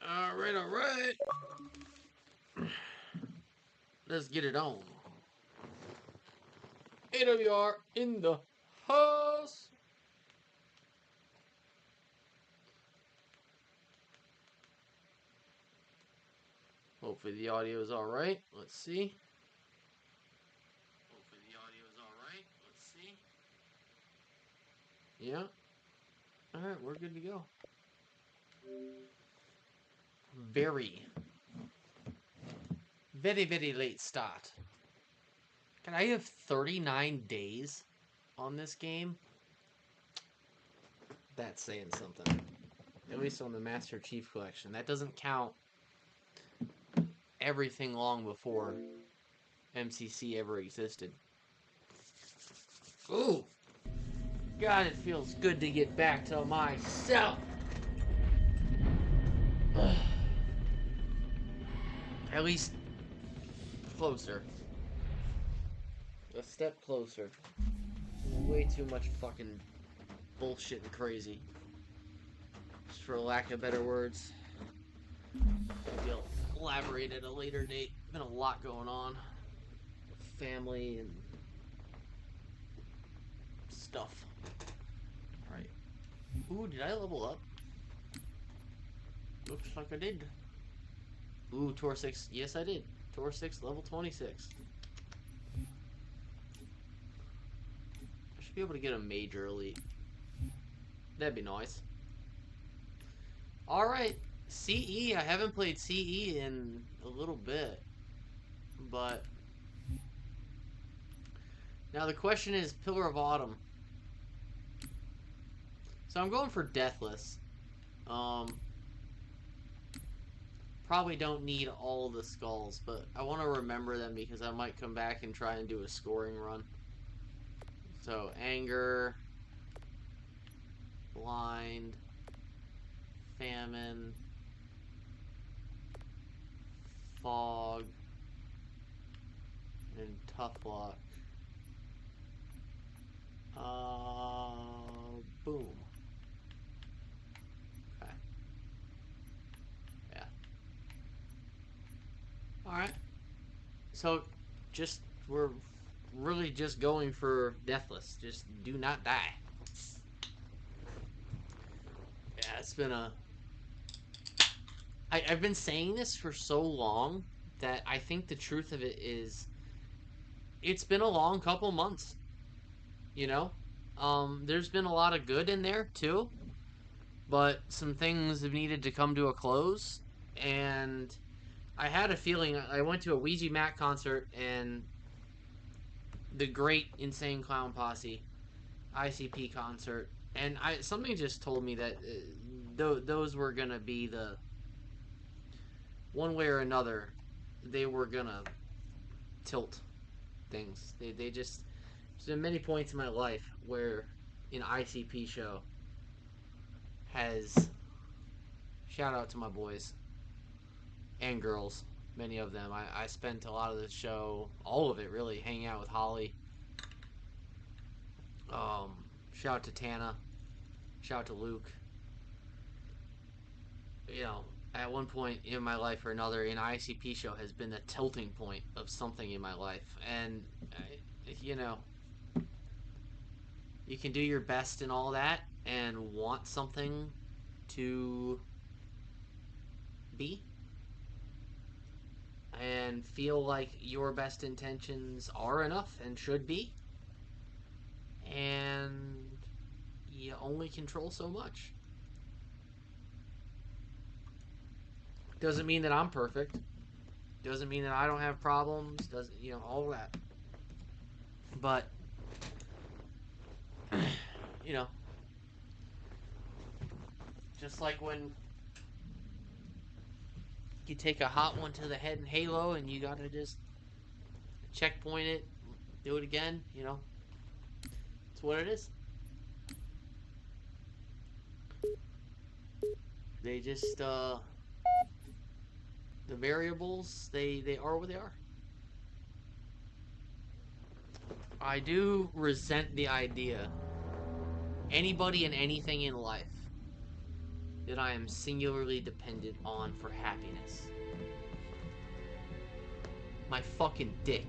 Alright, alright. Let's get it on. AWR in the house. Hopefully the audio is alright. Let's see. Hopefully the audio is alright. Let's see. Yeah. Alright, we're good to go. Very late start. God, I have 39 days on this game. That's saying something. At least on the Master Chief Collection. That doesn't count everything long before MCC ever existed. Ooh! God, it feels good to get back to myself! At least closer. A step closer. Way too much fucking bullshit and crazy. Just for lack of better words. Maybe I'll elaborate at a later date. Been a lot going on. Family and stuff. Alright. Ooh, did I level up? Looks like I did. Ooh, Tor 6. Yes, I did. Tor 6, level 26. I should be able to get a major elite. That'd be nice. Alright. CE. I haven't played CE in a little bit. But now the question is Pillar of Autumn. So I'm going for Deathless. Probably don't need all the skulls, but I want to remember them because I might come back and try and do a scoring run. So, Anger, Blind, Famine, Fog, and Tough Luck. Boom. Okay. Yeah. Alright. So, we're really just going for Deathless. Just do not die. Yeah, it's been I've been saying this for so long that I think the truth of it is it's been a long couple months. You know? There's been a lot of good in there, too. But some things have needed to come to a close. And I had a feeling. I went to a Ouija Mac concert and the Great Insane Clown Posse ICP concert, and something just told me that those were gonna be the one way or another. They were gonna tilt things. They just there's been many points in my life where an ICP show has shout out to my boys and girls. Many of them. I spent a lot of the show, all of it really, hanging out with Holly. Shout out to Tana. Shout out to Luke. You know, at one point in my life or another, an ICP show has been the tilting point of something in my life. And, you know, you can do your best and all that and want something to be and feel like your best intentions are enough and should be, and you only control so much. Doesn't mean that I'm perfect, doesn't mean that I don't have problems, doesn't, you know, all that, but you know, just like when you take a hot one to the head in Halo and you gotta just checkpoint it, do it again, you know. It's what it is. They just, the variables, they are what they are. I do resent the idea, anybody and anything in life that I am singularly dependent on for happiness. My fucking dick.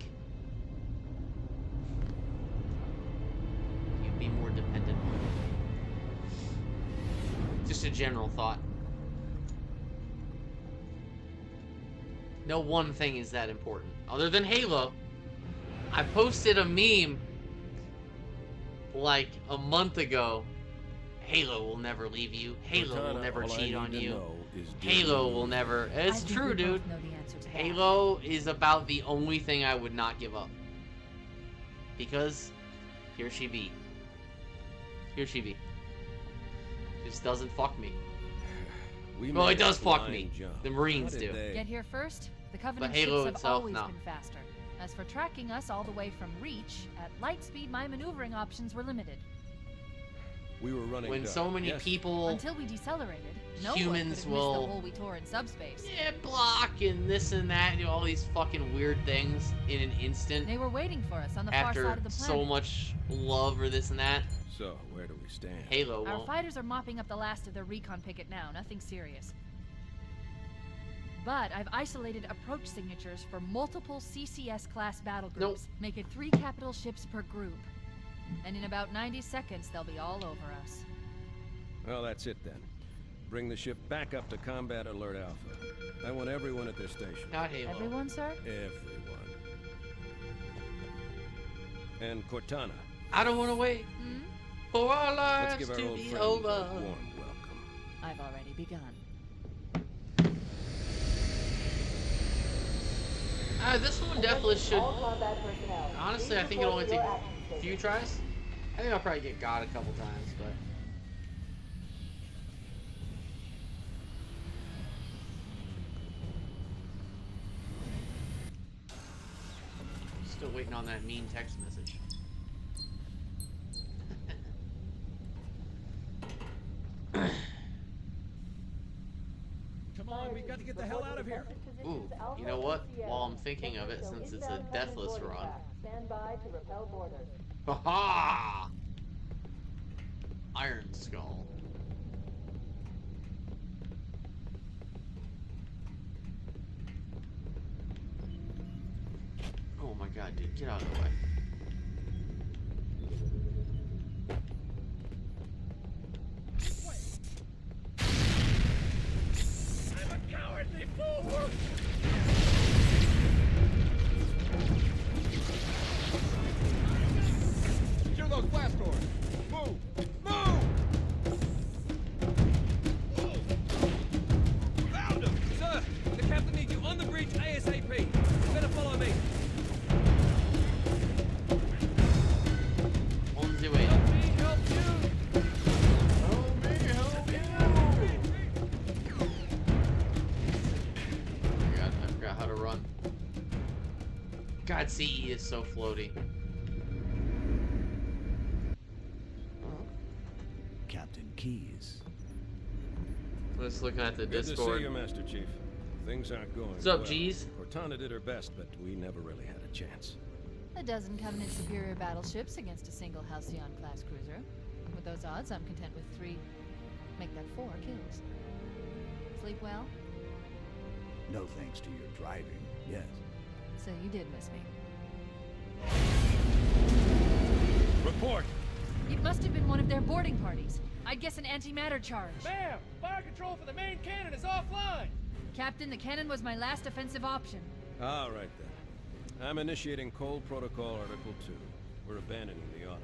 You'd be more dependent on it. Just a general thought. No one thing is that important. Other than Halo. I posted a meme like a month ago. Halo will never leave you. Halo will never cheat on you. Halo will never... It's true, dude. Halo is about the only thing I would not give up. Because here she be. Here she be. Just doesn't fuck me. Well, it does fuck me. The Marines do. Get here first? The Covenant ships have always been faster. As for tracking us all the way from Reach, at light speed my maneuvering options were limited. We were running when so many people until we decelerated, no humans one will the hole we tore in subspace. Yeah, block and this and that, you know, all these fucking weird things in an instant. They were waiting for us on the far side of the planet. So much love or this and that. So where do we stand? Halo. Our fighters are mopping up the last of their recon picket now. Nothing serious. But I've isolated approach signatures for multiple CCS-class battle groups, making 3 capital ships per group. And in about 90 seconds, they'll be all over us. Well, that's it then. Bring the ship back up to Combat Alert Alpha. I want everyone at their station. Not Halo. Everyone, sir? Everyone. And Cortana. I don't want to wait for our lives Let's give our to old be friends over. a warm welcome. I've already begun. This one Deathless should... Honestly, I think it'll only take a few tries. I think I'll probably get God a couple times, but... Still waiting on that mean text message. Come on, we got to get the hell out of here. Ooh, you know what? While I'm thinking of it, since it's a Deathless run. Ha-ha! Iron Skull. Oh my god, dude, get out of the way. I'm a cowardly fool! Secure those blast doors! Move! Move! Found him! Sir, the captain needs you on the bridge ASAP. You better follow me. On the way. Help me, help you. God, I forgot how to run. God, CE is so floaty. Captain Keyes. Let's look at the Good Discord. to see you, Master Chief. Things aren't going What's up, well. G's? Cortana did her best, but we never really had a chance. A dozen Covenant superior battleships against a single Halcyon-class cruiser. With those odds, I'm content with 3, make that 4 kills. Sleep well? No thanks to your driving, yes. So you did miss me. Report! It must have been one of their boarding parties. I'd guess an antimatter charge. Ma'am, fire control for the main cannon is offline. Captain, the cannon was my last offensive option. All right, then. I'm initiating Cold Protocol Article 2. We're abandoning the auto.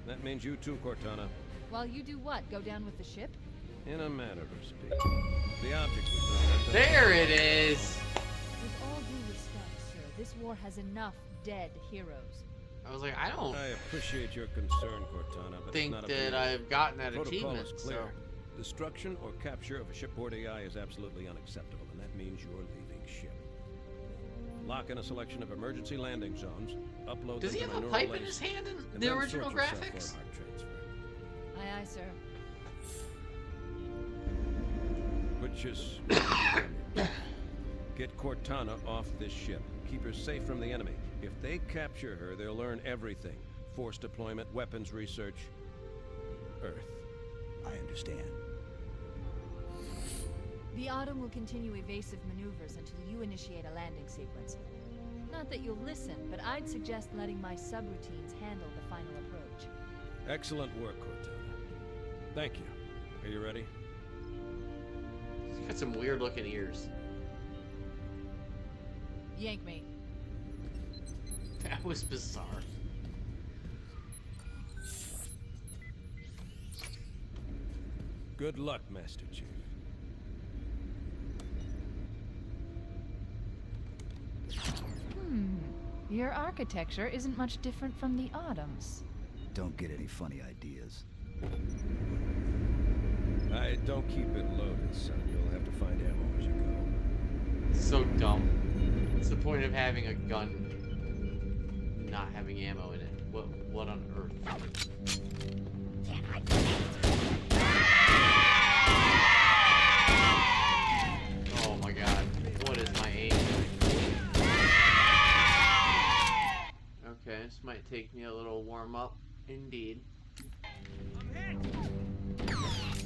That means you too, Cortana. While you do what? Go down with the ship? In a manner of speaking. The object we found... There it is! With all due respect, sir, this war has enough dead heroes. I was like, I don't I appreciate your concern, Cortana, but think it's not that a I've gotten that Protocol achievement, is so... clear. Destruction or capture of a shipboard AI is absolutely unacceptable, and that means you're leaving ship. Lock in a selection of emergency landing zones, upload Does he them have to a my pipe neural in his lace, hand in and the then original sort yourself graphics? for our transfer. Aye, aye, sir. Which is... Get Cortana off this ship. Keep her safe from the enemy. If they capture her, they'll learn everything. Force deployment, weapons research, Earth. I understand. The Autumn will continue evasive maneuvers until you initiate a landing sequence. Not that you'll listen, but I'd suggest letting my subroutines handle the final approach. Excellent work, Cortana. Thank you. Are you ready? He's got some weird looking ears. Yank me. That was bizarre. Good luck, Master Chief. Your architecture isn't much different from the Autumn's. Don't get any funny ideas. Don't keep it loaded, son. You'll have to find ammo as you go. It's so dumb. What's the point of having a gun not having ammo in it? What on earth? Oh my god. What is my aim? Okay, this might take me a little warm up. Indeed.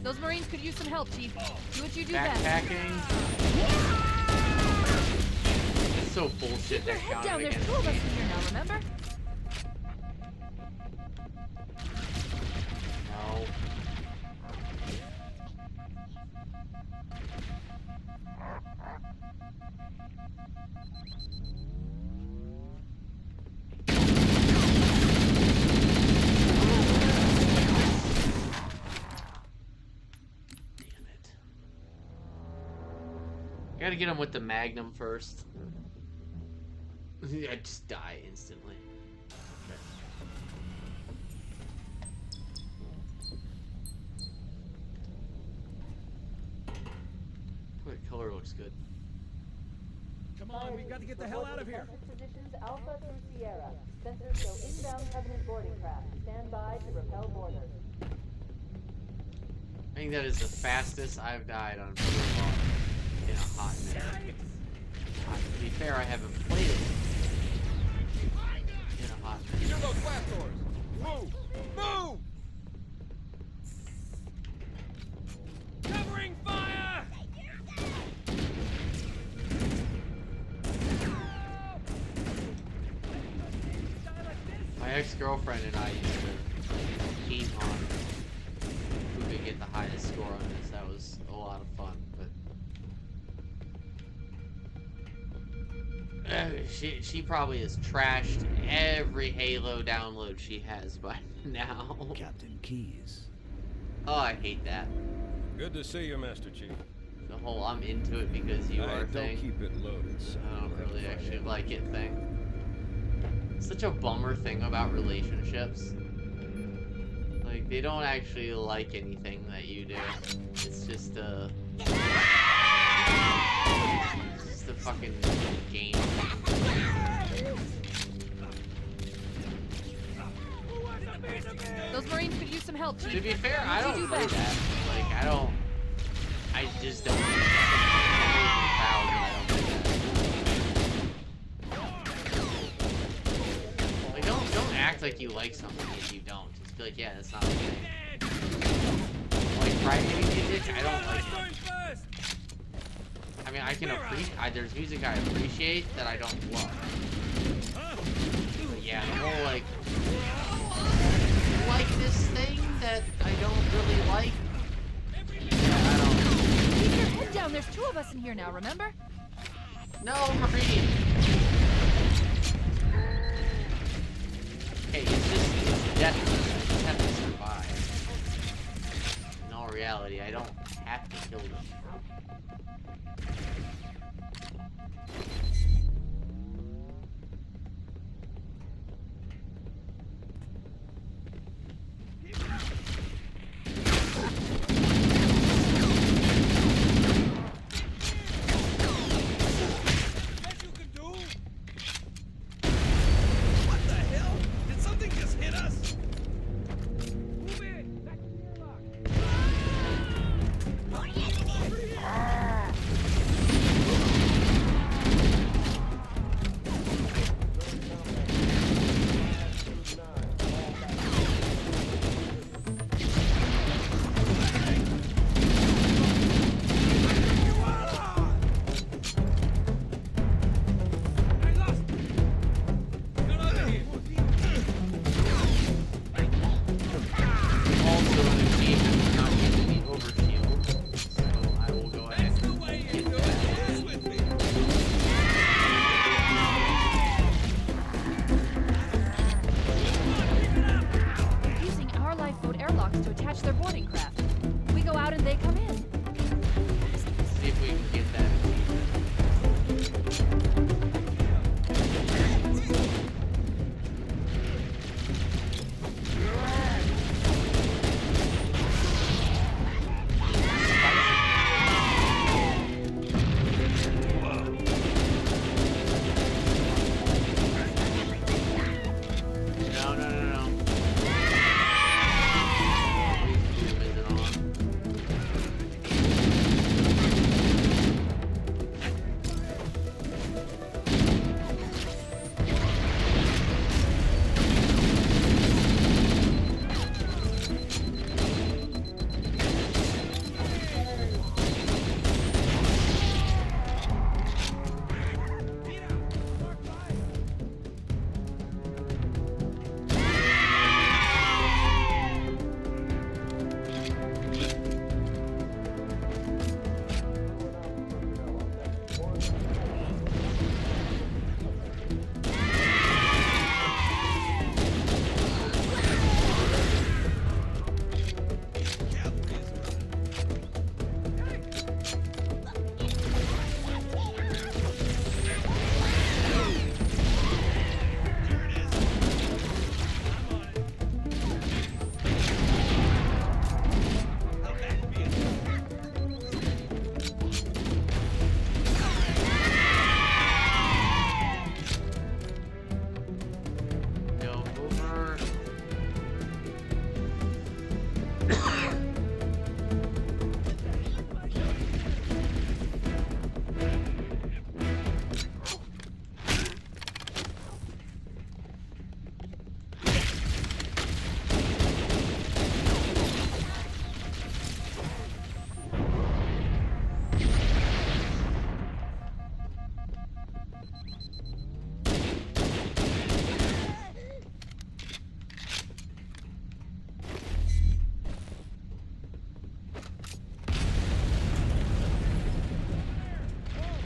Those Marines could use some help, Chief. Do what you do best. Backpacking. It's so bullshit Keep your that head counted down. There's against 2 of us me. in here now, remember? No. Damn it. I gotta get him with the Magnum first. I just die instantly. Okay. What color looks good? Come on, we've got to get the hell out of here. Positions Alpha through Sierra. Sensors show inbound Covenant boarding craft. Stand by to repel boarders. I think that is the fastest I've died on Prologue in a hot minute. To be fair, I haven't played it in a hot minute. Secure those blast doors. Move! Move! Covering fire! My ex-girlfriend and I used to compete on who could get the highest score on this. That was a lot of fun, but she probably has trashed every Halo download she has by now. Captain Keyes. Oh, I hate that. Good to see you, Master Chief. The whole I'm into it because you are Don't thing. keep it loaded, son. I don't You'll have to really find actually ammo. like it thing. Such a bummer thing about relationships. Like, they don't actually like anything that you do. It's just a fucking game. Those Marines could use some help, Chief. To be fair, I Do what don't you play do best. that. Like, I just don't. I'm proud that I don't do that. Like, don't act like you like something if you don't. Just be like, yeah, that's not okay. Like, Crybaby music, I don't like it. I mean, I can appreciate. There's music I appreciate that I don't love. But yeah, the whole like this thing that I don't really like. Yeah, I don't. Keep your head down. There's 2 of us in here now, remember? No, Marine. Hey, it's deathless. I just have to survive. In all reality, I don't have to kill them. That you can do? What the hell? Did something just hit us? Move in! Back to the airlock! they come in? See if we can get that achievement. No, no, no, no. Boom isn't on. Go over.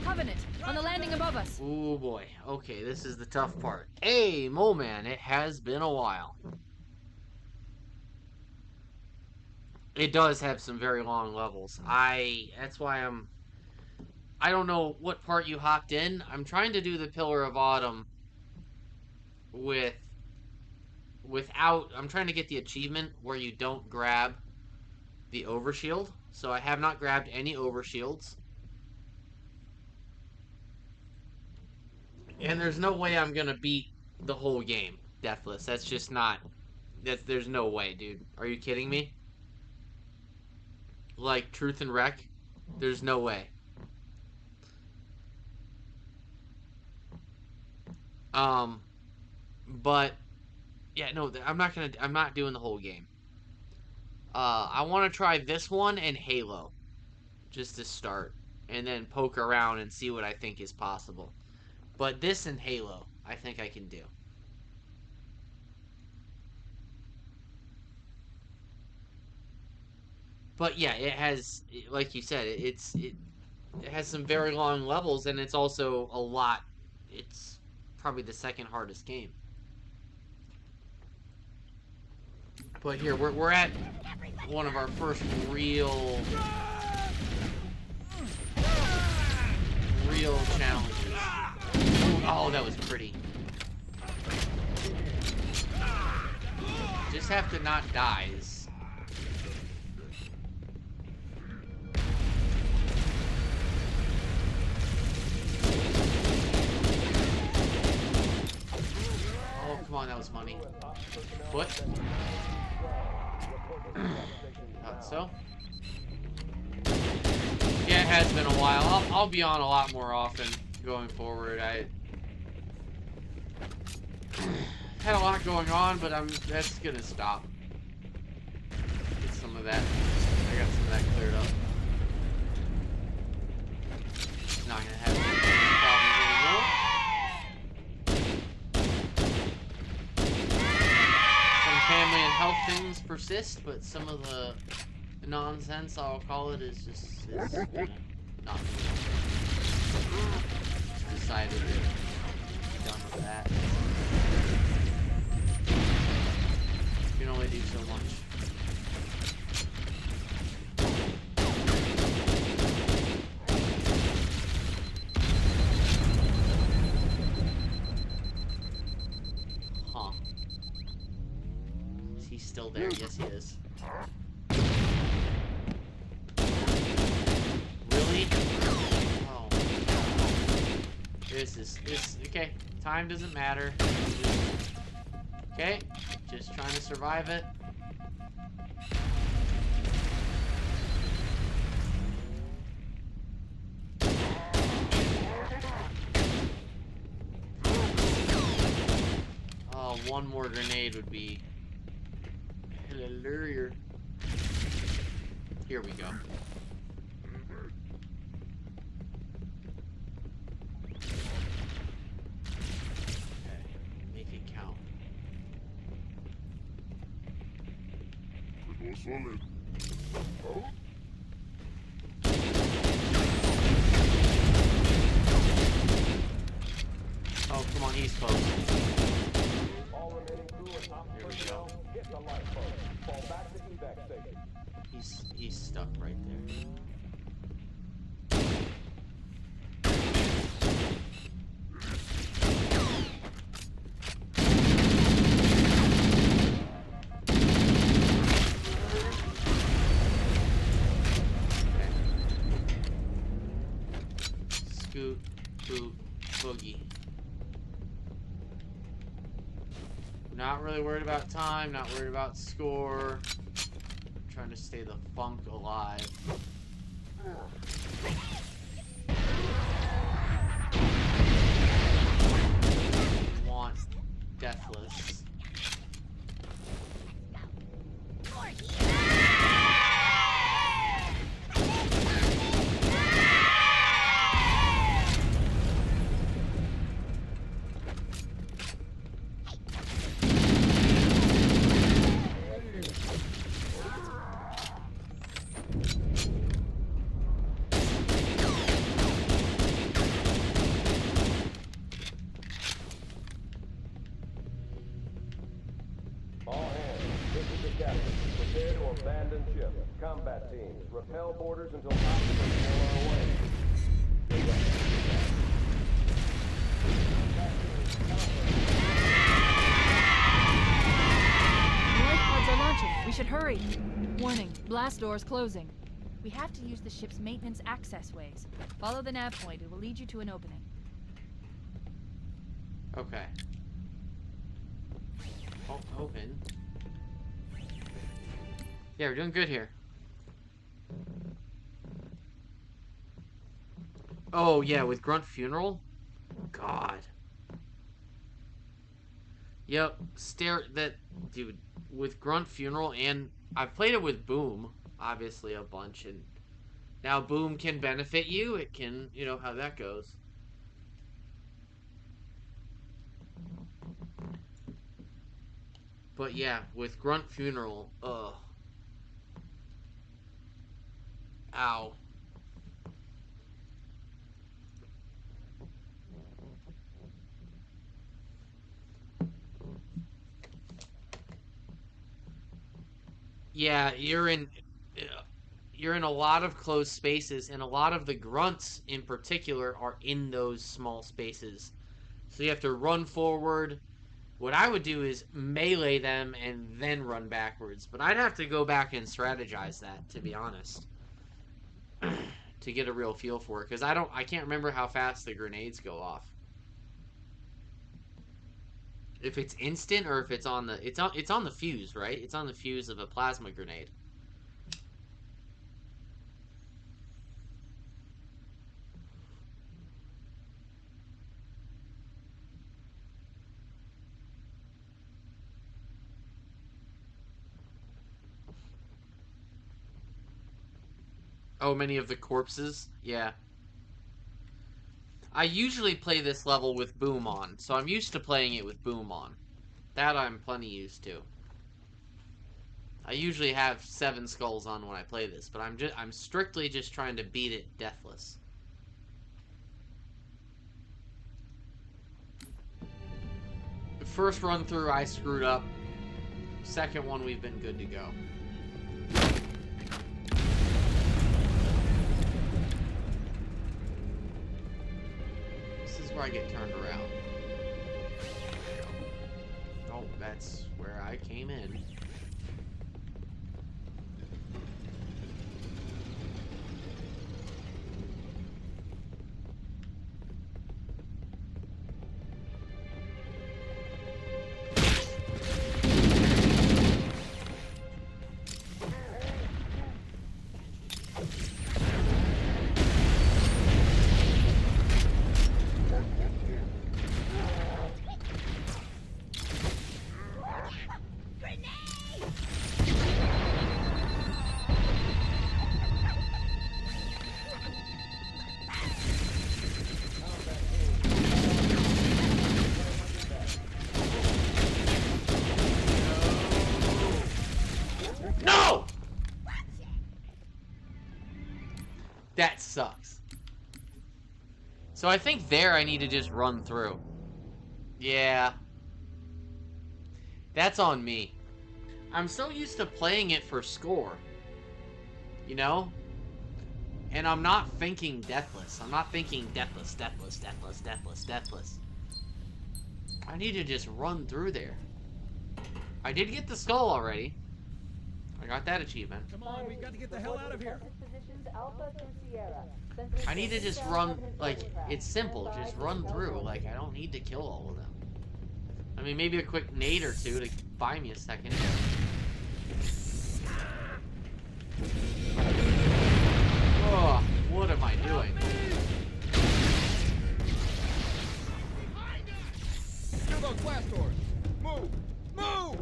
Covenant, on the landing above us. Oh boy. Okay, this is the tough part. Hey, Mole Man, it has been a while. It does have some very long levels. That's why I don't know what part you hopped in. I'm trying to do the Pillar of Autumn without I'm trying to get the achievement where you don't grab the overshield. So I have not grabbed any overshields. And there's no way I'm gonna beat the whole game, Deathless. That's just not. There's no way, dude. Are you kidding me? Like Truth and Wreck, there's no way. But yeah, no, I'm not doing the whole game. I want to try this one and Halo, just to start, and then poke around and see what I think is possible. But this and Halo, I think I can do. But yeah, it has, like you said, it has some very long levels, and it's also a lot. It's probably the second hardest game. But here we're at one of our first real challenges. Oh, that was pretty. Just have to not die. Oh, come on, that was money. What? Thought so. Yeah, it has been a while. I'll be on a lot more often going forward. I had a lot going on, but that's gonna stop. Get some of that. I got some of that cleared up. Not gonna have any problems anymore. Some family and health things persist, but some of the nonsense, I'll call it, is not. Just decided to be done with that. You can only do so much. still there. Yes, he is. Really? Oh. This is okay. Time doesn't matter. Okay, just trying to survive it. Oh, one more grenade would be hallelujah. Here we go. Okay, make it count. Oh, come on, he's close. All remaining crew and top Here we personnel, go. get the lifeboat. Fall back to evac station. He's stuck right there. Okay. Scoot, boot, boogie. Not really worried about time, not worried about score. Trying to stay the funk alive. We want Deathless. All hands, this is the captain. Prepare to abandon ship. Combat teams, repel boarders until occupants are away. Good luck. Life pods are launching. We should hurry. Warning, blast doors closing. We have to use the ship's maintenance access ways. Follow the nav point. It will lead you to an opening. Okay. Oh, open. Yeah, we're doing good here. Oh, yeah, with Grunt Funeral? God. Yep, dude, with Grunt Funeral, and I've played it with Boom, obviously, a bunch, and now Boom can benefit you. It can, you know how that goes. But yeah, with Grunt Funeral, ugh. Ow. Yeah, you're in a lot of closed spaces, and a lot of the grunts in particular are in those small spaces. So you have to run forward. What I would do is melee them and then run backwards, but I'd have to go back and strategize that, to be honest, to get a real feel for it, because I can't remember how fast the grenades go off. If it's instant or if it's on the it's on the fuse, right? It's on the fuse of a plasma grenade. Oh, many of the corpses? Yeah. I usually play this level with Boom on, so I'm used to playing it with Boom on. That I'm plenty used to. I usually have 7 skulls on when I play this, but I'm strictly just trying to beat it deathless. The first run through I screwed up. Second one we've been good to go. This is where I get turned around. Oh, that's where I came in. That sucks. So I think there I need to just run through. Yeah. That's on me. I'm so used to playing it for score. You know? And I'm not thinking Deathless. I'm not thinking Deathless, Deathless, Deathless, Deathless, Deathless. I need to just run through there. I did get the skull already. I got that achievement. Come on, we've got to get the hell out of here. Positions Alpha through Sierra. I need to just run, like, it's simple. Just run through. Like, I don't need to kill all of them. I mean, maybe a quick nade or two to buy me a second. Oh, what am I doing? Secure those blast doors. Move! Move!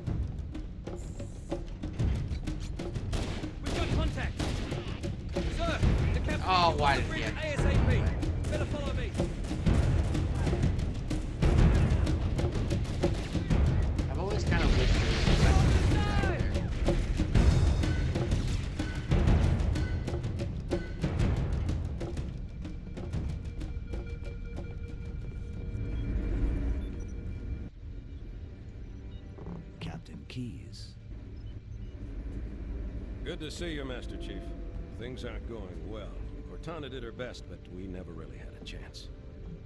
We've got contact. Sir, the captain. Oh, why the did bridge he have to ASAP. Better follow me. I've always kind of wished there was a second there. Captain Keyes. Good to see you, Master Chief. Things aren't going well. Cortana did her best, but we never really had a chance.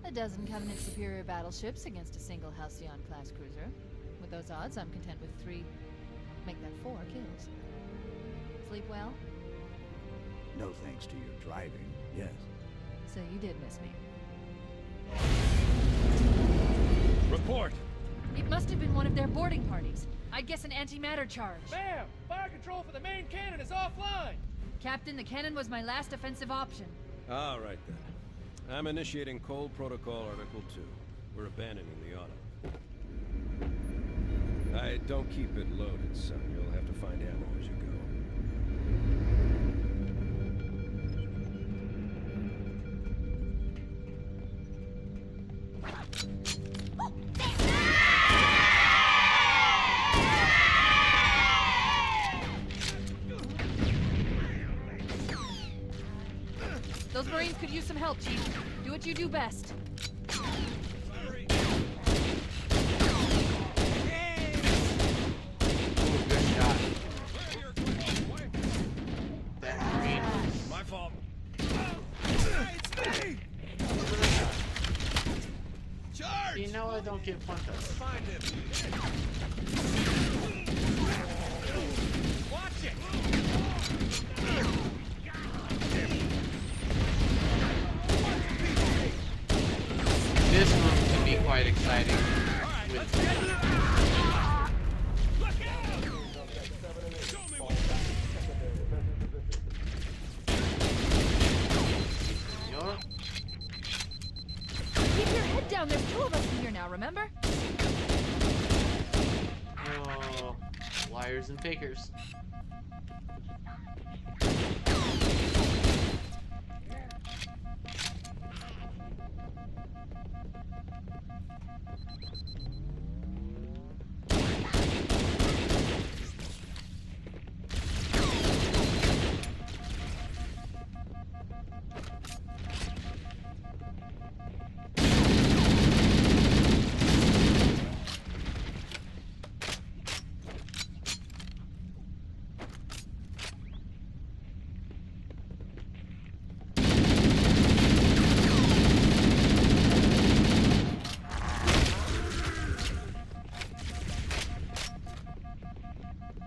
A dozen Covenant superior battleships against a single Halcyon-class cruiser. With those odds, I'm content with 3, make that 4 kills. Sleep well? No thanks to your driving, yes. So you did miss me. Report! It must have been one of their boarding parties. I'd guess an antimatter charge. Ma'am, fire control for the main cannon is offline. Captain, the cannon was my last offensive option. All right, then. I'm initiating Cold Protocol Article 2. We're abandoning the auto. I don't keep it loaded, son. You'll have to find ammo as you go. Those Marines could use some help, Chief. Do what you do best. Sorry. Ooh, good shot. That green. My fault. It's me! Charge! You know I don't get punched. Find him. Watch it! This room can be quite exciting. Alright, let's get it! Look out! Show me what Senor? Keep your head down. There's 2 of us in here now, remember? Oh, liars and fakers.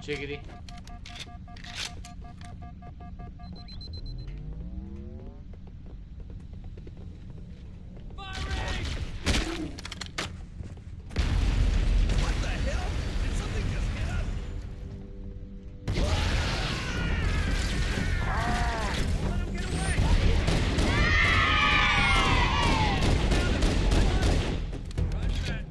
Chickadee. firing! What the hell? Did something just hit us? Let him get away! Roger that.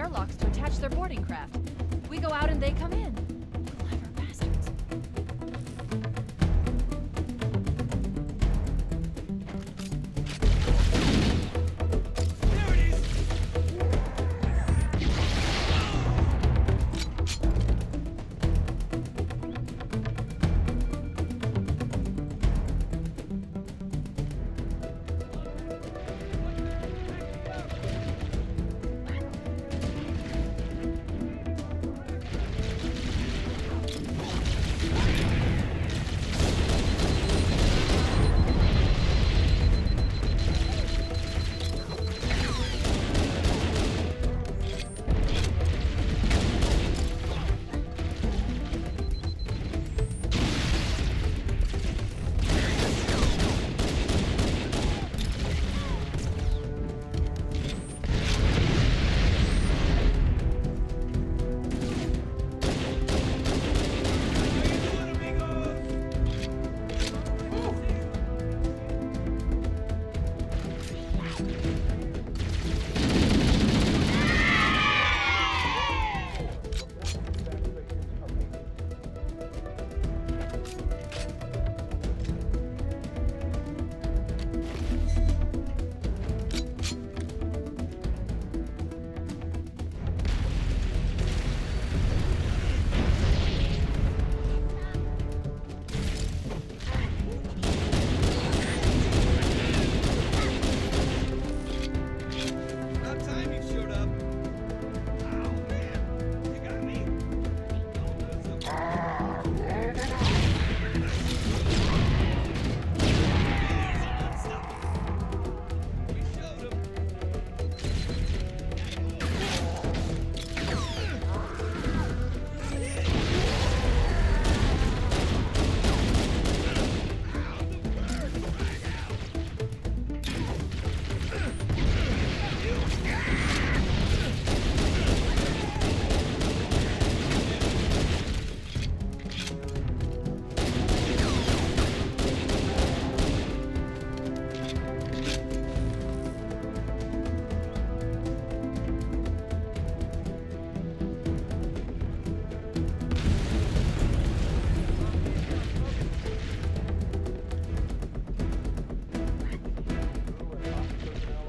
airlocks to attach their boarding craft. We go out and they come in. Clever bastards. There it is! About time you showed up. Oh man, you got me. We showed him.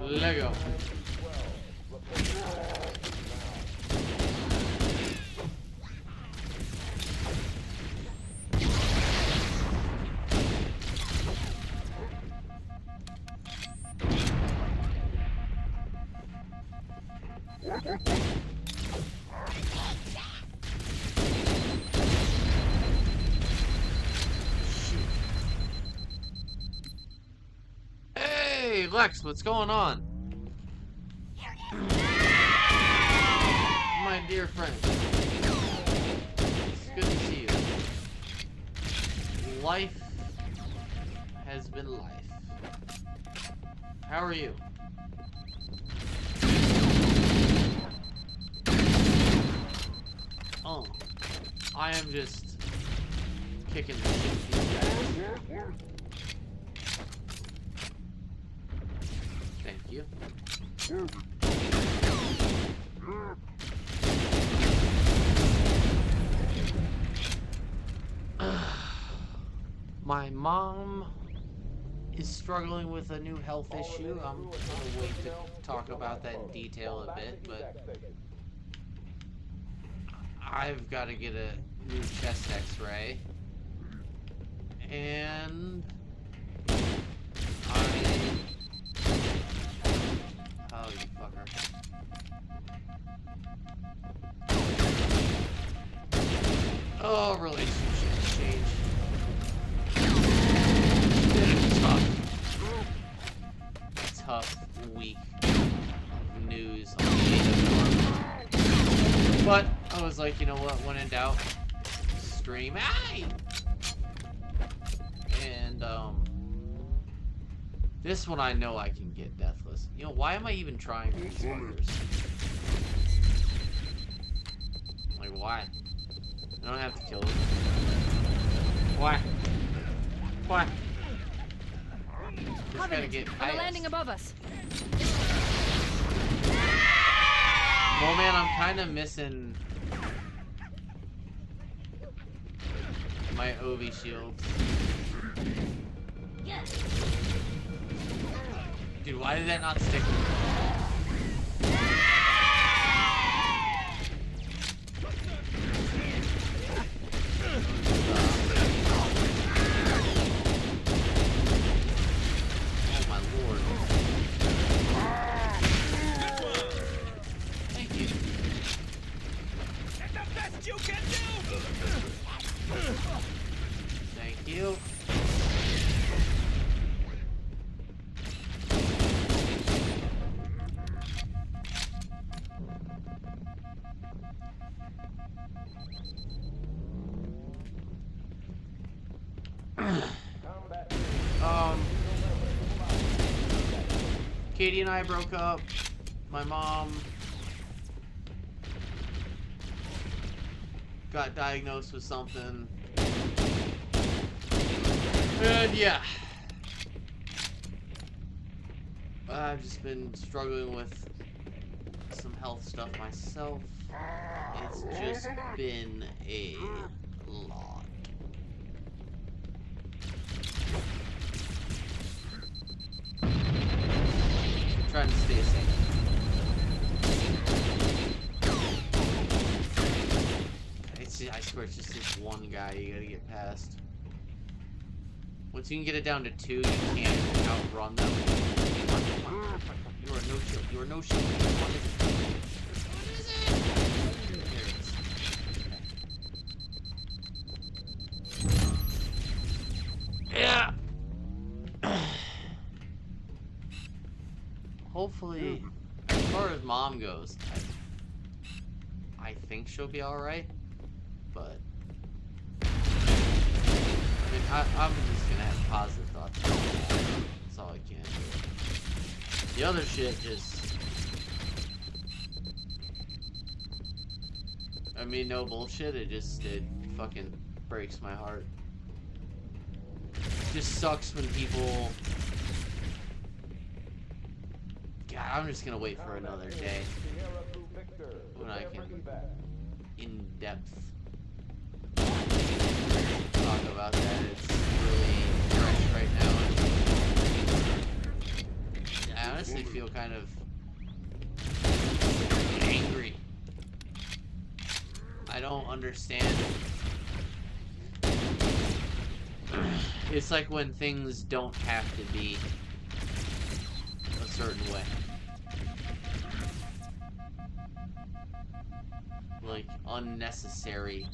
Lego. Hey, Lex, what's going on? My dear friend. It's good to see you. Life has been life. How are you? Oh, I am just kicking the shit these guys. Thank you. My mom is struggling with a new health issue. I'm gonna wait to talk about that in detail a bit, but I've got to get a new chest x-ray. And oh, you fucker. Oh, relationships change. Tough week of news on the AWR. But I was like, you know what, when in doubt, stream. Hey! And this one I know I can get Deathless. You know, why am I even trying for these fuckers? Like, why? I don't have to kill them. Why? Why? Just gotta get On a past. landing above us. Well, man, I'm kind of missing my Ovi shield. Dude, why did that not stick? Oh my lord. Thank you. That's the best you can do! Thank you. Katie and I broke up. My mom got diagnosed with something. And yeah. I've just been struggling with some health stuff myself. It's just been a lot. Trying to stay safe. I swear it's just this one guy you gotta get past. Once you can get it down to 2, you can't outrun them. You are no shield. You are no shield. What is it? What is it? There it is. Yeah. Hopefully, as far as mom goes, I think she'll be alright. But I mean, I'm just gonna have positive thoughts. That's all I can do. The other shit just, I mean, no bullshit. It fucking breaks my heart. It just sucks when people. God, I'm just gonna wait for another day when I can in depth talk about that. It's really fresh right now. I honestly feel kind of angry. I don't understand. It's like when things don't have to be a certain way. Like, unnecessary.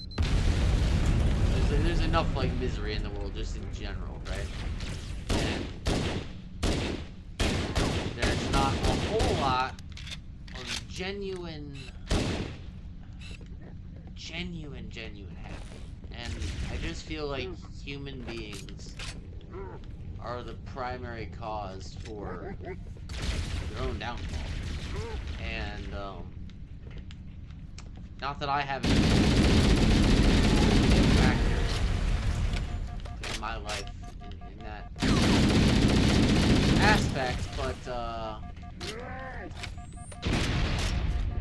There's enough, like, misery in the world just in general, right? And there's not a whole lot of genuine happy. And I just feel like human beings are the primary cause for their own downfall. And, not that I have any factor in my life in that aspect, but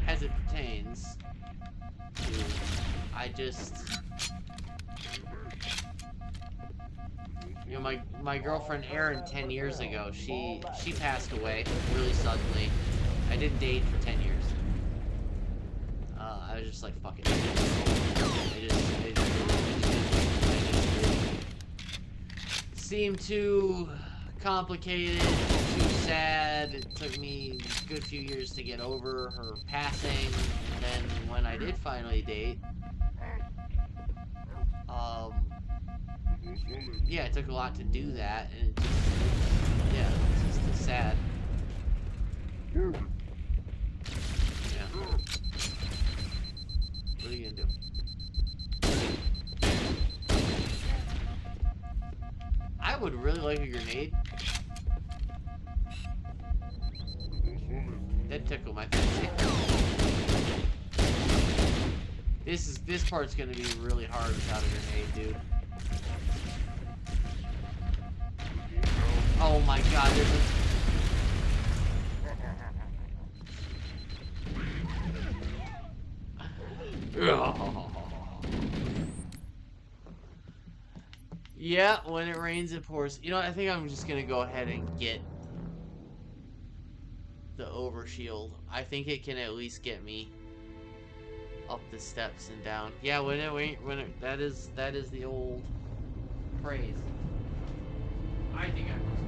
as it pertains to, I just, you know, my girlfriend Erin 10 years ago, she passed away really suddenly. I didn't date for 10 years. I was just like, fuck it. It seemed too complicated, too sad. It took me a good few years to get over her passing. And then when I did finally date, yeah, it took a lot to do that. And it just, yeah, it's just sad. Yeah. What are you gonna do? I would really like a grenade. That'd tickle my fancy. This part's gonna be really hard without a grenade, dude. Oh my god, there's a... Yeah, when it rains, it pours. You know, I think I'm just gonna go ahead and get the overshield. I think it can at least get me up the steps and down. Yeah, that is the old phrase. I think I must.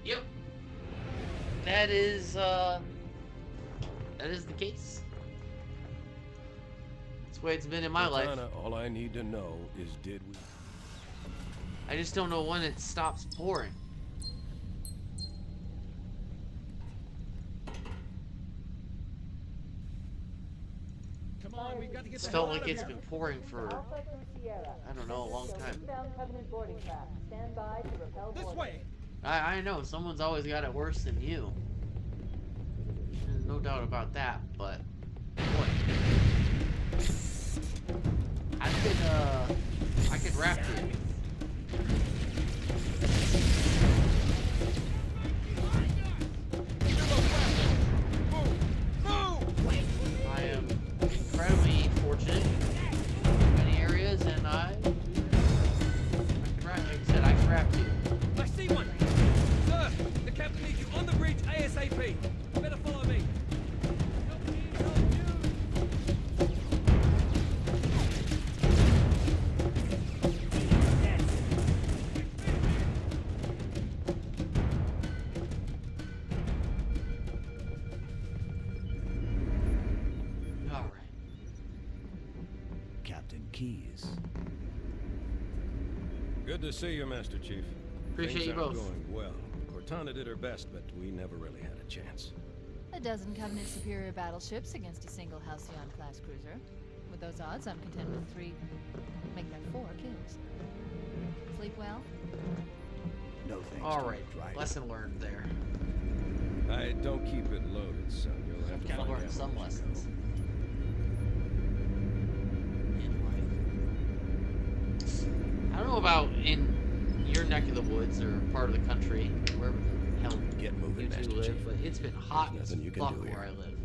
Yep. That is the case. That's the way it's been in my life. Cortana, all I need to know is did we... I just don't know when it stops pouring. Come on, we've got to get It's the felt hell like out of it's here. been pouring for, Alpha through Sierra. I don't know, a long Show time. inbound Covenant boarding craft. Stand by to repel This boarding. way. I know, someone's always got it worse than you. There's no doubt about that, but boy. I could rap to you. I am incredibly fortunate in many areas, and I can rap, like I said, I can rap to you. I see one. Sir, the captain needs you on the bridge ASAP. Better follow me. Help me, help you. All right. Captain Keyes. Good to see you, Master Chief. Appreciate Things you are both. going well. Cortana did her best, but we never really had a chance. A dozen Covenant superior battleships against a single Halcyon-class cruiser. With those odds, I'm content with 3, make that 4 kills. Sleep well? No thanks All to right. your driving. Lesson learned there. I don't keep it loaded, son. You'll have to Gotta find learn out some as you lessons. go. In life. I don't know about in your neck of the woods or part of the country, wherever the hell Get moving, you two Master live, Chief. but it's been hot There's as nothing you can fuck do where here. I live.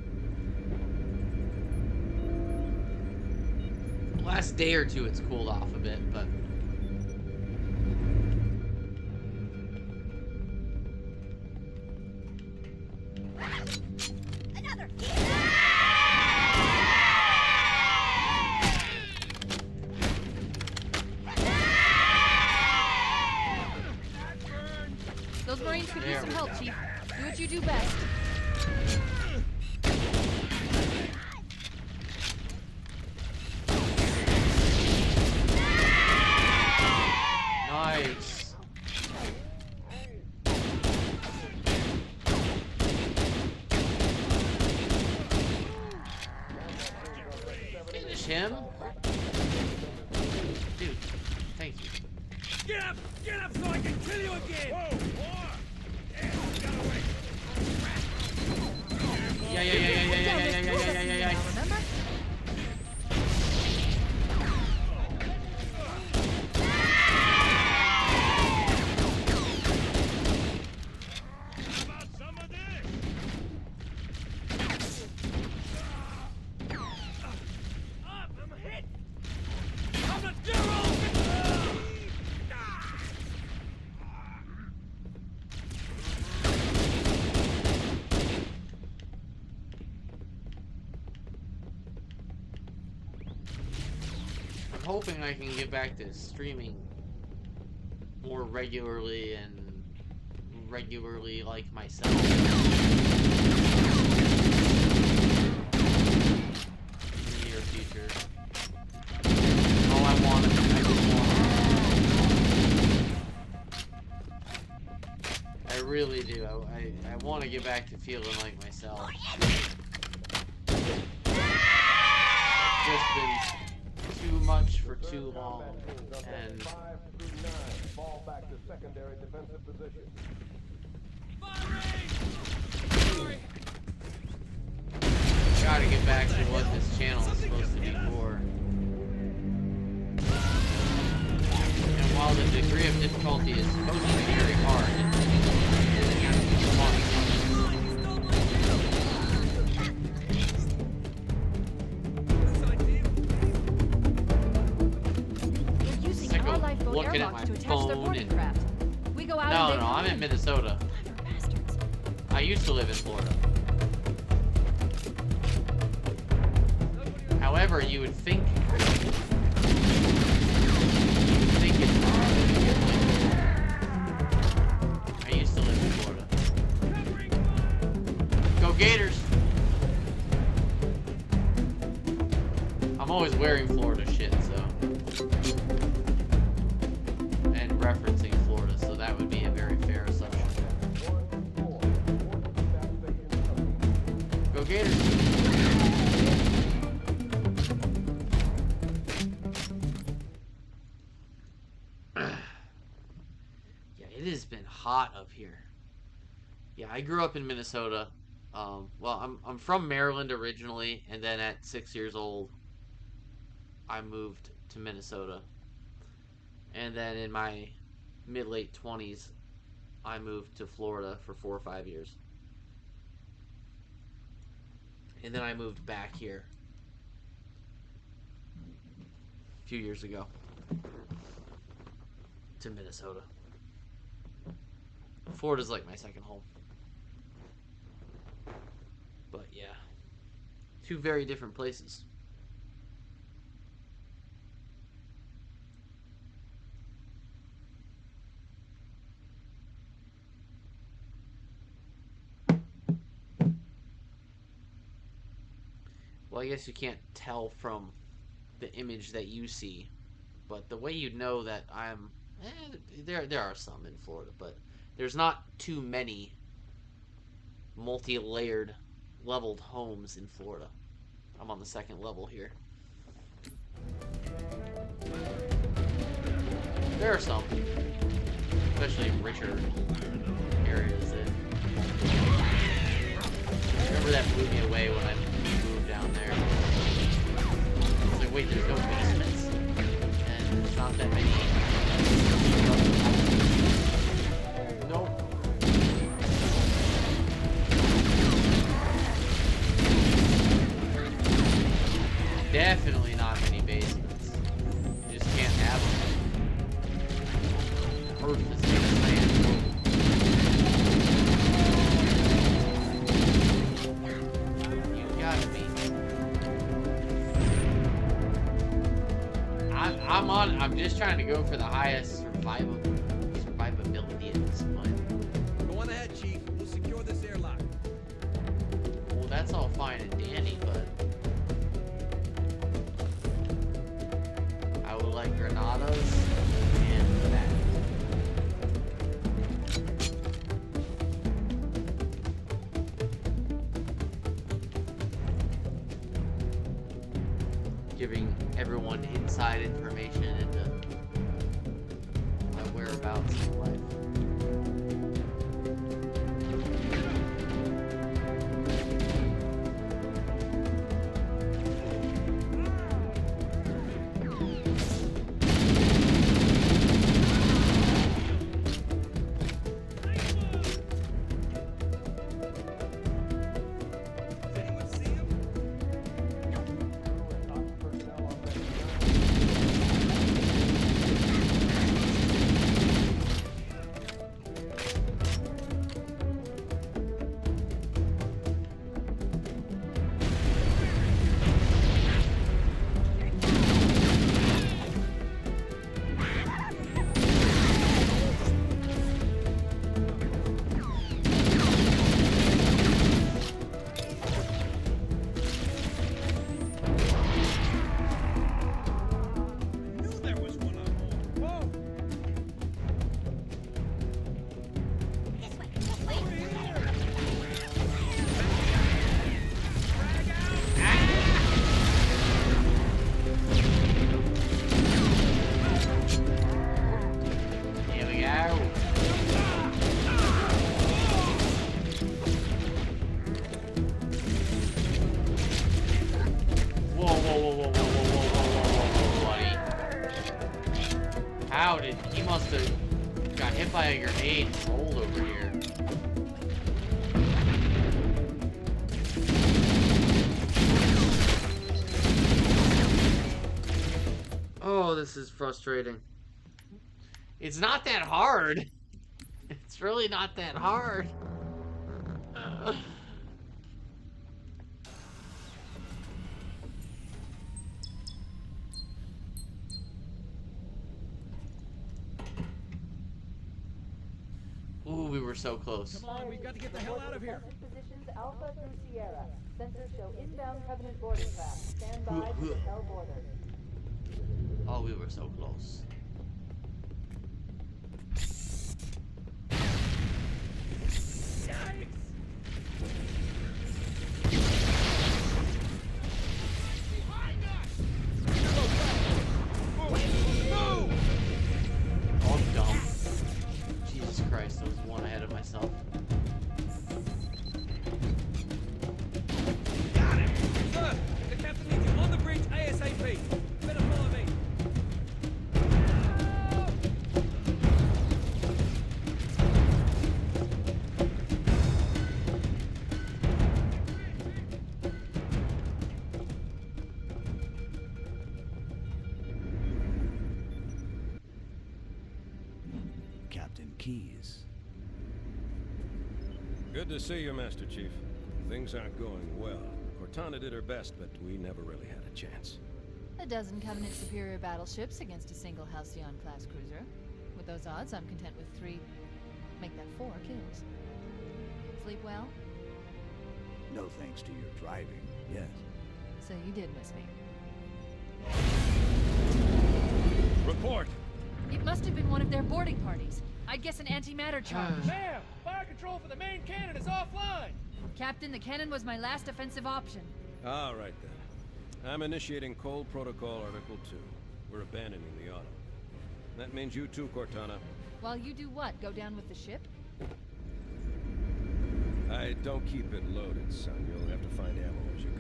The last day or two, it's cooled off a bit, but. Those Marines could use There some we help, go. Chief. Do what you do best. Nice. Finish him? Dude, thank you. Get up! Get up so I can kill you again! Whoa! Yeah. Remember? I'm hit! I'm a devil! I'm hoping I can get back to streaming more regularly and regularly like myself. In the near future. All I want is I just want. I really do. I want to get back to feeling like myself. Just been too much for too long, and 5 through 9. Fall back to secondary defensive position. gotta get back to what this channel is supposed to be for. And while while the degree of difficulty is supposed to be very hard, We're using Sick our of lifeboat looking at airlocks my to attach their phone boarding and- craft. We go out No, and they I'm in Minnesota. Bastards. I used to live in Florida. However, you would think it's I used to live in Florida. Go Gators! I'm always wearing Florida shit, so. And referencing Florida, so that would be a very fair assumption. Go Gators! Yeah, it has been hot up here. Yeah, I grew up in Minnesota. Well, I'm from Maryland originally, and then at 6 years old, I moved to Minnesota. And then in my mid-late 20s, I moved to Florida for 4 or 5 years. And then I moved back here a few years ago to Minnesota. Florida's like my second home. But yeah, two very different places. Well, I guess you can't tell from the image that you see, but the way you'd know that I'm... there are some in Florida, but there's not too many multi-layered, leveled homes in Florida. I'm on the second level here. There are some, especially in richer areas. Remember that blew me away when I moved down there. It's like, wait, there's no basements? And there's not that many. Nope. Definitely not many basements. You just can't have them. Earth is made of sand. You gotta be. I'm just trying to go for the highest survivability at this point. Go on ahead, Chief. We'll secure this airlock. Well, that's all fine and dandy, but I would like granadas and that. Giving everyone inside information into my whereabouts in life. Does anyone see him? Personnel on deck. How did he must have got hit by a grenade and rolled over here? Oh, this is frustrating. It's not that hard. It's really not that hard. Ooh, we were so close. Come on, we've got to get the hell out of here. Positions Alpha through Sierra. Sensors show inbound Covenant boarding craft. Stand by to repel borders. Oh, we were so close. Oh, dumb. Jesus Christ, I was one ahead of myself. Sir, the captain needs you on the bridge ASAP. Better follow me. Captain Keyes. Good to see you, Master Chief. Things aren't going well. Cortana did her best, but we never really had a chance. A dozen Covenant superior battleships against a single Halcyon-class cruiser. With those odds, I'm content with 3, make that 4 kills. Sleep well? No thanks to your driving, yes. So you did miss me. Report! It must have been one of their boarding parties. I'd guess an antimatter charge. Ma'am, fire control for the main cannon is offline. Captain, the cannon was my last offensive option. All right, then. I'm initiating Cold Protocol Article 2. We're abandoning the auto. That means you too, Cortana. While you do what? Go down with the ship? I don't keep it loaded, son. You'll have to find ammo as you go.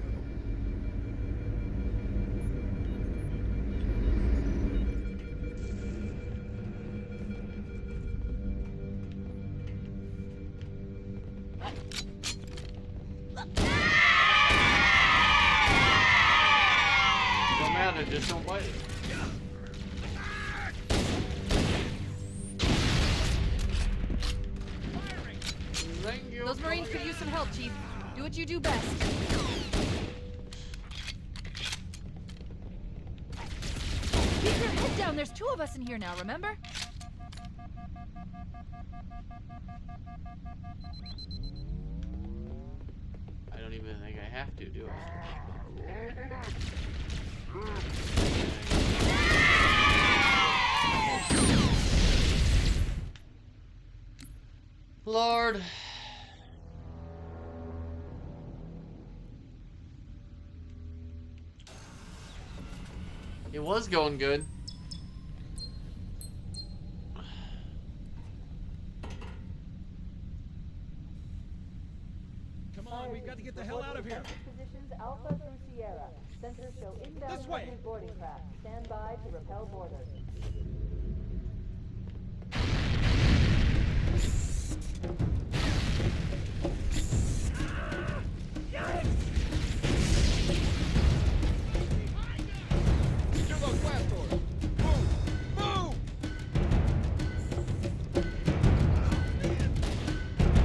Don't matter, just don't bite it. Thank you. Those Marines could use some help, Chief. Do what you do best. Keep your head down. There's 2 of us in here now, remember? I don't even think I have to, do I? Lord. It was going good. Come on, we've got to get the hell out of here. Positions Alpha through Sierra. Sensors show inbound This way. Covenant boarding craft. Stand by to repel borders. Secure those blast doors. Move! Move!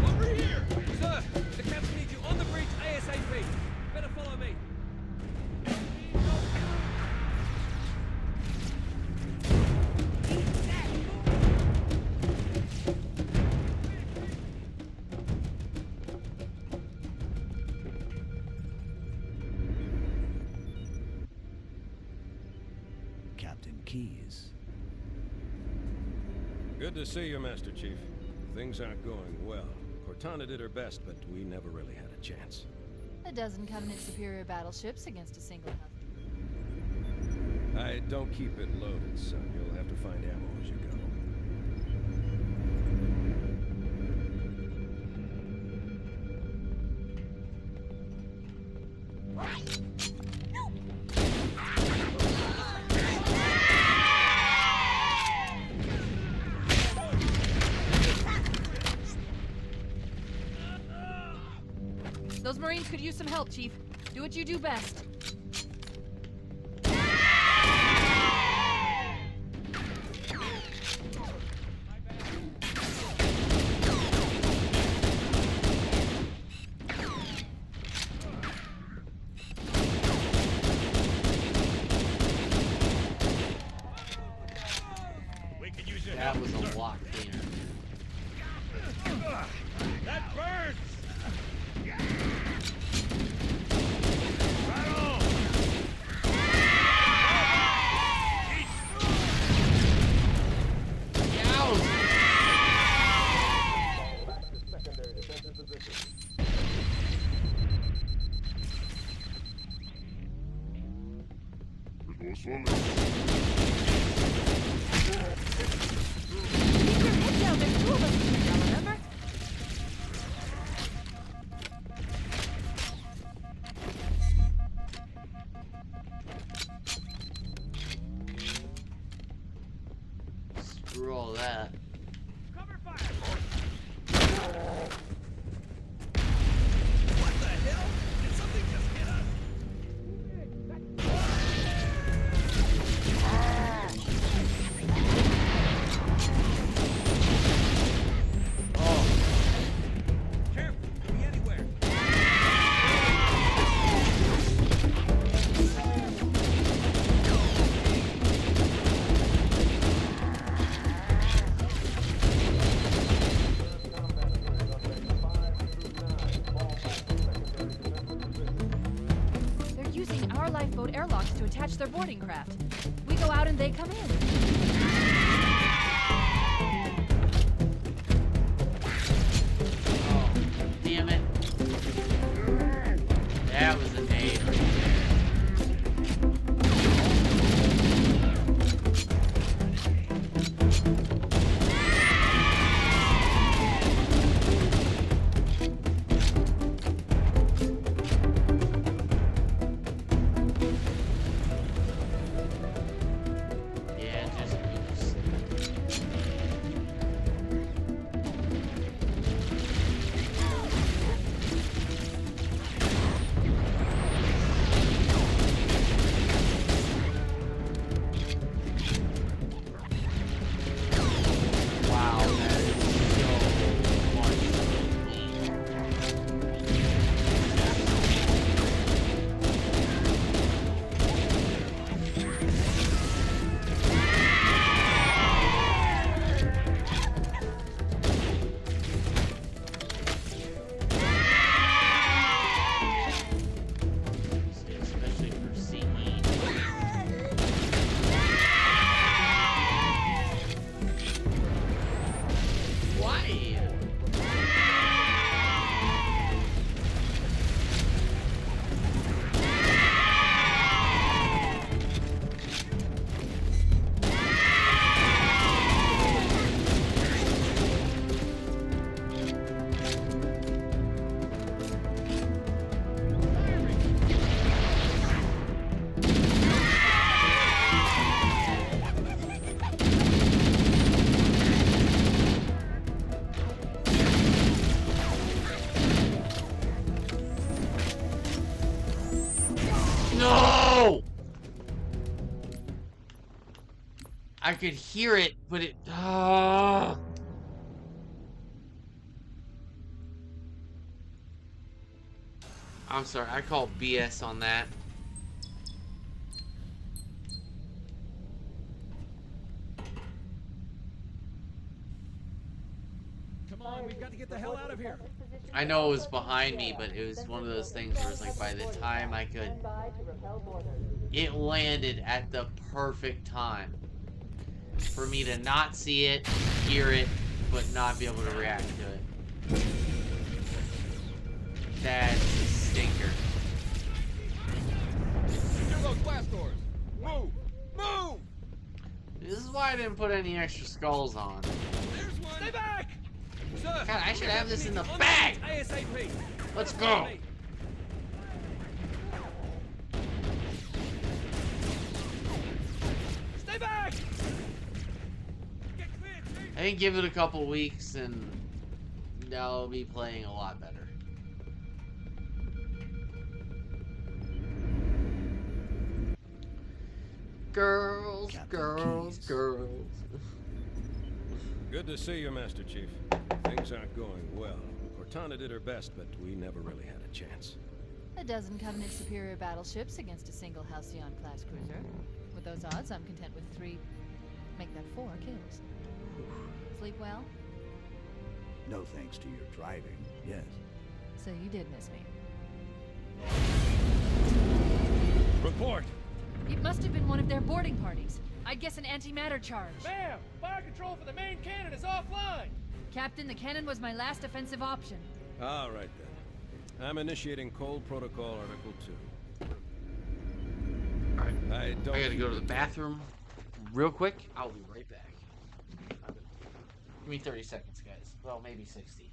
Over here! Sir, the captain needs you on the bridge ASAP. Better follow me. Captain Keyes. Good to see you, Master Chief. Things aren't going well. Cortana did her best, but we never really had a chance. A dozen Covenant superior battleships against a single I don't keep it loaded, son. You'll have to find ammo as you go. Marines could use some help, Chief. Do what you do best. That was a lot cleaner. That burns! Back to secondary defensive position. Keep your head down. There's two of us here now, remember? Screw all that. Cover fire! What the hell? Did something just hit us? Careful, could be anywhere. They're using our lifeboat airlocks to attach their boarding craft. We go out and they come in. Oh, damn it. That was a nade right there. Yeah, just oops. Wow, that is so much. Especially for CE. Why? No! I could hear it, but it. I'm sorry, I call BS on that. Come on, we've got to get the hell out of here. I know it was behind me, but it was one of those things where it's like by the time I could. Stand by to repel boarders. It landed at the perfect time for me to not see it, hear it, but not be able to react to it. That's a stinker. Secure those blast doors. Move! Move! This is why I didn't put any extra skulls on. There's one! Stay back! Sir! God, I should have this in the on the bag! bridge ASAP! Let's go! Stay back! Get clear, Chief! I think give it a couple weeks and I'll be playing a lot better. Girls, Captain girls, Keyes. girls. Good to see you, Master Chief. Things aren't going well. Cortana did her best, but we never really had a chance. A dozen Covenant superior battleships against a single Halcyon-class cruiser. With those odds, I'm content with 3, make that 4 kills. Sleep well? No thanks to your driving, yes. So you did miss me. Report! It must have been one of their boarding parties. I'd guess an antimatter charge. Ma'am, fire control for the main cannon is offline. Captain, the cannon was my last offensive option. All right, then. I'm initiating Cold Protocol Article 2. Alright. I don't... I gotta go to the bathroom real quick. I'll be right back. Give me 30 seconds, guys. Well, maybe 60.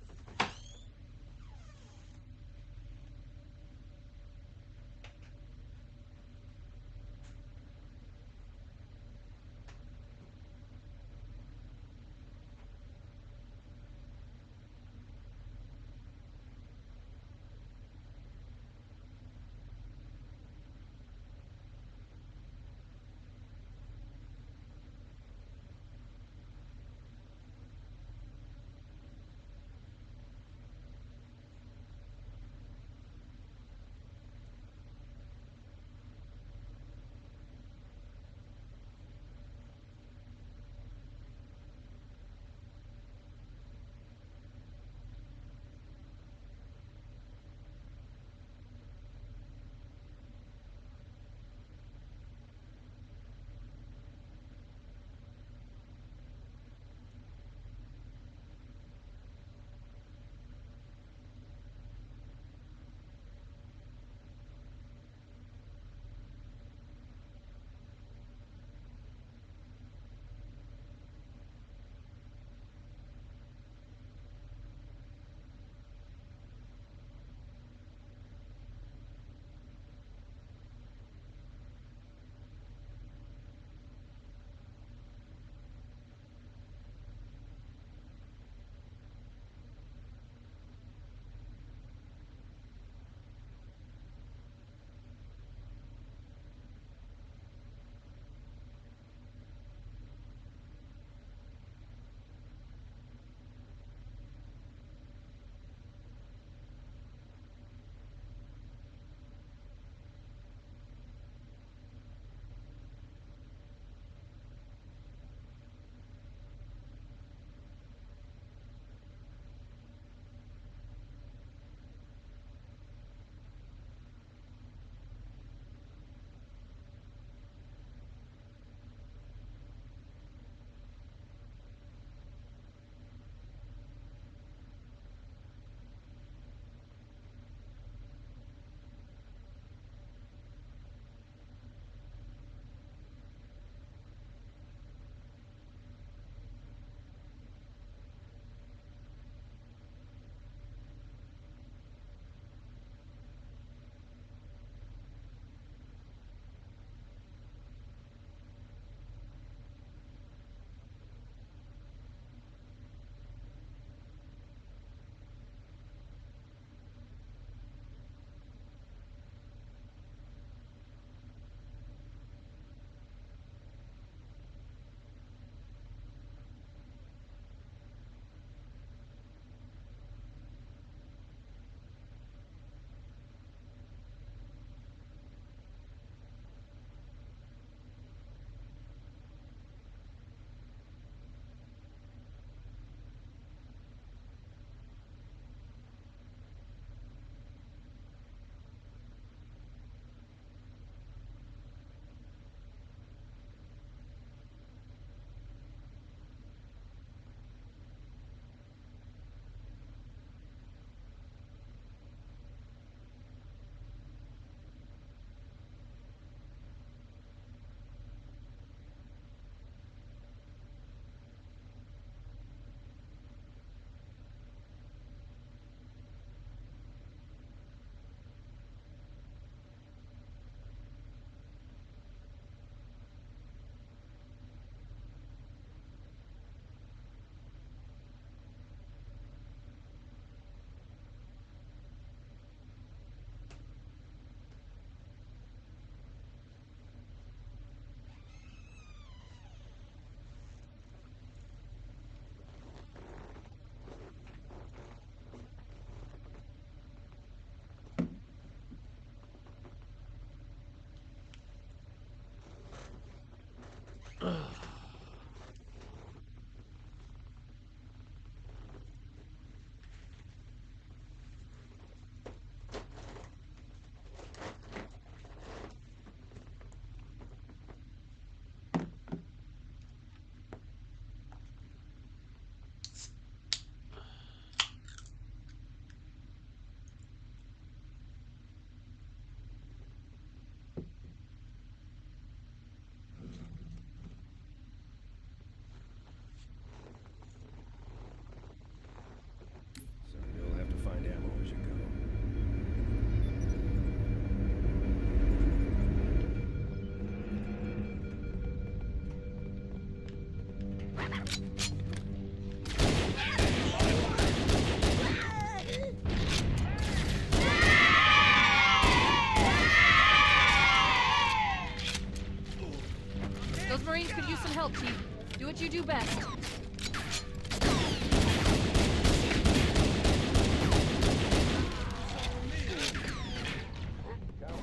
Those Marines could use some help, Chief. Do what you do best. Combat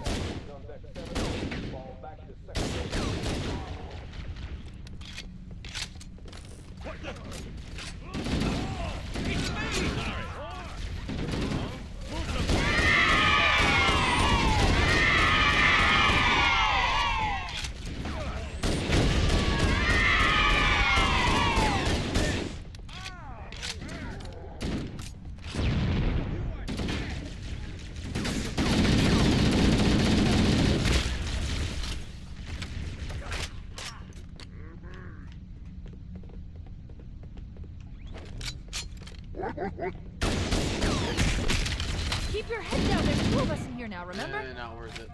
teams on deck 7. Fall back to second. Keep your head down. There's two of us in here now, remember? Not worth it.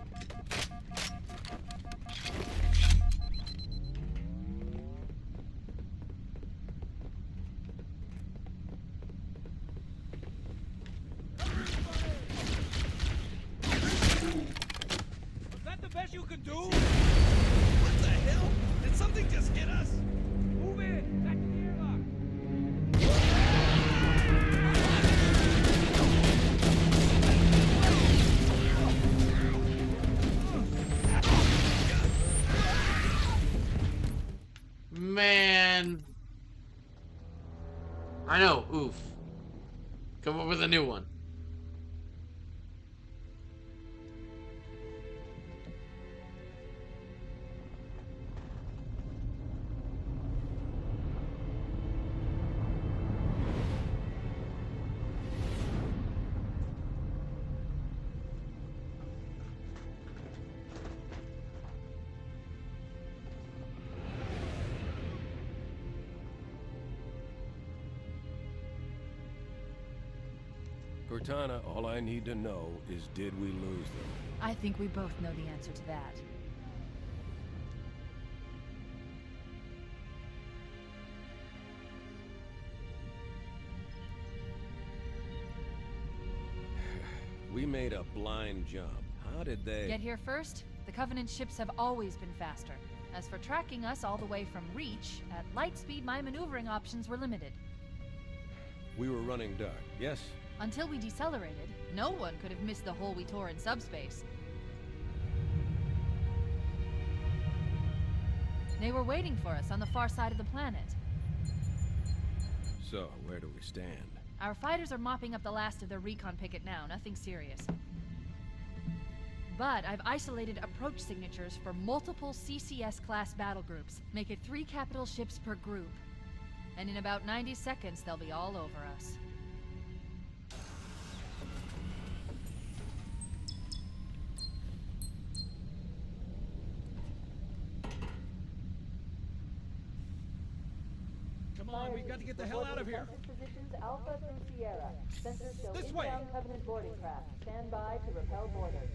Was that the best you could do? What the hell? Did something just hit us? Move in! Back to the airlock! Man. I know, oof. Come up with a new one. Cortana, all I need to know is did we lose them? I think we both know the answer to that. We made a blind jump. How did they... Get here first? The Covenant ships have always been faster. As for tracking us all the way from Reach, at light speed my maneuvering options were limited. We were running dark, yes? Until we decelerated, no one could have missed the hole we tore in subspace. They were waiting for us on the far side of the planet. So, where do we stand? Our fighters are mopping up the last of their recon picket now, nothing serious. But I've isolated approach signatures for multiple CCS-class battle groups. Make it 3 capital ships per group. And in about 90 seconds, they'll be all over us. Come on, we've got to get the hell out of here! Positions Alpha through Sierra. Sensors show This way. inbound Covenant boarding craft. Stand by to repel boarders.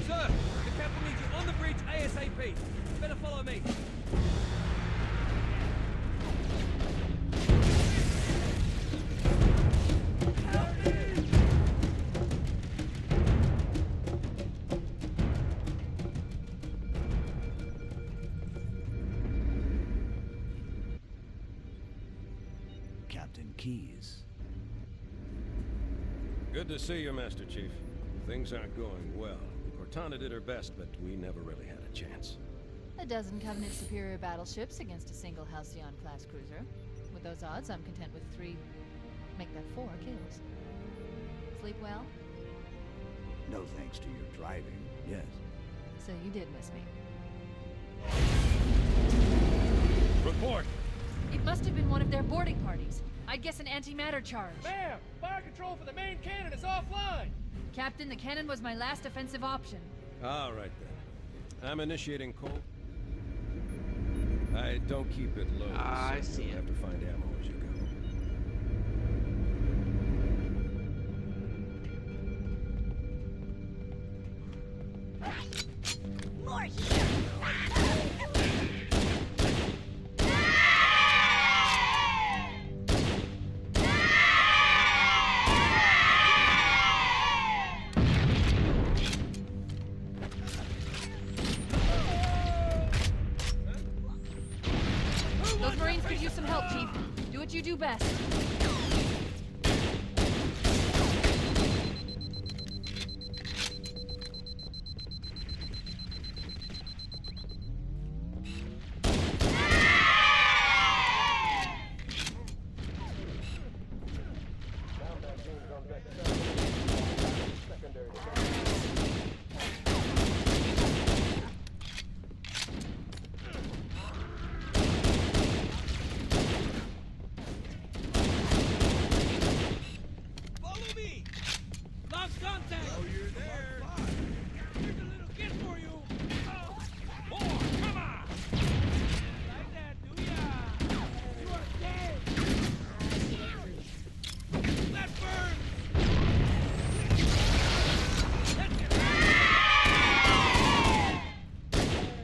Sir, the captain needs you on the bridge ASAP. You better follow me. Captain Keyes. Good to see you, Master Chief. Things aren't going well. Cortana did her best, but we never really had a chance. A dozen Covenant superior battleships against a single Halcyon-class cruiser. With those odds, I'm content with 3, make that 4 kills. Sleep well? No thanks to your driving, yes. So you did miss me. Report! It must have been one of their boarding parties. I'd guess an antimatter charge. Ma'am, fire control for the main cannon is offline. Captain, the cannon was my last offensive option. All right, then. I'm initiating cold. I don't keep it low, I so see you'll it. have to find ammo as you go. Those Marines could use some help, Chief. Do what you do best. Combat teams on deck 7. Secondary to Follow me. Lost contact. Oh, you're there. Here's a little gift for you. More, come on. Like that, do ya? You are dead. That burns. Let's get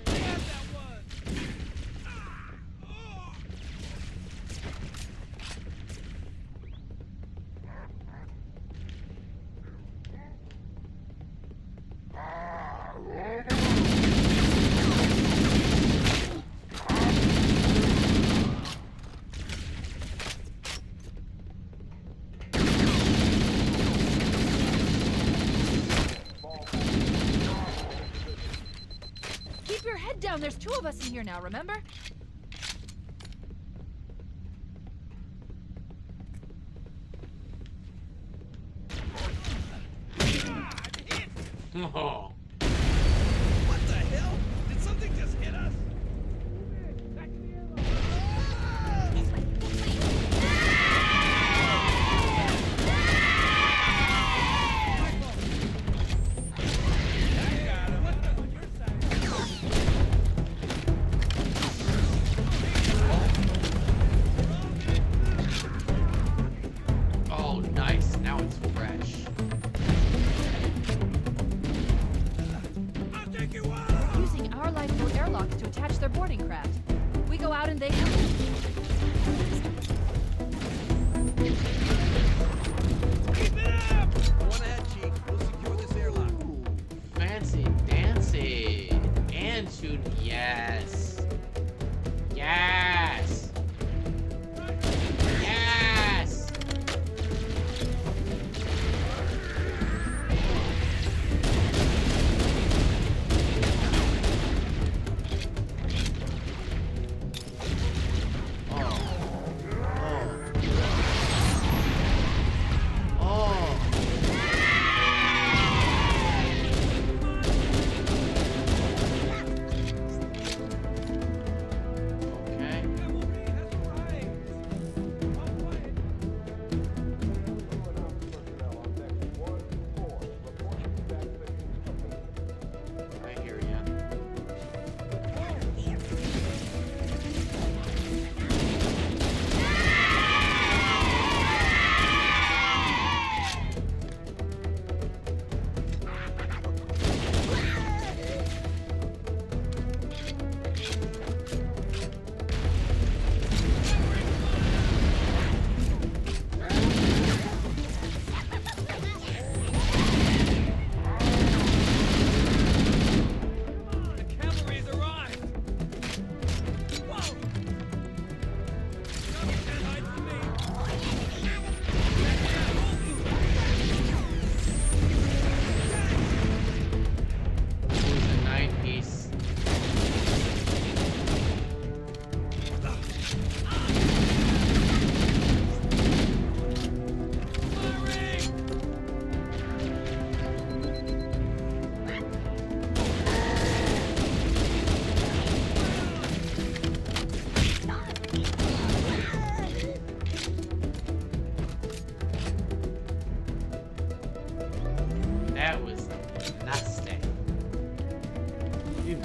Grab that one. Oh. Keep your head down. There's two of us in here now, remember? Oh. What the hell? Did something just hit us? Back to the Oh, nice. Now it's fresh.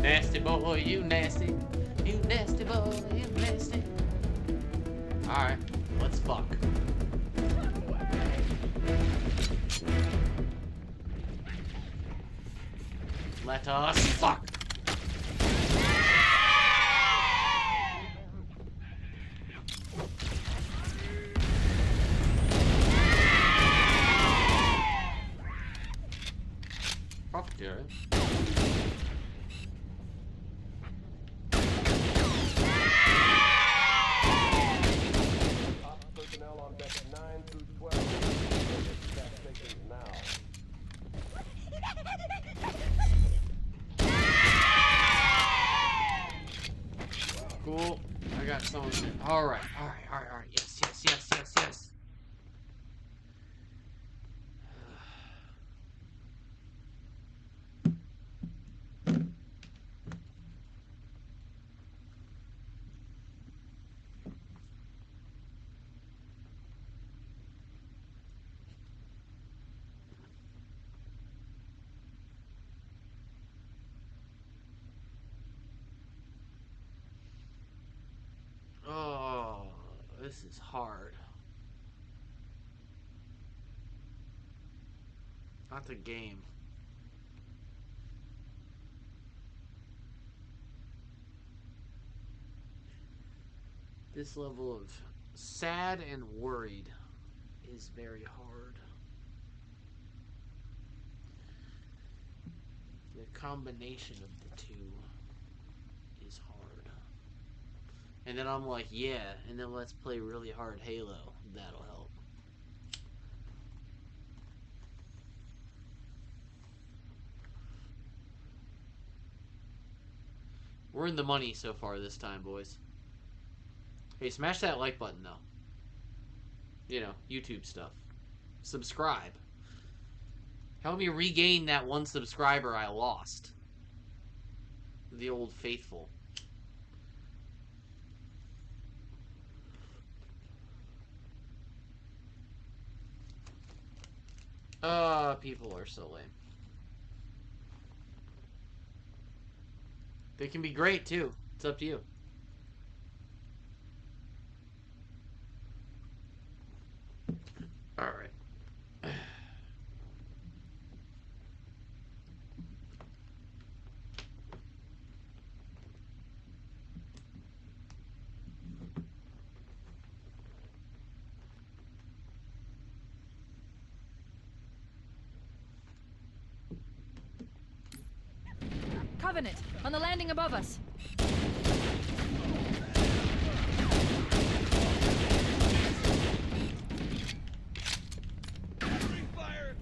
Nasty boy, you nasty. You nasty boy, you nasty. Alright, let's fuck. Let us fuck. Fuck, Jared. Ops personnel on decks 9 through 12. Gas stations now. Cool. I got someone. Alright. Yes, yes, yes, yes, yes. Oh, this is hard. Not the game. This level of sad and worried is very hard. The combination of the two is hard. And then I'm like, yeah, and then let's play really hard Halo. That'll help. We're in the money so far this time, boys. Hey, smash that like button, though. You know, YouTube stuff. Subscribe. Help me regain that one subscriber I lost. The old faithful. People are so lame. They can be great, too. It's up to you. Alright. Covenant, on the landing above us. Free fire!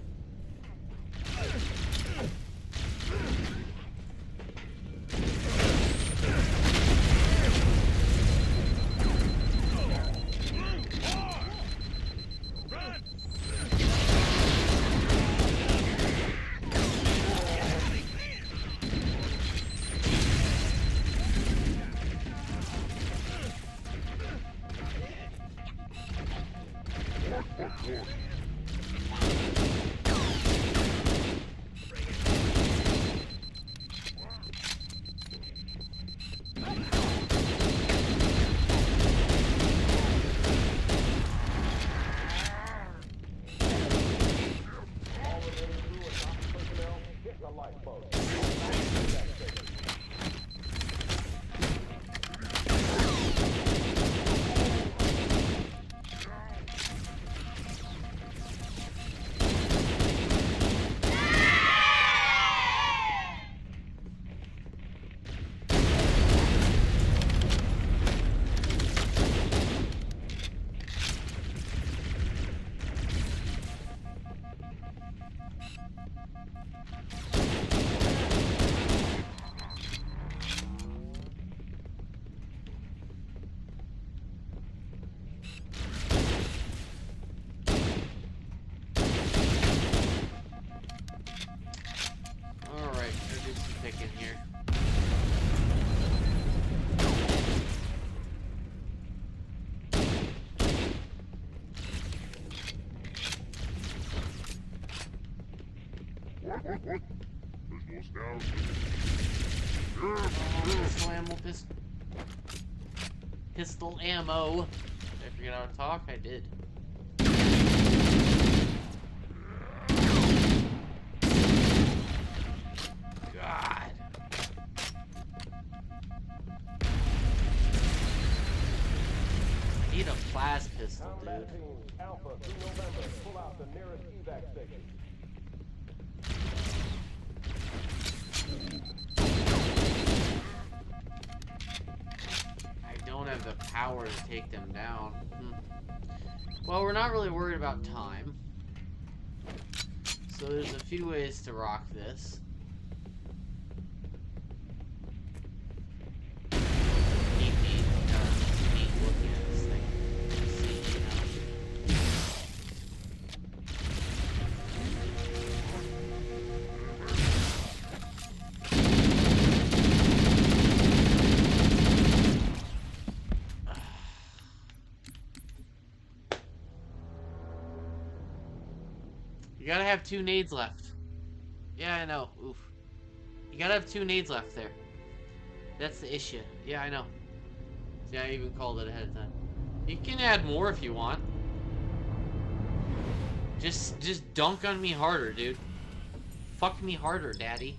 Run! All remaining crew and ops personnel, get the lifeboat. Gas station. Alright, there's do some picking here. There's no sound. Pistol ammo, pistol ammo. Did I forget how to talk? I did. God. I need a plas pistol, Combat dude. teams, Alpha through November. Pull out the nearest evac station. I don't have the power to take them down. Well, we're not really worried about time. So there's a few ways to rock this. Neat looking at this thing. See, you know. You gotta have 2 nades left. Yeah, I know. Oof. You gotta have 2 nades left there. That's the issue. Yeah, I know. See, I even called it ahead of time. You can add more if you want. Just dunk on me harder, dude. Fuck me harder, daddy.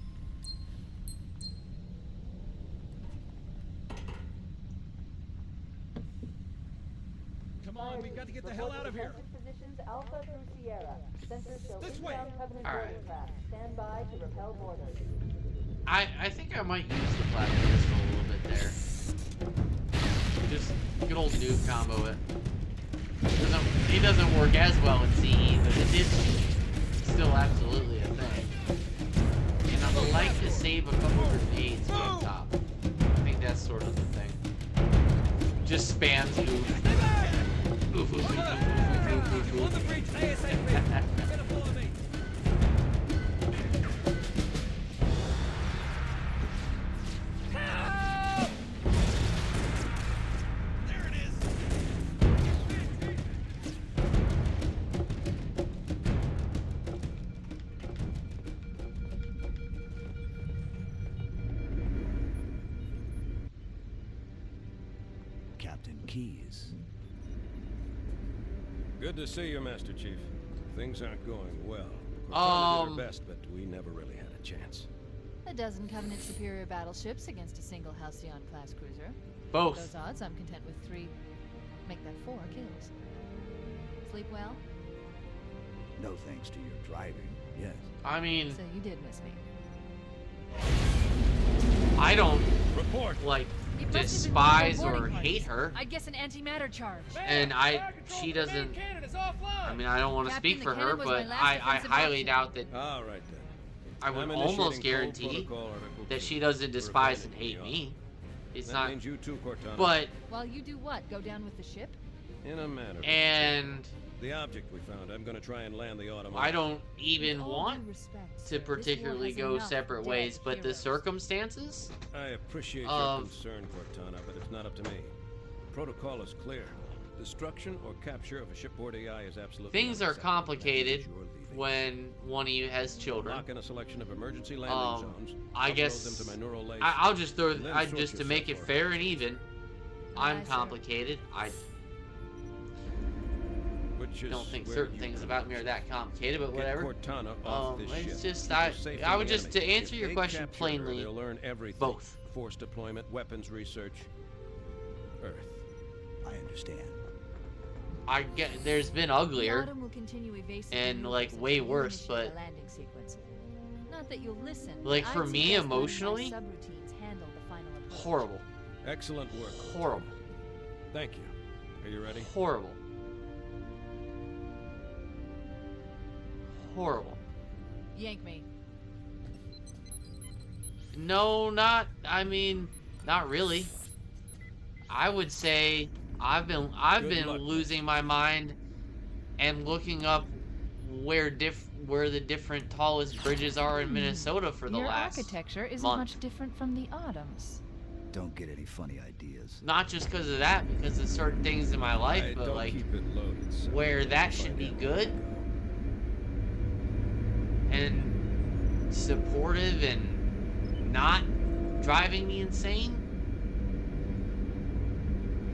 Come on, we've got to get the hell out of here. Positions Alpha through Sierra. Sensors show This way. inbound Covenant All boarding right. craft. Stand by to repel boarders. I think I might use the plasma pistol a little bit there. Just good old noob combo it. It doesn't work as well in CE, but it is still absolutely a thing. And I would like to save a couple grenades on top. I think that's sort of the thing. Just spams oof. Oof, oof, oof, oof, oof, oof, On the oof. bridge, ASAP. Get a full of me. Help! There it is. Captain Keyes. Good to see you, Master Chief. Things aren't going well. Cortana did her best, but we never really had a chance. A dozen Covenant superior battleships against a single Halcyon-class cruiser. Both. Those odds, I'm content with 3. Make that 4 kills. Sleep well? No thanks to your driving, yes. I mean, So you did miss me. I don't Report! like You must have been despise on the or boarding hate place. her. I guess an antimatter charge. And she doesn't. I mean, I don't want to Captain, speak the for her, cannon was my but last I defensive highly option. doubt that. All right, then. I would I'm almost initiating guarantee Code Protocol Article that 2. she doesn't despise and Reporting hate to the me. office. It's That not. means you too, Cortana. But While you do what? Go down with the ship? in a manner. and The object we found, I'm going to try and land the automatic. I don't even With all want due respect, sir, to this war particularly has go enough separate dead ways, but the heroes. circumstances. I appreciate of- your concern, Cortana, but it's not up to me. The protocol is clear. Destruction or capture of a shipboard AI is absolutely Things are unacceptable. That complicated means you're leaving. when one of you has children. Lock in a selection of emergency landing zones. I upload guess them to my neural lace, I'll just throw. and then I sort just to make it yourself for fair and even. I'm Aye, sir. complicated. I which is don't think where certain you things come about in. me are that complicated, but Get whatever. Cortana off this It's ship. just Keep her safe I from would the just to enemy. answer If your they question capture her, plainly. they'll learn everything. Both. Force deployment, weapons research, Earth. I understand. I get there's been The uglier. Autumn will continue evasive and, maneuvers like, until way you worse, initiate a but- landing sequence. Not that you'll listen. Like, I'd for me, suggest letting my emotionally, subroutines handle the final approach. Horrible. Excellent work. Cortana. Horrible. Thank you. Are you ready? Horrible. Horrible. Yank me. No, not. I mean, not really. I would say I've Good been luck. losing my mind and looking up where the different tallest bridges are in Minnesota for the Your last architecture isn't month. much different from the Autumn's. Don't get any funny ideas. Not just because of that, because of certain things in my life, I but don't like keep it loaded, so where that I'll should find be out. good and supportive and not driving me insane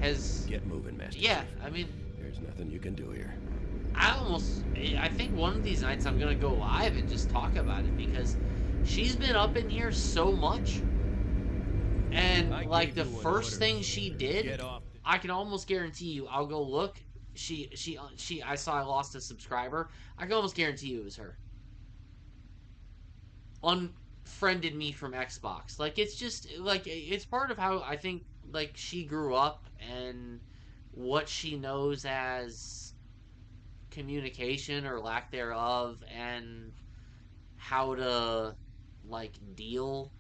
has. Get moving, Master Yeah, Chief. I mean, There's nothing you can do here. I think one of these nights I'm gonna go live and just talk about it because she's been up in here so much. And I like gave the you an first order, thing she did, Get off. I can almost guarantee you. I'll go look. I saw I lost a subscriber. I can almost guarantee you it was her. Unfriended me from Xbox. Like it's just like it's part of how I think like she grew up and what she knows as communication or lack thereof and how to like deal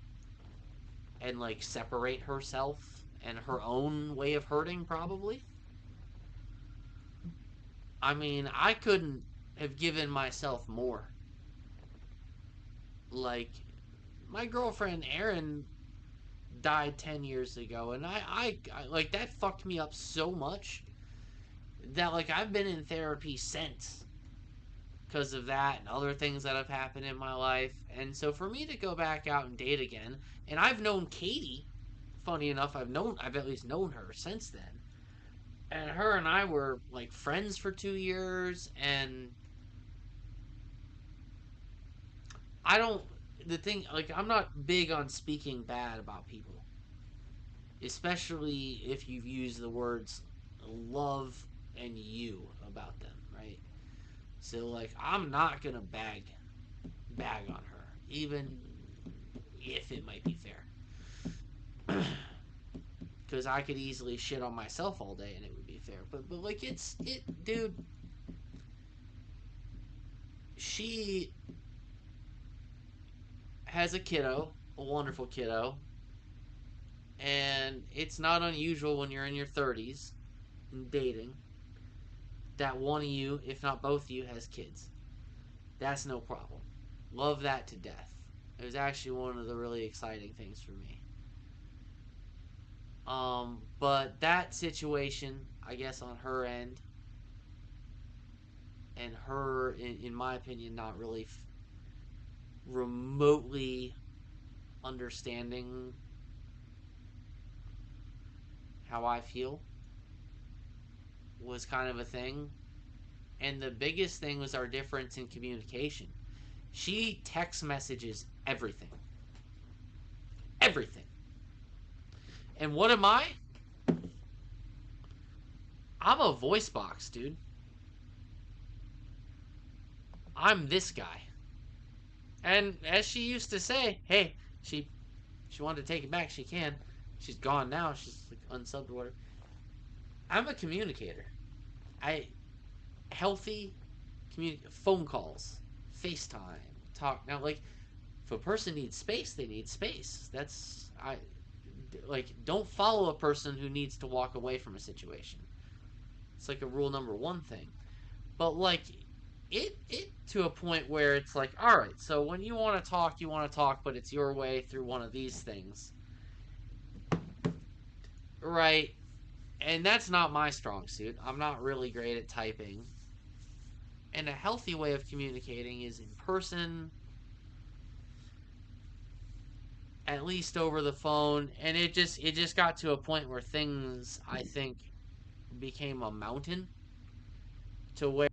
and like separate herself and her own way of hurting probably. I mean, I couldn't have given myself more. Like my girlfriend Erin died 10 years ago and I like that fucked me up so much that like I've been in therapy since because of that and other things that have happened in my life. And so for me to go back out and date again, and I've known Katie, funny enough, I've at least known her since then. And her and I were like friends for 2 years, and I don't the thing like I'm not big on speaking bad about people, especially if you've used the words love and you about them, right? So like I'm not gonna bag on her, even if it might be fair. Because I could easily shit on myself all day and it would be fair. But like dude. She has a kiddo, a wonderful kiddo, and it's not unusual when you're in your 30s and dating that one of you, if not both of you, has kids. That's no problem. Love that to death. It was actually one of the really exciting things for me. But that situation, I guess, on her end, and her, in my opinion, not really remotely understanding how I feel was kind of a thing. And the biggest thing was our difference in communication. She text messages everything. Everything. And what am I? I'm a voice box, dude. I'm this guy. And as she used to say, hey, she wanted to take it back, she can. She's gone now. She's like unsubbed or whatever. I'm a communicator. I healthy phone calls, FaceTime, talk. Now like if a person needs space, they need space. That's I like don't follow a person who needs to walk away from a situation. It's like a rule number one thing. But like it to a point where it's like, all right, so when you want to talk, you want to talk, but it's your way through one of these things, right? And that's not my strong suit. I'm not really great at typing. And a healthy way of communicating is in person, at least over the phone. And it just got to a point where things I think became a mountain to where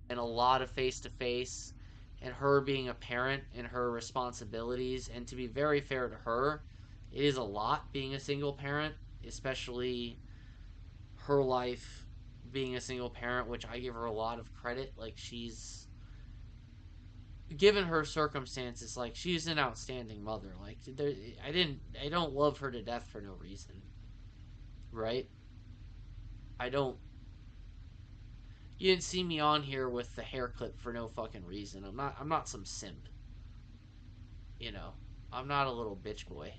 and a lot of face to face and her being a parent and her responsibilities. And to be very fair to her, it is a lot being a single parent, especially her life being a single parent, which I give her a lot of credit. Like she's given her circumstances, like she's an outstanding mother. Like I don't love her to death for no reason, right? I don't. You didn't see me on here with the hair clip for no fucking reason. I'm not some simp. You know, I'm not a little bitch boy.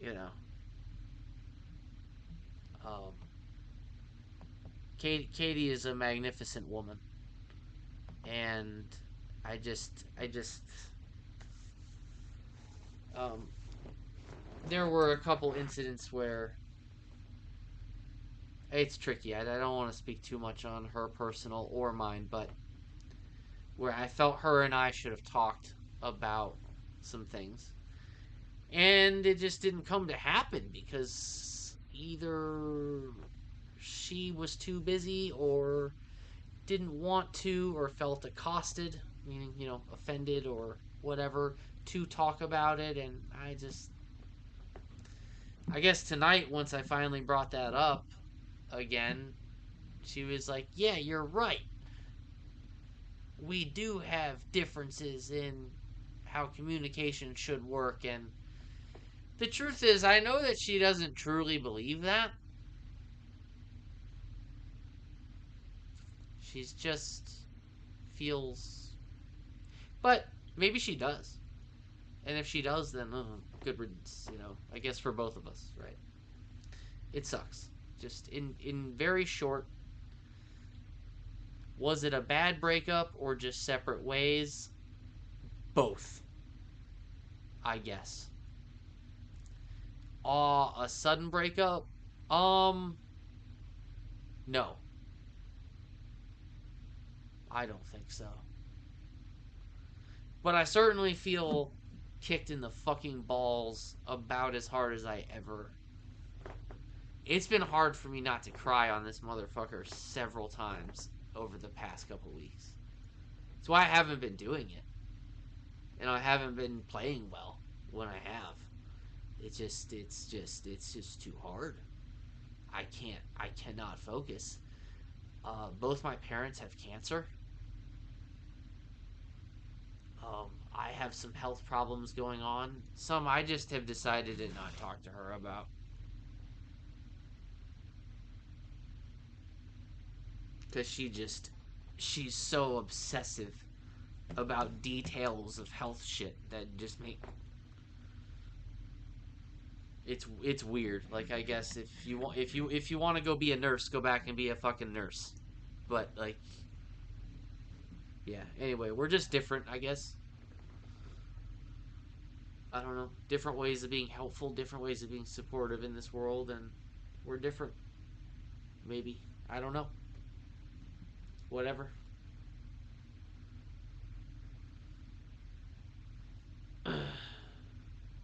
You know, um, Katie is a magnificent woman, and I just, um, there were a couple incidents where it's tricky. I don't want to speak too much on her personal or mine, but where I felt her and I should have talked about some things. And it just didn't come to happen because either she was too busy or didn't want to or felt accosted, meaning, offended or whatever, to talk about it. And I guess tonight, once I finally brought that up again, she was like, yeah, you're right. We do have differences in how communication should work. And the truth is, I know that she doesn't truly believe that. She's just feels. But maybe she does. And if she does, then good riddance, I guess for both of us, right? It sucks. Just in very short, was it a bad breakup or just separate ways? Both, I guess. A sudden breakup? No. I don't think so. But I certainly feel kicked in the fucking balls about as hard as I ever. It's been hard for me not to cry on this motherfucker several times over the past couple weeks. That's why I haven't been doing it. And I haven't been playing well when I have. It's just too hard. I cannot focus. Both my parents have cancer. I have some health problems going on. Some I just have decided to not talk to her about. Because she's so obsessive about details of health shit that just make... It's weird. Like, I guess if you want to go be a nurse, go back and be a fucking nurse. But, like... Yeah, anyway, we're just different, I guess. I don't know. Different ways of being helpful, different ways of being supportive in this world, and we're different. Maybe. I don't know. Whatever.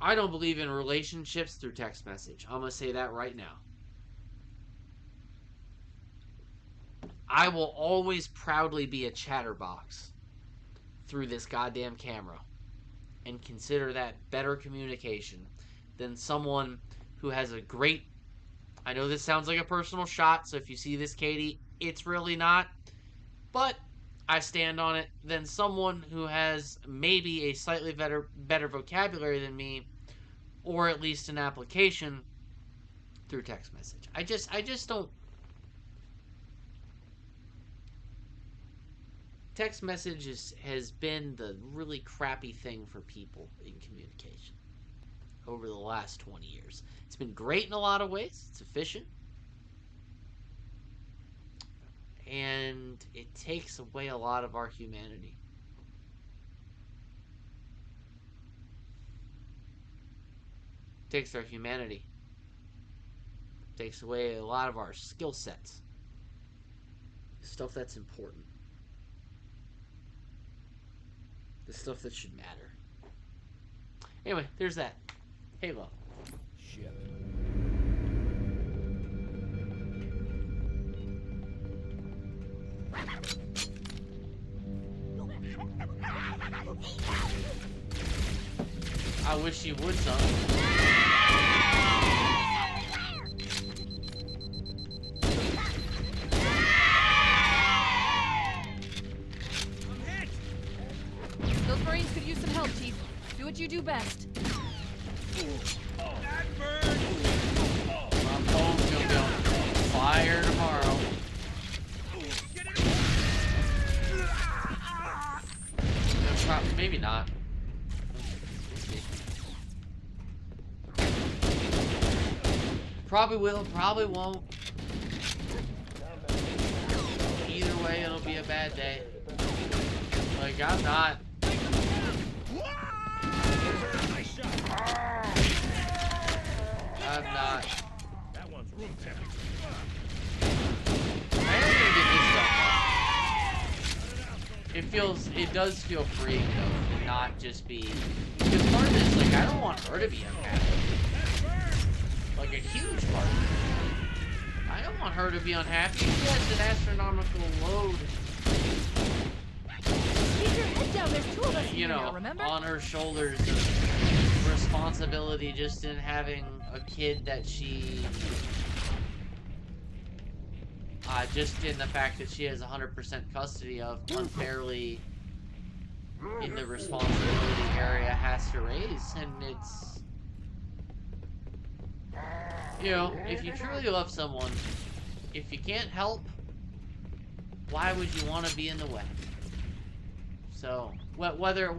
I don't believe in relationships through text message. I'm going to say that right now. I will always proudly be a chatterbox through this goddamn camera and consider that better communication than someone who has a great... I know this sounds like a personal shot, so if you see this, Katie, it's really not. But I stand on it, than someone who has maybe a slightly better vocabulary than me, or at least an application through text message. I just don't... Text messages has been the really crappy thing for people in communication over the last 20 years. It's been great in a lot of ways. It's efficient. And it takes away a lot of our humanity. It takes our humanity. It takes away a lot of our skill sets. Stuff that's important. The stuff that should matter. Anyway, there's that. Halo. Shit. I wish you would, son. Those Marines could use some help, Chief. Do what you do best. That bird! My phone's gonna be on fire tomorrow. Maybe not. Probably will, probably won't. Either way, it'll be a bad day. Like, I'm not. I'm not. That one's room temperature. I am gonna get this stuff off. It does feel freeing though. not just be... Because part of it is, like, I don't want her to be unhappy. Like, a huge part of it. I don't want her to be unhappy. She has an astronomical load, Keep your head down. There's two of us you here know, now, remember? on her shoulders of responsibility just in having a kid that she... just in the fact that she has 100% custody of, unfairly in the responsibility area, has to raise. And it's... You know, if you truly love someone, if you can't help, why would you want to be in the way? So, whether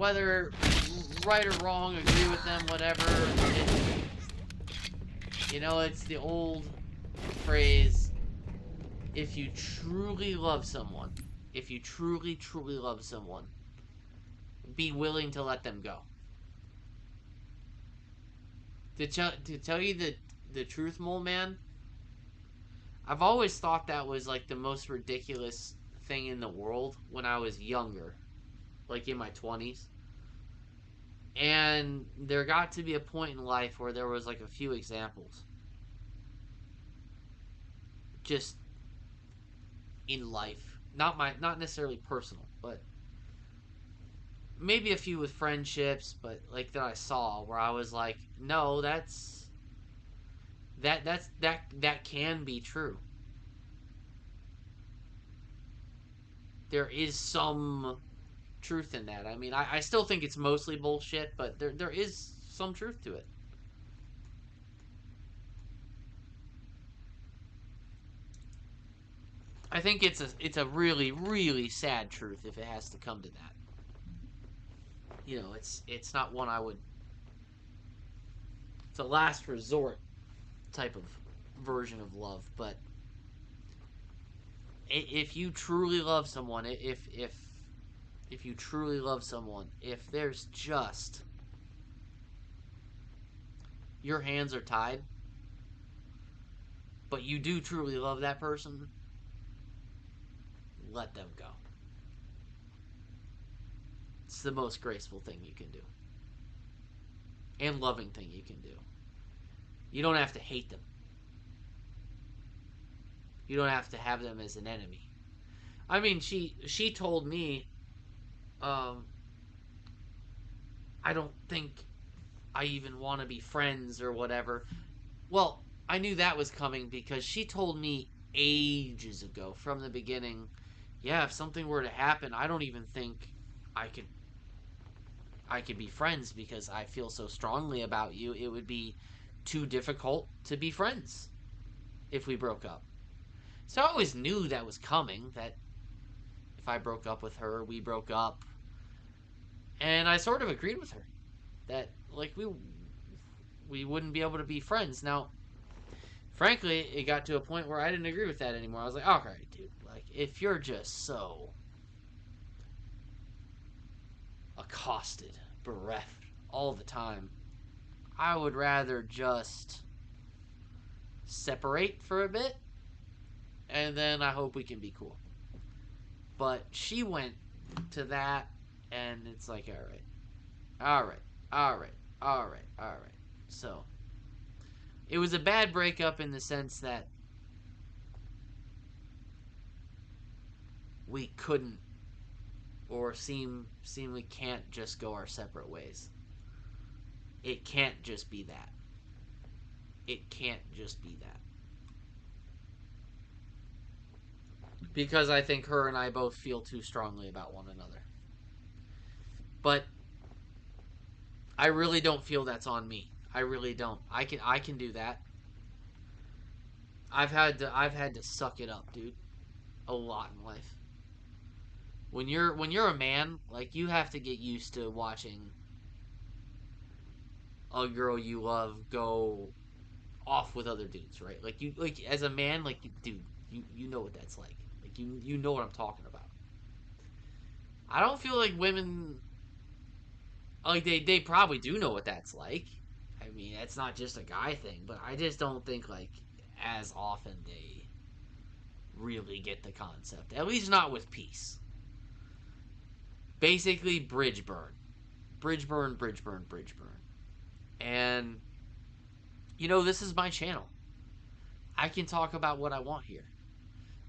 right or wrong, agree with them, whatever, you know, it's the old phrase, if you truly love someone, if you truly, truly love someone, be willing to let them go. To tell you the truth, Mole Man, I've always thought that was like the most ridiculous thing in the world when I was younger, like in my 20s. And there got to be a point in life where there was like a few examples. Just in life. Not necessarily personal, but maybe a few with friendships, but like that I saw where I was like, no, that can be true. There is some truth in that. I mean, I still think it's mostly bullshit, but there is some truth to it. I think it's a really, really sad truth if it has to come to that. You know, it's not one I would... It's a last resort type of version of love, but if you truly love someone, if you truly love someone, if there's just... Your hands are tied, but you do truly love that person, let them go. It's the most graceful thing you can do. And loving thing you can do. You don't have to hate them. You don't have to have them as an enemy. I mean, she told me, I don't think I even want to be friends or whatever. Well, I knew that was coming because she told me ages ago, from the beginning, yeah, if something were to happen, I don't even think I could be friends because I feel so strongly about you. It would be too difficult to be friends if we broke up. So I always knew that was coming, that if I broke up with her, we broke up. And I sort of agreed with her that like we wouldn't be able to be friends. Now, frankly, it got to a point where I didn't agree with that anymore. I was like, okay, dude, like if you're just so accosted, bereft all the time, I would rather just separate for a bit, and then I hope we can be cool. But she went to that, and it's like, all right, all right, all right, all right, all right. So it was a bad breakup in the sense that we couldn't, or seem we can't just go our separate ways. It can't just be that. It can't just be that. Because I think her and I both feel too strongly about one another. But I really don't feel that's on me. I really don't. I can do that. I've had to suck it up, dude. A lot in life. When you're a man, like you have to get used to watching a girl you love go off with other dudes, right? Like you, like as a man, like dude, you know what that's like. Like you know what I'm talking about. I don't feel like women, like they probably do know what that's like. I mean, that's not just a guy thing, but I just don't think like as often they really get the concept. At least not with peace. Basically, bridge burn. bridge burn, bridge burn, bridge burn. And, you know, this is my channel. I can talk about what I want here.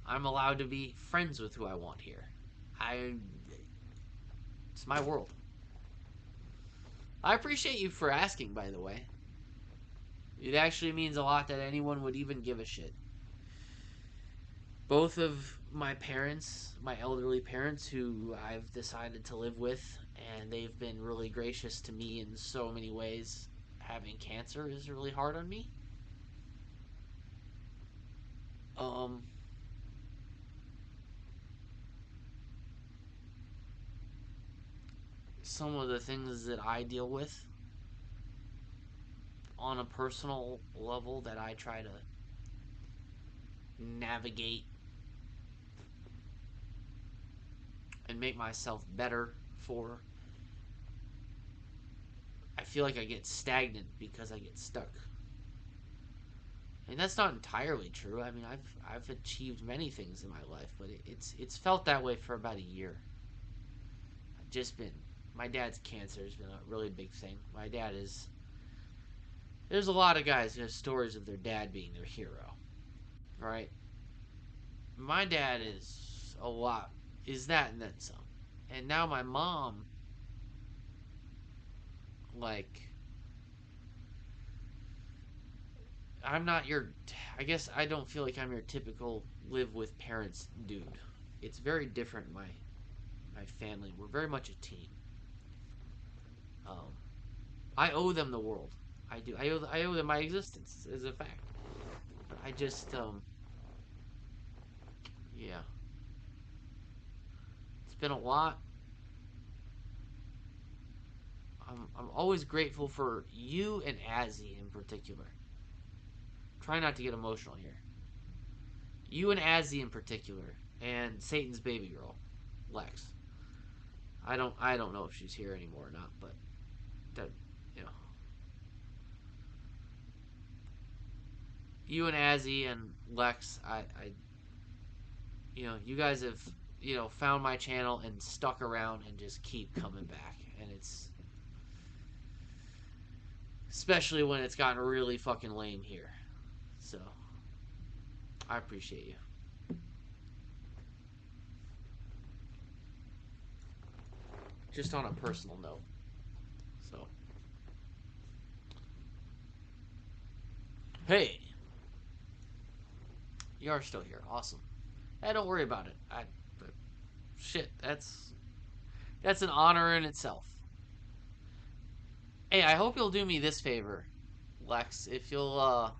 I'm allowed to be friends with who I want here. It's my world. I appreciate you for asking, by the way. It actually means a lot that anyone would even give a shit. Both of my parents, my elderly parents, who I've decided to live with, and they've been really gracious to me in so many ways. Having cancer is really hard on me. Some of the things that I deal with on a personal level that I try to navigate and make myself better for. I feel like I get stagnant because I get stuck. And that's not entirely true. I mean, I've achieved many things in my life, but it's felt that way for about a year. I've just been, my dad's cancer has been a really big thing. My dad is, there's a lot of guys who have stories of their dad being their hero, right? My dad is that and then some. And now my mom, like, I guess I don't feel like I'm your typical live with parents dude. It's very different in my family. We're very much a team. I owe them the world. I do. I owe them my existence as a fact. But I just, yeah. It's been a lot. I'm always grateful for you and Azzy in particular. Try not to get emotional here. You and Azzy in particular, and Satan's baby girl, Lex. I don't know if she's here anymore or not, but that, you know. You and Azzy and Lex, you know, you guys have, you know, found my channel and stuck around and just keep coming back, and it's, especially when it's gotten really fucking lame here. So, I appreciate you. Just on a personal note. So. Hey! You are still here. Awesome. Hey, don't worry about it. Shit, that's an honor in itself. Hey, I hope you'll do me this favor, Lex. If you'll,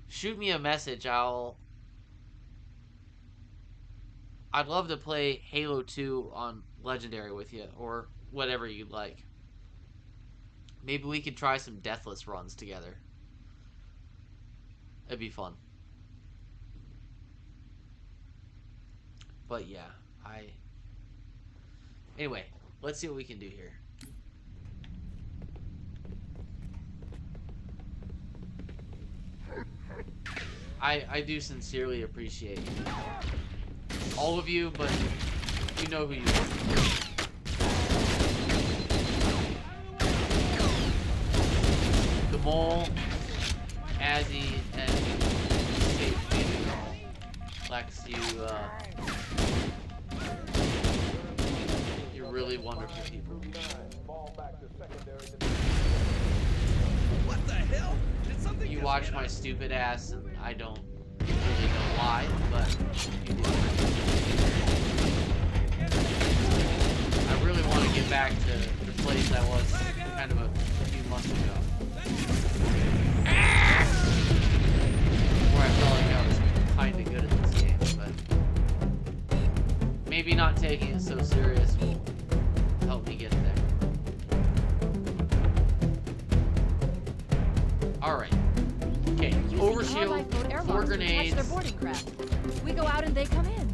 shoot me a message, I'd love to play Halo 2 on Legendary with you, or whatever you'd like. Maybe we could try some Deathless runs together. It'd be fun. But yeah, anyway, let's see what we can do here. I do sincerely appreciate all of you, but you know who you are. The Mole, Azzy, and State Baby Girl. Lex, you're really wonderful people. What the hell? Did something You watch my stupid ass, and I don't really know why, but you do. I really want to get back to the place I was kind of a few months ago. Where I felt like I was kind of good at this game, but maybe not taking it so serious will help me get there. Alright. Okay, overshield, 4 grenades. Their boarding craft. We go out and they come in.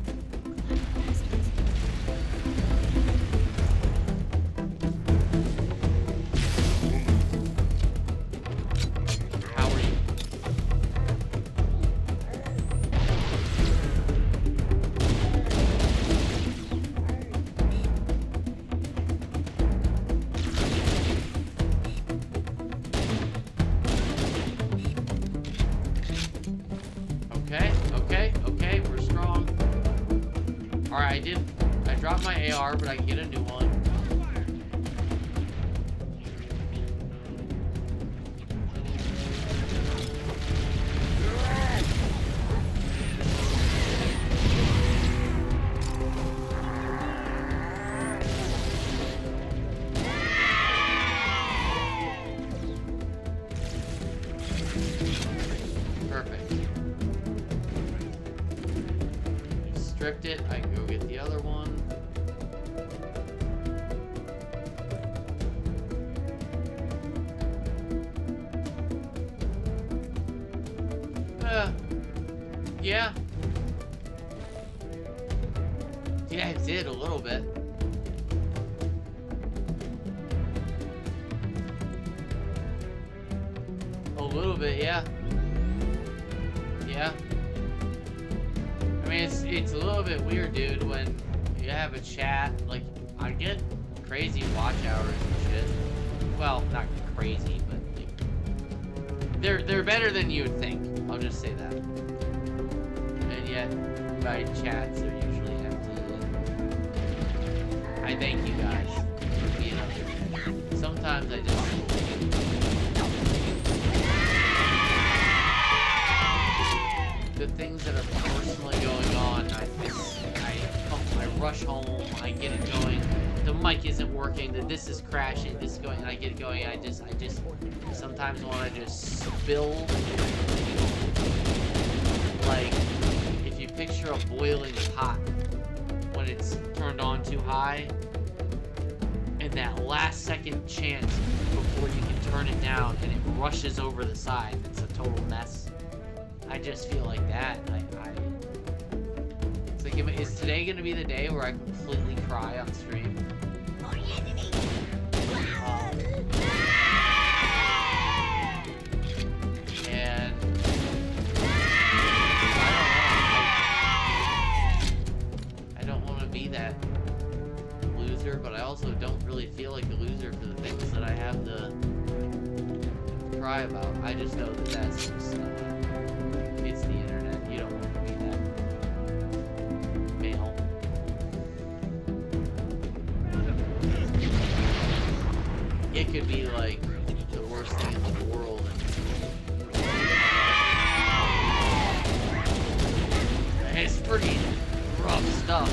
How are you? Alright, I dropped my AR, but I can get a new one. Perfect. Stripped it. I can go get the other one. Yeah. Yeah, it did a little bit. A little bit, yeah. Yeah. I mean, it's a little bit weird, dude, when you have a chat. Like, I get crazy watch hours and shit. Well, not crazy, but like, they're better than you would think. I'll just say that. And yet, my chats are usually empty. I thank you guys for being up here. Sometimes I just. The things that are personally going on, I rush home, I get it going, the mic isn't working, this is crashing, this is going, and I get it going, I just sometimes want to just spill, like, if you picture a boiling pot, when it's turned on too high, and that last second chance before you can turn it down, and it rushes over the side, it's a total mess. I just feel like that. It's like, is today gonna be the day where I completely cry on stream? And I don't want to be that loser, but I also don't really feel like a loser for the things that I have to cry about. I just know that that's just. It's the internet. You don't want to be that male. It could be like the worst thing in the world. And it's pretty rough stuff.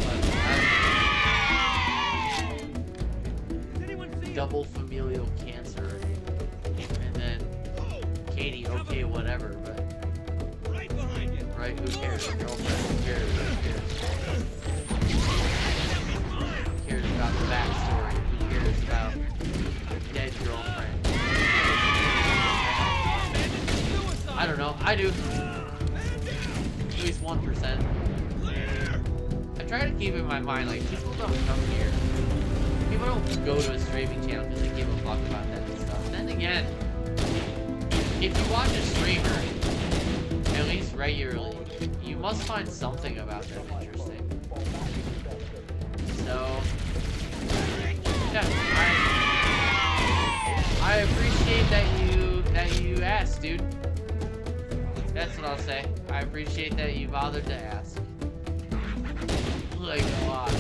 I've double familial cancer. And then Katie, okay, whatever, but. Right, who cares? Girlfriend, who cares? Who cares about the backstory? Who cares about dead girlfriend? I don't know. I do. At least 1%. I try to keep in my mind, like, people don't come here. People don't go to a streaming channel because they give a fuck about that and stuff. Then again, if you watch a streamer, at least regularly, you must find something about them interesting. So, yeah, I appreciate that you asked, dude. That's what I'll say. I appreciate that you bothered to ask. Like, a lot.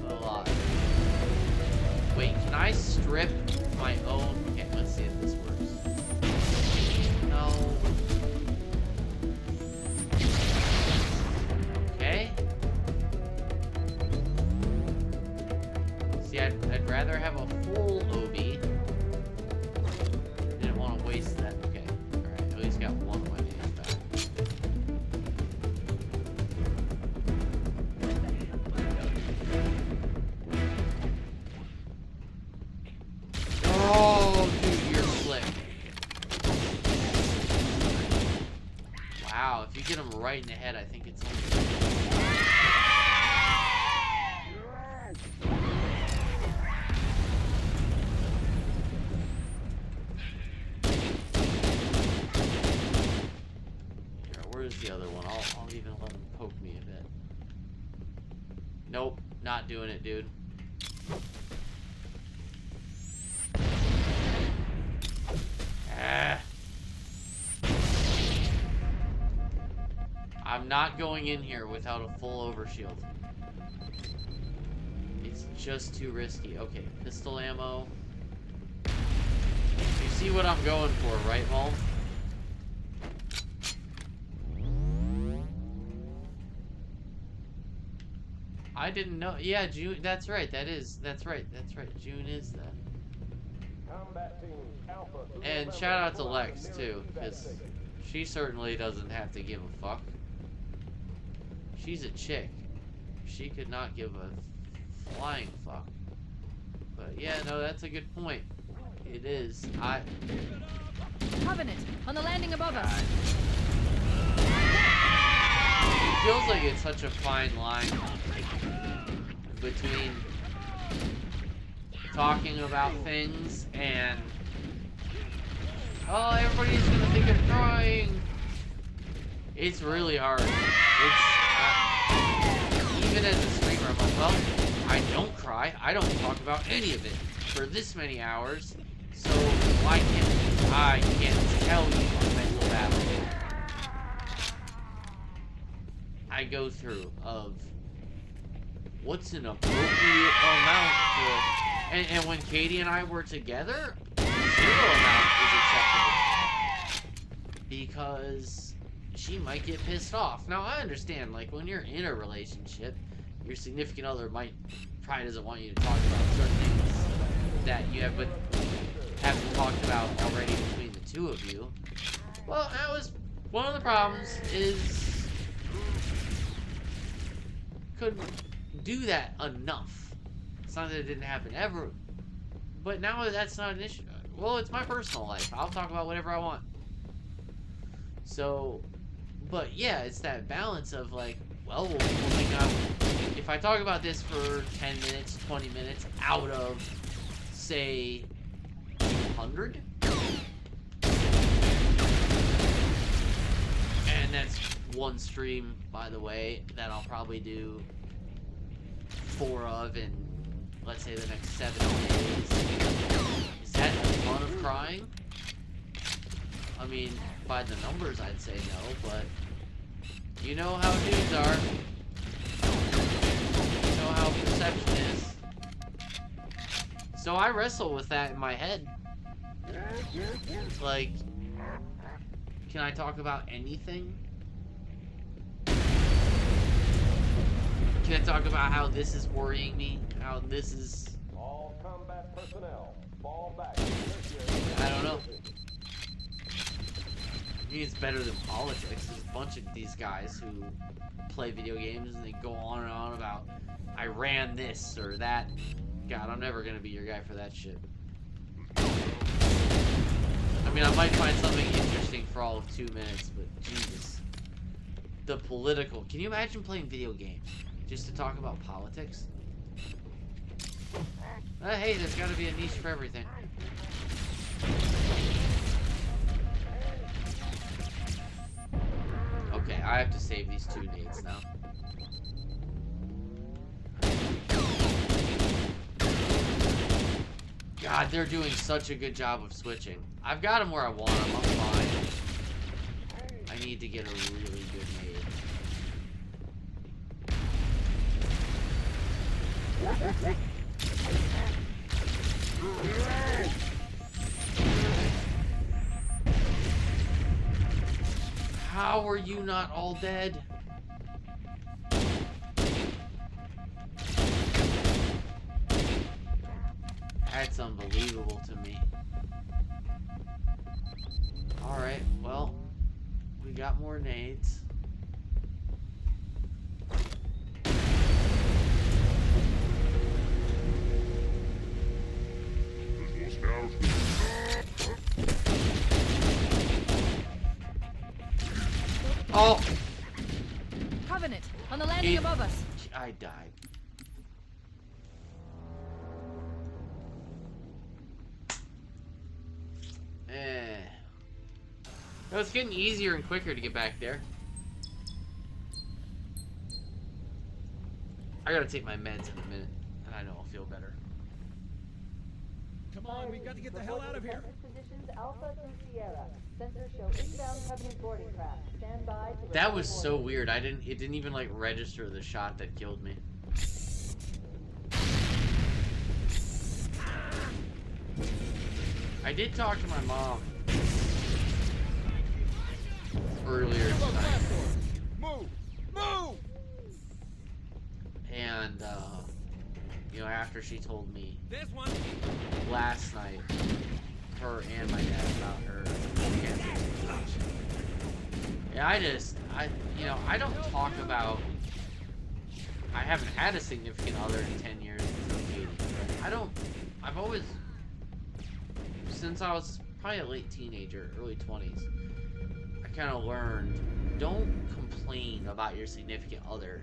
A lot. Wait, can I strip my own? Okay, let's see if this works. No. Okay. See, I'd rather have a full OB. Didn't want to waste that. Okay. Alright, at least got one of my names back. Oh, dude, you're slick. Wow, if you get him right in the head, I think it's only... Here, where's the other one? I'll even let him poke me a bit. Nope, not doing it, dude. Ah. I'm not going in here without a full overshield. It's just too risky. Okay, pistol ammo. You see what I'm going for, right, Maul? I didn't know. Yeah, June. That's right. That's right. June is that. Combat teams, Alpha. And shout out to Lex too, because she certainly doesn't have to give a fuck. She's a chick. She could not give a flying fuck. But yeah, no, that's a good point. It is. Covenant, on the landing above us. It feels like it's such a fine line between talking about things and, oh, everybody's gonna think I'm crying. It's really hard. It's even as a streamer, I'm like, well, I don't cry. I don't talk about any of it for this many hours. So why can't I can't tell you a mental battle I go through of what's an appropriate amount for, and when Katie and I were together, 0 amount is acceptable because she might get pissed off. Now I understand, like when you're in a relationship, your significant other probably doesn't want you to talk about certain things that you haven't talked about already between the two of you. Well, that was one of the problems, is couldn't do that enough. It's not that it didn't happen ever, but now that's not an issue. Well, it's my personal life. I'll talk about whatever I want. So, but yeah, it's that balance of like, well, we'll make up. If I talk about this for 10 minutes, 20 minutes out of, say, 100, and that's one stream, by the way, that I'll probably do 4 of in, let's say, the next 7 days. Is that a ton of crying? I mean, by the numbers, I'd say no, but you know how dudes are. You know how perception is. So I wrestle with that in my head. Like, can I talk about anything? Can I talk about how this is worrying me? How this is... All combat personnel, fall back. I don't know. I mean, it's better than politics. There's a bunch of these guys who play video games and they go on and on about, I ran this or that. God, I'm never gonna be your guy for that shit. I mean, I might find something interesting for all of 2 minutes, but Jesus. The political... Can you imagine playing video games just to talk about politics? Hey, there's gotta be a niche for everything. Okay, I have to save these 2 nades now. God, they're doing such a good job of switching. I've got them where I want them. I'm fine. I need to get a really good nade. How are you not all dead? That's unbelievable to me. Alright, well, we got more nades. Oh! Covenant, on the landing above us. I died. No, it's getting easier and quicker to get back there. I gotta take my meds in a minute, and I know I'll feel better. Come on, we've got to get the hell out of here. Positions Alpha through Sierra. Sensors show inbound Covenant boarding craft. Stand by to That repel was so boarding. weird. It didn't even like register the shot that killed me. I did talk to my mom earlier tonight, Move! Move! and you know, after she told me This one. last night, her and my dad about her cancer situation. Yeah, you know, I don't talk about. I haven't had a significant other in 10 years until Katie. I've always, since I was probably a late teenager, early 20s, I kind of learned, don't complain about your significant other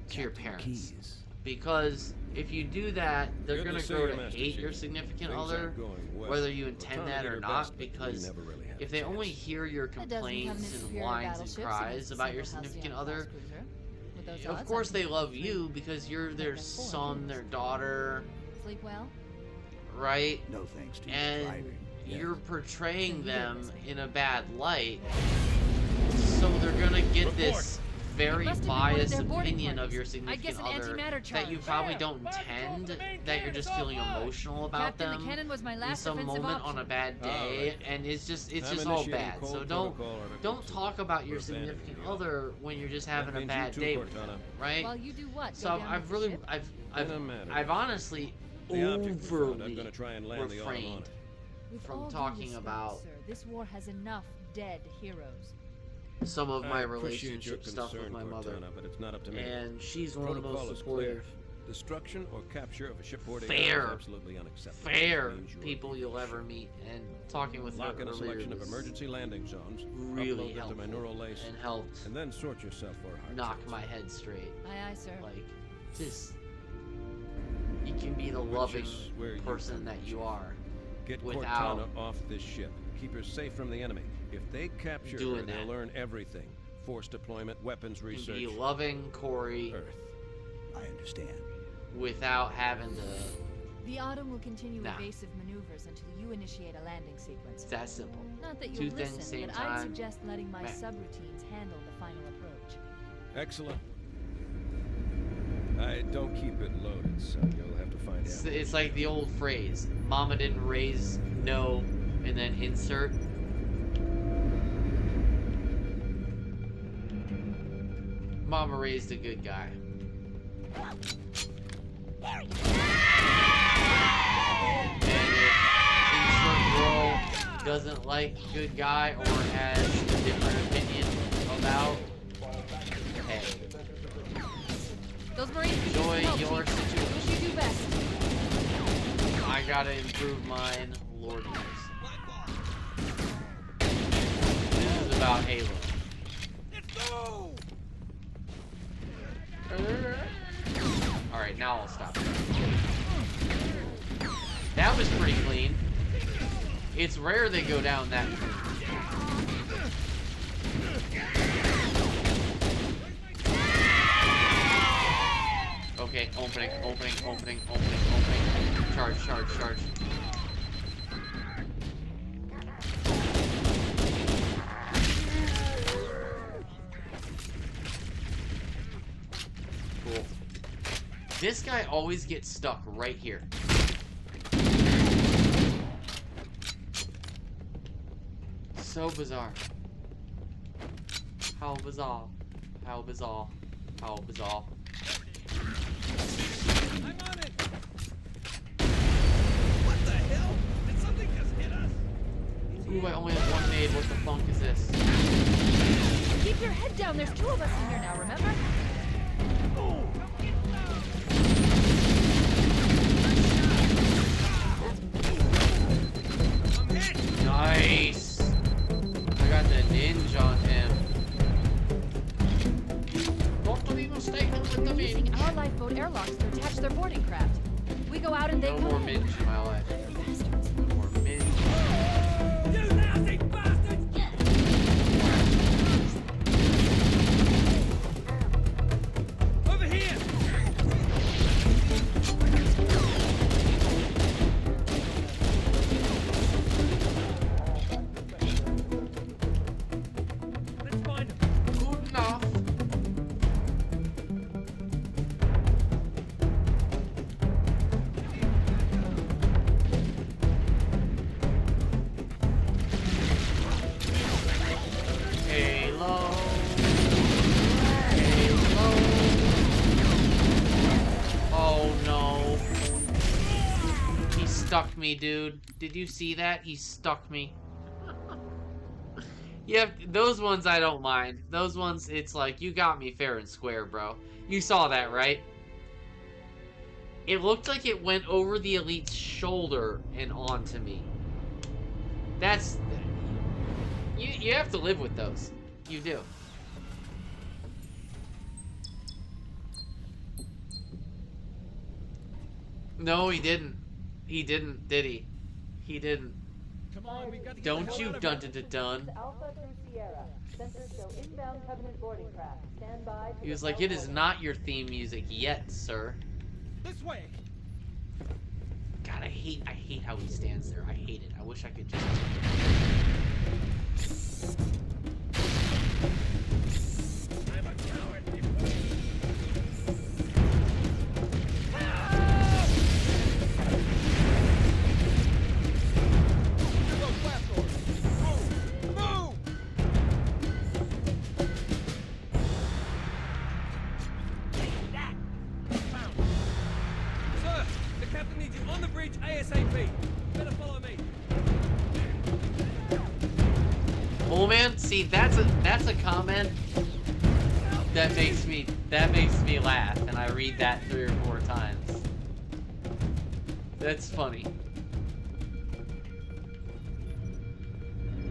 to your parents. Keys. Because if you do that, they're Good to going to see grow you, to Master hate Chief. your significant Things other, aren't going well. whether you We're intend trying to that do or our not, best, but we because never really have if a they only chance. hear your That dozen complaints Covenant and superior whines and battleships cries against a about your single significant Halcyon other, class cruiser. With those of odds, course I'm they thinking love 3. you because you're their Like a 4, son, their daughter, Sleep well? No right? thanks to your And driving. you're portraying So you them did this, in a bad light, so they're gonna get this very must have been one of biased their boarding opinion of parties. your I'd guess significant an other antimatter that you charge. probably There! don't Fire patrol intend, to the main that you're cannon, just it's feeling offline. emotional about Captain, them the cannon was my in last some offensive moment option. on a bad day, and it's just I'm all initiating bad. Cold So Protocol Article don't 2. talk about your We're abandoning significant the other when you're just having That a means you bad too, day with Cortana. them, right? While you do what? So Go down I've with the really ship? I've In a matter. I've honestly The object we found, I'm overly gonna try and land the autumn on refrained it. With from all due talking respect, about sir, this war has enough dead heroes. some of my I appreciate your relationship stuff with concern, my mother, Cortana, but it's not up to me. and she's one of the Protocol most is clear. supportive, Destruction or capture of a shipboard AI Fair. is absolutely unacceptable. fair It means you are people leaving you'll the ever ship. meet. And talking with Lock her in a earlier selection of was emergency landing zones, really upload them to helpful my neural lace, and helped and then sort yourself for a heart knock transplant. my head straight. Aye, aye, sir. Like, just you can be the Which loving is where you person come that in, you Chief. are Get without Cortana off this ship. Keep her safe from the enemy. If they capture her, doing they'll that. learn everything. Force deployment, weapons and research, be loving Corey Earth. I understand. without having to. The Autumn will continue Nah. evasive maneuvers until you initiate a landing sequence. It's that simple. Not that Two you'll things, listen, same but time. I'd suggest letting my Meh. subroutines handle the final approach. Excellent. I don't keep it loaded, so you'll have to find out. It's like the old phrase: "Mama didn't raise no," and then insert. Mama raised a good guy. And if insert girl doesn't like good guy or has a different opinion about, hey, Those Marines could use enjoy some help, your Chief. situation. Wish you do best. I gotta improve mine, Lord knows. This is about Halo. Let's go! Alright, now I'll stop. That was pretty clean. It's rare they go down that clean. Okay, opening. Charge. Cool. This guy always gets stuck right here. So bizarre. How bizarre. How bizarre. How bizarre. I'm on it! What the hell? Did something just hit us? Ooh, I only have one nade. What the funk is this? Keep your head down. There's 2 of us in here now, remember? I'm hit! Nice! I got the ninja on him. Not to be mistaken with the They're minge. using our lifeboat airlocks to attach their boarding craft. We go out and they No come more in. minge in my life. Bastards. No more minge. You nasty bastards! Over here! me, dude. Did you see that? He stuck me. Yeah, those ones I don't mind. Those ones, it's like, you got me fair and square, bro. You saw that, right? It looked like it went over the elite's shoulder and onto me. That's... You have to live with those. You do. No, he didn't. He didn't, did he? He didn't. Come on, we got to get the Don't hell you out of dun here. dun dun dun. Alpha through Sierra. Sensors show inbound Covenant boarding craft. Stand by to He was repel like, it is boarding. not your theme music yet, sir. This way. God, I hate how he stands there. I hate it. I wish I could just... I'm a coward before. Here goes blast doors. Move! Move! Take that! Found. Sir, the captain needs you on the bridge ASAP. Better follow me. Oh man, see, that's a comment that makes me laugh, and I read that 3 or 4 times. That's funny.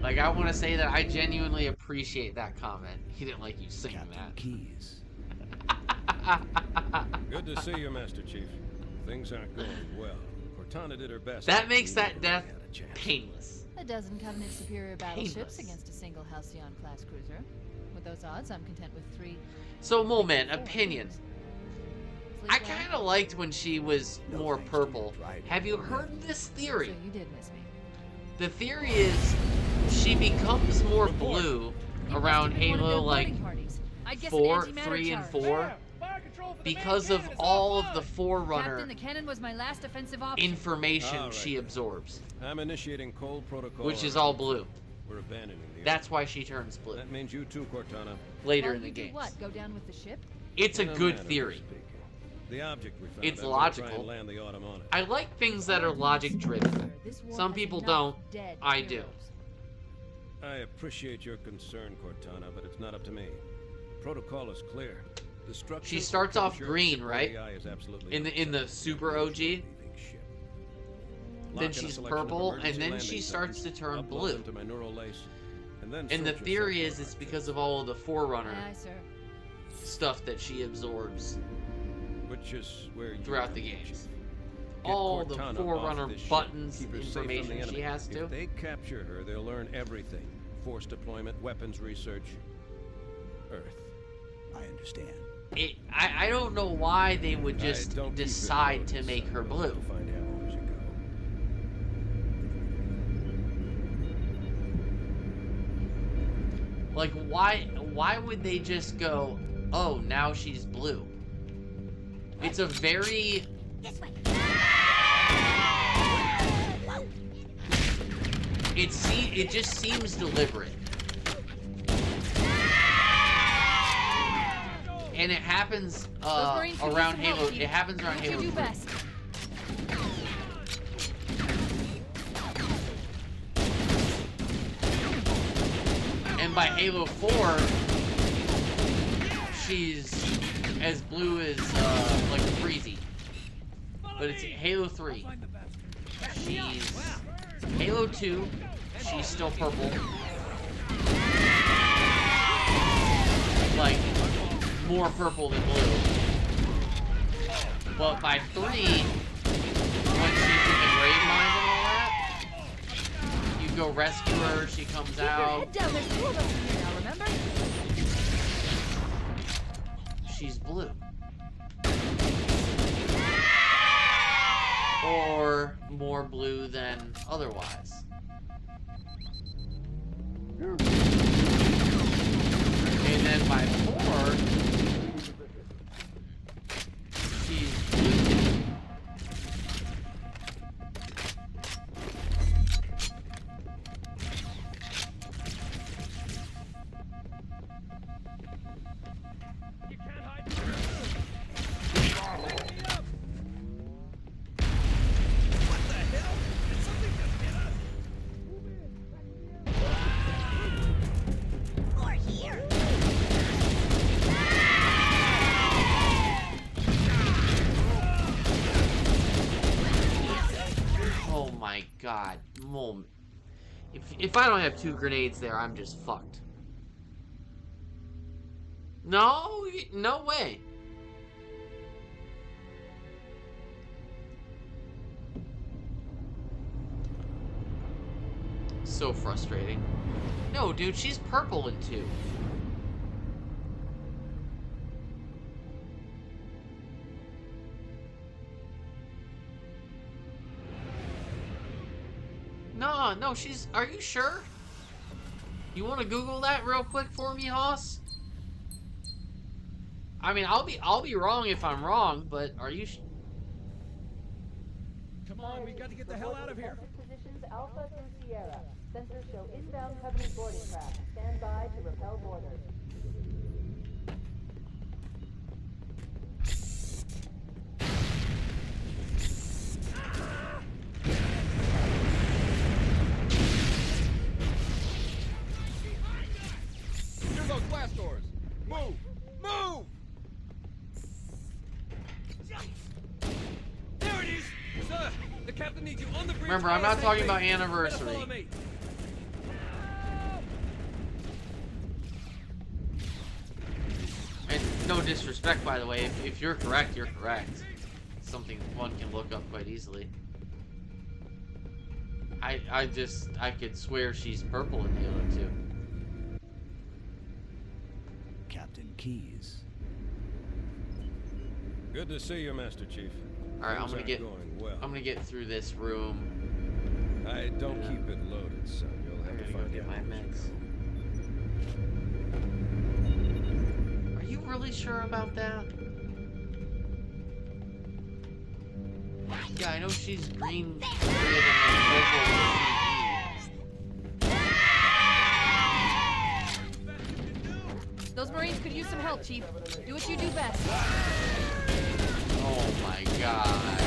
Like, I want to say that I genuinely appreciate that comment. He didn't like you saying Captain that. Keys. Good to see you, Master Chief. Things aren't going well. Cortana did her best. That makes that We death had a chance. painless. A dozen Covenant superior battleships Painless. against a single Halcyon-class cruiser. With those odds, I'm content with 3. So, Moment, opinion. Sleep I well? kind of liked when she was No more thanks to your purple. driving. Have you heard this So theory? you did miss me. The theory is she becomes more blue around You must have been one of Halo, their like, boarding parties. I'd guess 4, an antimatter 3, and charge. 4. Fire control for the Because main of cannon is all of offline. the Forerunner Captain, the cannon was my last offensive option. information All right. she absorbs, I'm initiating cold protocol. which is all blue. We're abandoning the That's why she turns blue That means you too, Cortana. later While in the you do game. what? Go down with the ship? It's a In good manner of theory. speaking. The object we found. It's I'm gonna try logical. and land the autumn on it. I like things that are logic driven. This war Some has people enough don't. dead I do. heroes. I appreciate your concern, Cortana, but it's not up to me. Protocol is clear. Destruction She or starts off capture of green, shipboard right? AI is absolutely In the unacceptable. Super That means OG. you're leaving ship. Lock Then in a she's selection of purple, and emergency then landing she starts zones, to turn upload blue. them to my neural lace, and then And the search theory yourself is it's for because of all of the Forerunner Aye, sir. stuff that she absorbs which is where you throughout the come in, games. Chief. Get All the Cortana Forerunner off this ship. buttons, Keep her safe from the information she enemy. has to. If they capture her, they'll learn everything: force deployment, weapons research, Earth. I understand. I don't know why they would I just don't keep decide good to notes. make her You'll blue. find out as you go. Like, why would they just go, oh, now she's blue? It's a very... It just seems deliberate. And it happens Those Marines could use around some help, Halo. Chief. It happens around You Halo do 3. best. And by Halo 4, she's as blue as like a Freezy. But it's Halo 3. Find the bastard. She's Halo 2. She's still purple. Like more purple than blue. But by 3, when she's in the grave mine and all that, you go rescue her. She comes Keep your out. head down. There's 2 of us in here now, remember? She's blue. Or more blue than otherwise. And then by 4, she's blue. You can't hide. What the hell? god. Moment. If I don't have 2 grenades there, I'm just fucked. No, no way. So frustrating. No, dude, she's purple in 2. No, she's... Are you sure? You want to Google that real quick for me, Hoss? I mean, I'll be wrong if I'm wrong, but are you... Come on, we got to get the hell out of here. Positions Alpha through Sierra. Sensors show inbound Covenant boarding craft. Stand by to repel boarders. Here goes blast doors. Move! Move! There it is! Sir, the captain needs you on the bridge. Remember, I'm not talking about Better anniversary. follow me. And no disrespect, by the way. If you're correct, you're correct. It's something one can look up quite easily. I could swear she's purple in the other 2. Captain Keyes. Good to see you, Master Chief. All right, Things aren't going well. I'm gonna get through this room. I don't keep it loaded, son. You'll I have to gotta go find get out. my meds. Are you really sure about that? Yeah, I know she's green. Those Marines could use some help, Chief. Do what you do best. Oh my god.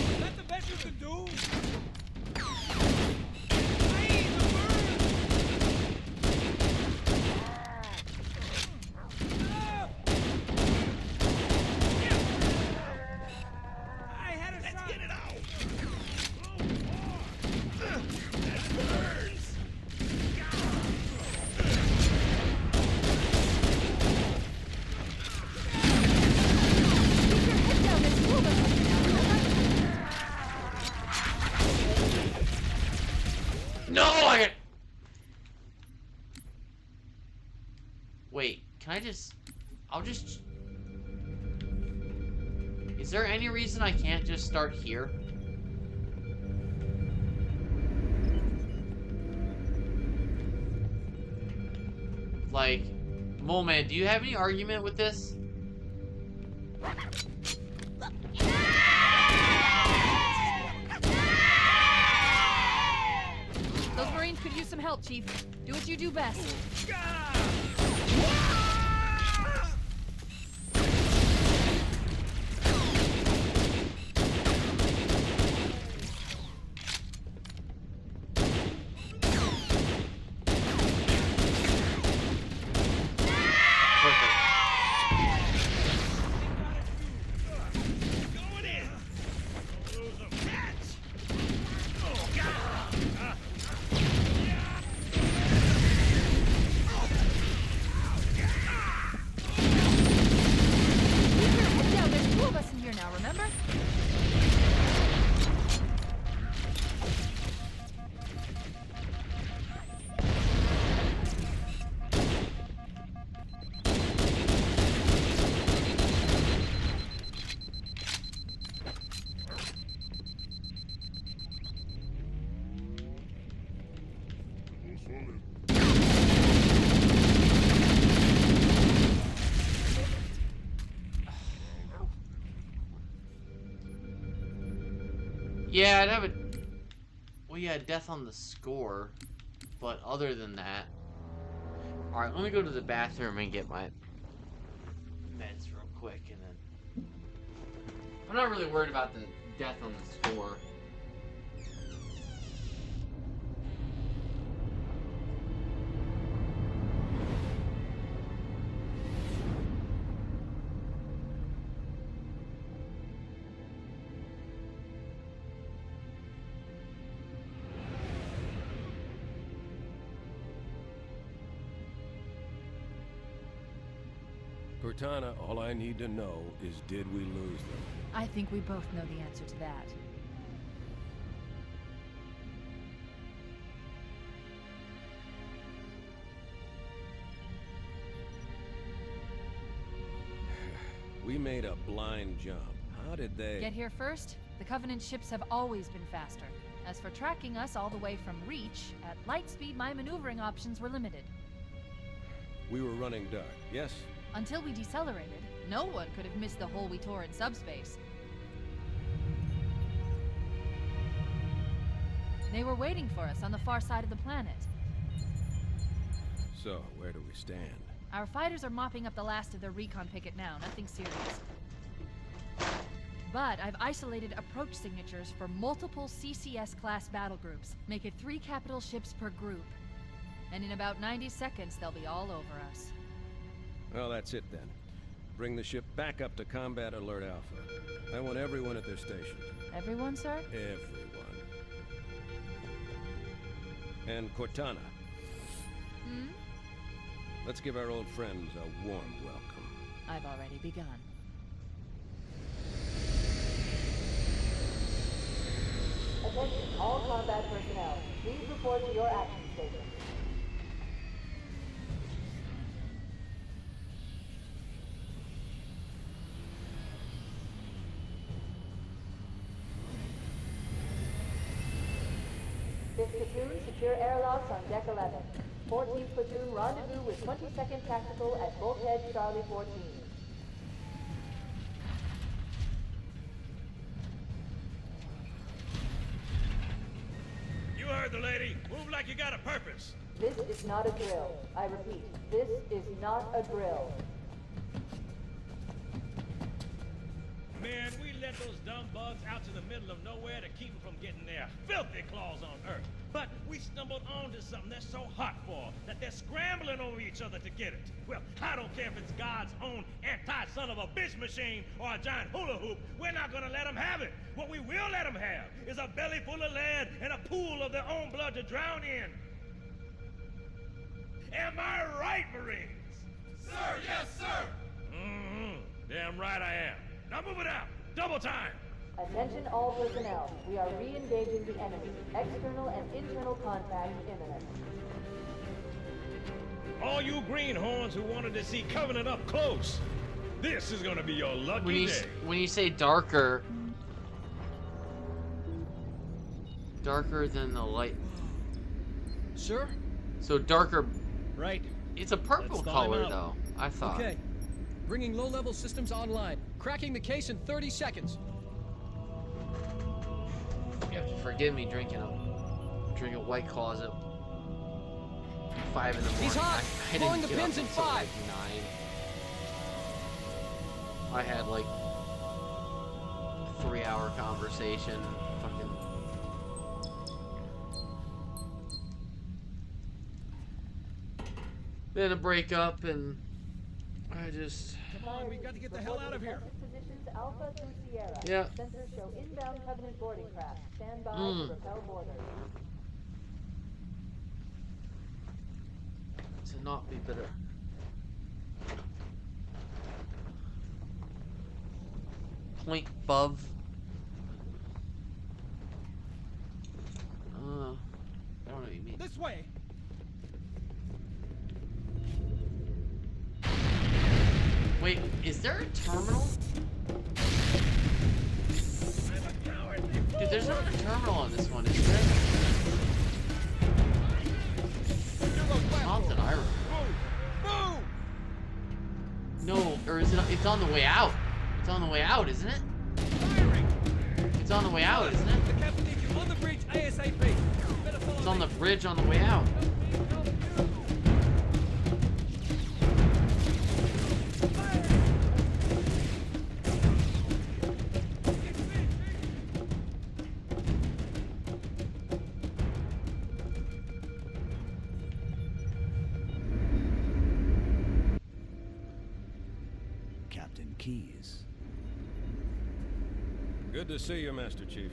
Is that the best you can do? Hey, the bird! I had a shot. Let's get it out. No, I... Wait, can I just... I'll just... Is there any reason I can't just start here? Like, Moment, do you have any argument with this? Those Marines could use some help, Chief. Do what you do best. Yeah, I'd have a... Well, yeah, death on the score. But other than that... Alright, let me go to the bathroom and get my meds real quick, and then... I'm not really worried about the death on the score. Cortana, all I need to know is, did we lose them? I think we both know the answer to that. We made a blind jump. How did they... Get here first? The Covenant ships have always been faster. As for tracking us all the way from Reach, at light speed my maneuvering options were limited. We were running dark, yes? Until we decelerated, no one could have missed the hole we tore in subspace. They were waiting for us on the far side of the planet. So, where do we stand? Our fighters are mopping up the last of their recon picket now, nothing serious. But I've isolated approach signatures for multiple CCS-class battle groups. Make it 3 capital ships per group. And in about 90 seconds, they'll be all over us. Well, that's it then. Bring the ship back up to Combat Alert Alpha. I want everyone at their station. Everyone, sir? Everyone. And Cortana. Hmm? Let's give our old friends a warm welcome. I've already begun. Attention, all combat personnel. Please report to your action station. Fifth platoon, secure airlocks on deck 11. 14th platoon, rendezvous with 22nd Tactical at Bulkhead Charlie 14. You heard the lady. Move like you got a purpose. This is not a drill. I repeat, this is not a drill. Man, we let those dumb bugs out to the middle of nowhere to keep them from getting their filthy claws on Earth. But we stumbled onto something they're so hot for that they're scrambling over each other to get it. Well, I don't care if it's God's own anti-son of a bitch machine or a giant hula hoop. We're not gonna let them have it. What we will let them have is a belly full of lead and a pool of their own blood to drown in. Am I right, Marines? Sir, yes, sir! Mm-hmm. Damn right I am. Now move it out! Double time! Attention all personnel. We are re-engaging the enemy. External and internal contact imminent. All you greenhorns who wanted to see Covenant up close, this is gonna be your lucky day. When you say darker than the light, Sir? so darker. Right. It's a purple Let's thaw him color out. though. I thought. Okay. Bringing low-level systems online. Cracking the case in 30 seconds. You have to forgive me drinking a White Claws at 5 in the morning. He's hot. I Blowing didn't the get pins up in until 5. like 9. I had like a 3-hour conversation. Fucking. Then a breakup, and I just. Come on, we've got to get the hell out of here. Positions Alpha through Sierra. Yeah. Sensors show inbound Covenant boarding craft. Stand by to repel boarders. To not be bitter. Point above. I don't know what you mean. This way. Wait, is there a terminal? Dude, there's not a terminal on this one, is there? Not that I remember. No, or is it? It's on the way out. It's on the way out, isn't it? It's on the way out, isn't it? The captain needs you on the bridge ASAP. Better follow It's on me. the bridge on the way out. Captain Keyes. Good to see you, Master Chief.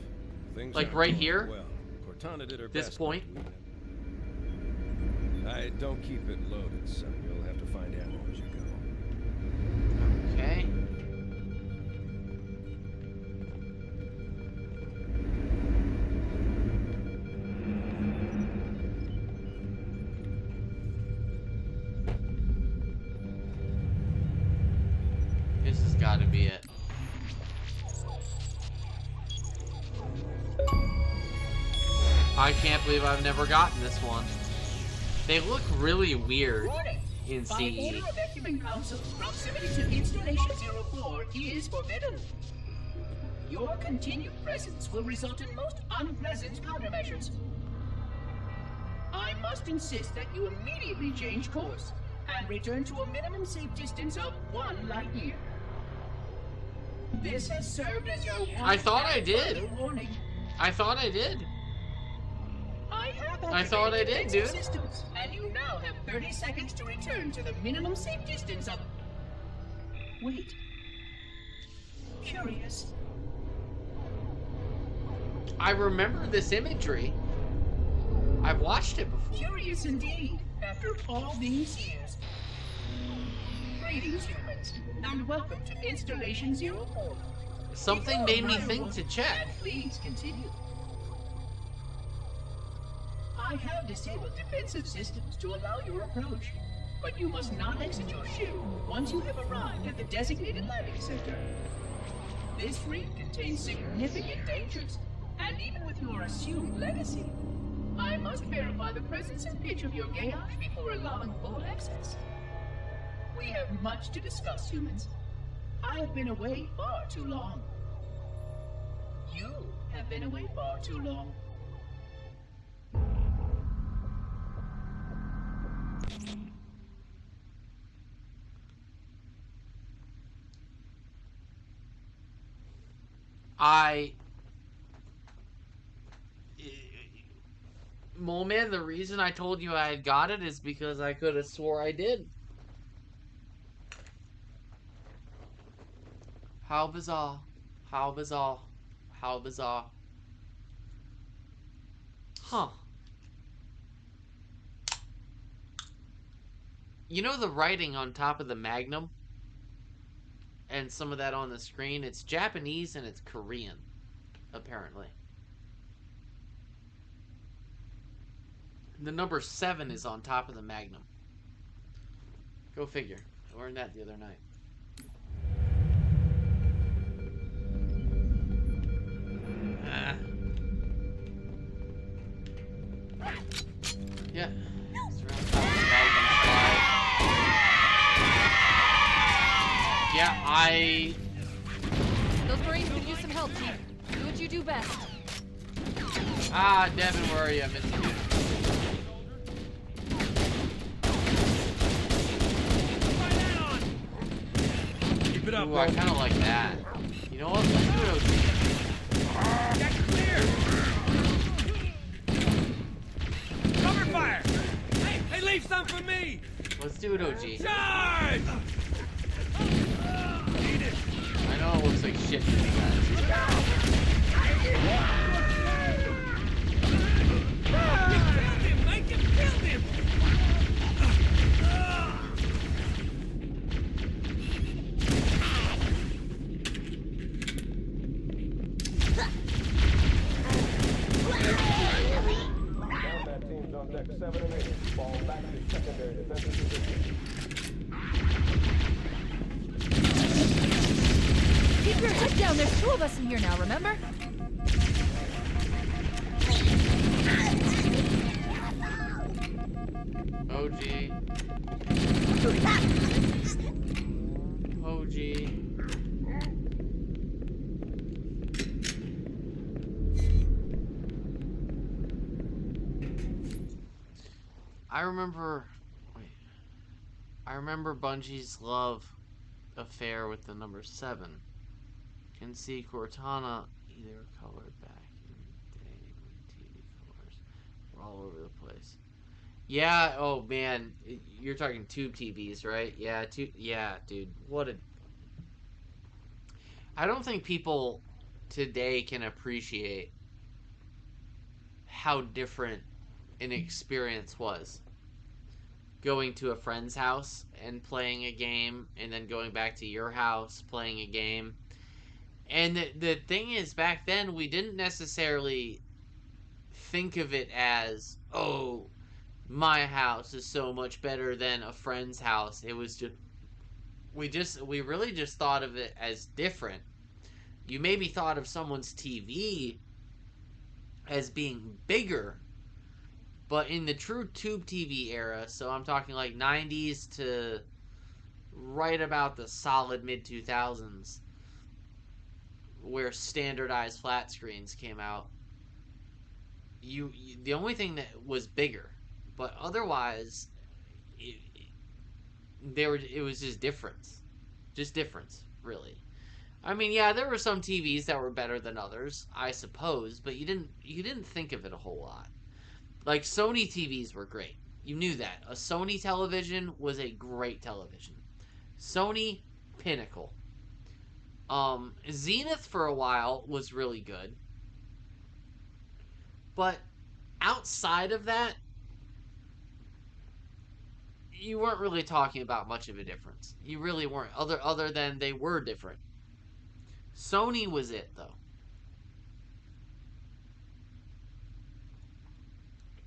Things Like aren't right going here? Well, Cortana did her This best. point? I don't keep it loaded, son. You'll have to find ammo as you go. gotta be it. I can't believe I've never gotten this one. They look really weird in By CE. order of Ecumen Council, proximity to Installation 04 is forbidden. Your continued presence will result in most unpleasant countermeasures. I must insist that you immediately change course and return to a minimum safe distance of 1 light year. This has served as your I thought I did. final warning. I thought I did. I thought I did, dude. Systems, and you now have 30 seconds to return to the minimum safe distance of... Wait. Curious. I remember this imagery. I've watched it before. Curious indeed, after all these years. Greetings, humans, and welcome to Installation 04. Something made me think to check. And please continue. I have disabled defensive systems to allow your approach, but you must not exit your ship once you have arrived at the designated landing center. This fleet contains significant dangers, and even with your assumed legacy, I must verify the presence and pitch of your gauge before allowing full access. We have much to discuss, humans. I have been away far too long. You have been away far too long. Well, man, the reason I told you I had got it is because I could have swore I did. How bizarre. How bizarre. How bizarre. Huh. You know the writing on top of the Magnum? And some of that on the screen? It's Japanese and it's Korean, apparently. The number 7 is on top of the Magnum. Go figure. I learned that the other night. Yeah. It's around top of the Magnum slide. Yeah, Those Marines could use some help, Chief. Do what you do best. Devin, where are you? I missed you. Keep it up, Ooh, I bro. kind of like that. You know what? Let's do it, OG. Got clear! Cover fire! Hey, leave some for me! Let's do it, OG. Charge! Need it! I know it looks like shit to you guys. Killed him, Mike! You killed him! Combat teams on deck 7 and 8. Fall back to secondary defensive position. Keep your head down. There's 2 of us in here now, remember? OG. OG. I remember Bungie's love affair with the number 7. Can see Cortana either colored back in the day when TV colors were all over the place. Yeah, oh man, you're talking tube TVs, right? Yeah, yeah, dude. I don't think people today can appreciate how different an experience was. Going to a friend's house and playing a game, and then going back to your house playing a game. And the thing is, back then, we didn't necessarily think of it as, oh, my house is so much better than a friend's house. It was just, we really just thought of it as different. You maybe thought of someone's TV as being bigger, but in the true tube TV era, so I'm talking like 90s to right about the solid mid 2000s, where standardized flat screens came out, you the only thing that was bigger, but otherwise, it, it was just difference, really. I mean, yeah, there were some TVs that were better than others, I suppose, but you didn't think of it a whole lot. Like Sony TVs were great. You knew that. A Sony television was a great television. Sony pinnacle. Zenith for a while was really good. But outside of that, you weren't really talking about much of a difference. You really weren't. Other than they were different. Sony was it though.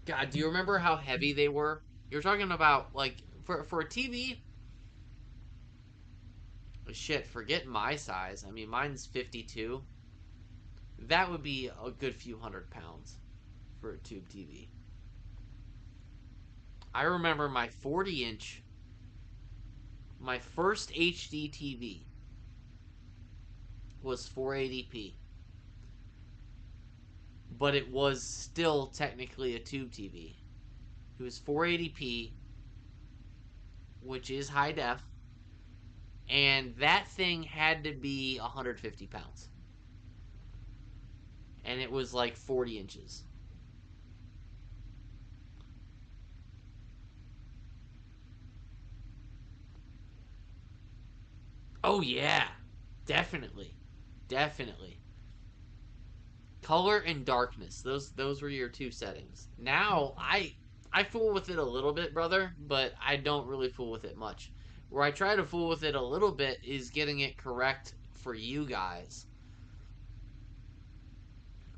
God, do you remember how heavy they were? You're talking about like for a TV. Shit, forget my size. I mean, mine's 52. That would be a good few £100 for a tube TV. I remember my 40-inch, my first HD TV was 480p. But it was still technically a tube TV. It was 480p, which is high def, and that thing had to be 150 pounds. And it was like 40 inches. Oh yeah, definitely. Definitely. Color and darkness. Those were your two settings. Now I fool with it a little bit, brother, but I don't really fool with it much. Where I try to fool with it a little bit is getting it correct for you guys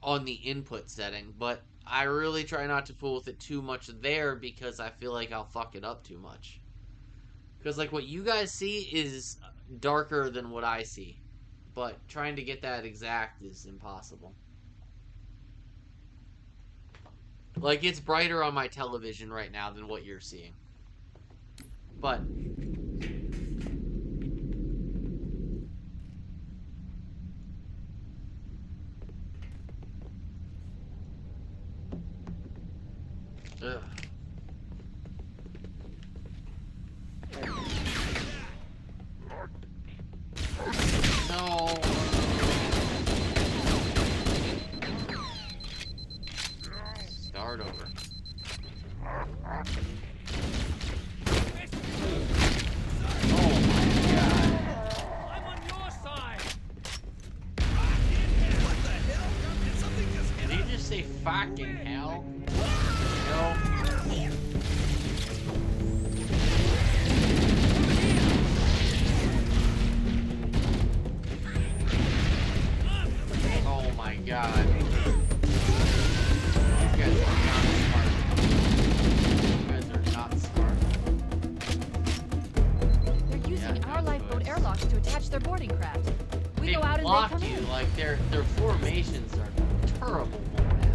on the input setting, but I really try not to fool with it too much there because I feel like I'll fuck it up too much. Because like what you guys see is darker than what I see, but trying to get that exact is impossible. Like, it's brighter on my television right now than what you're seeing. But ugh. No. Start over. Oh my god. I'm on your side. What the hell? Did something just hit Did us? he just say fucking hell? No. Oh my god. These guys are not smart. These guys are not smart. They're using Yeah, our lifeboat boats. airlocks to attach their boarding craft. We They go out and they block come you, in. like their formations are terrible, man.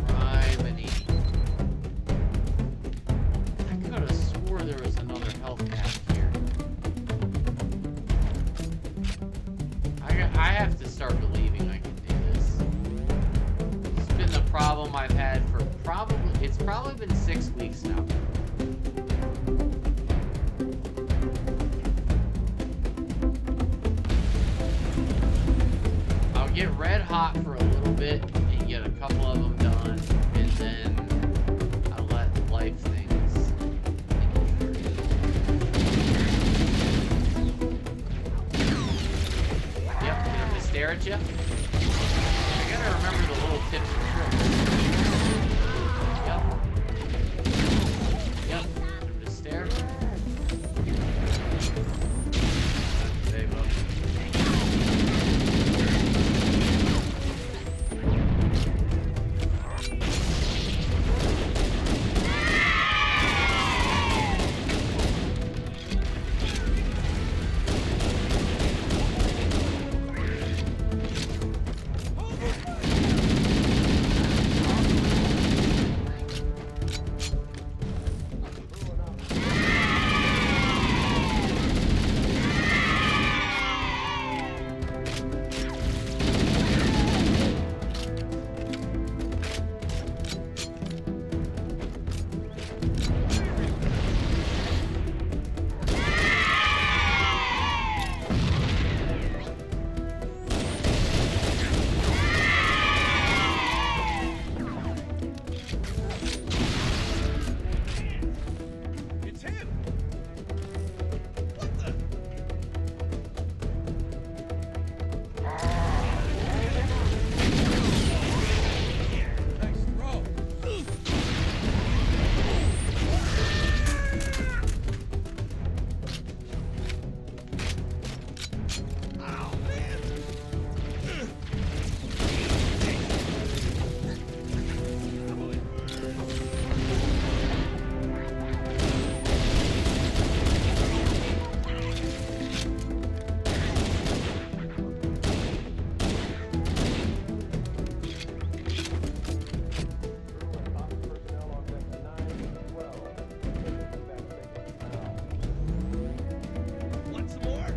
Criminy. I could have swore there was another health pack here. I have to start believing I can do this. It's been the problem I've had for it's probably been 6 weeks now. I'll get red hot for a little bit and get a couple of them done, and then I'll let life things infiltrate. Yep, gonna stare at you. I gotta remember the little tips and tricks. Yep. The stair. Save up. It's him! What the? Nice throw. Oh, man! Personnel on deck 9 and 12. Evac stations now. Want some more?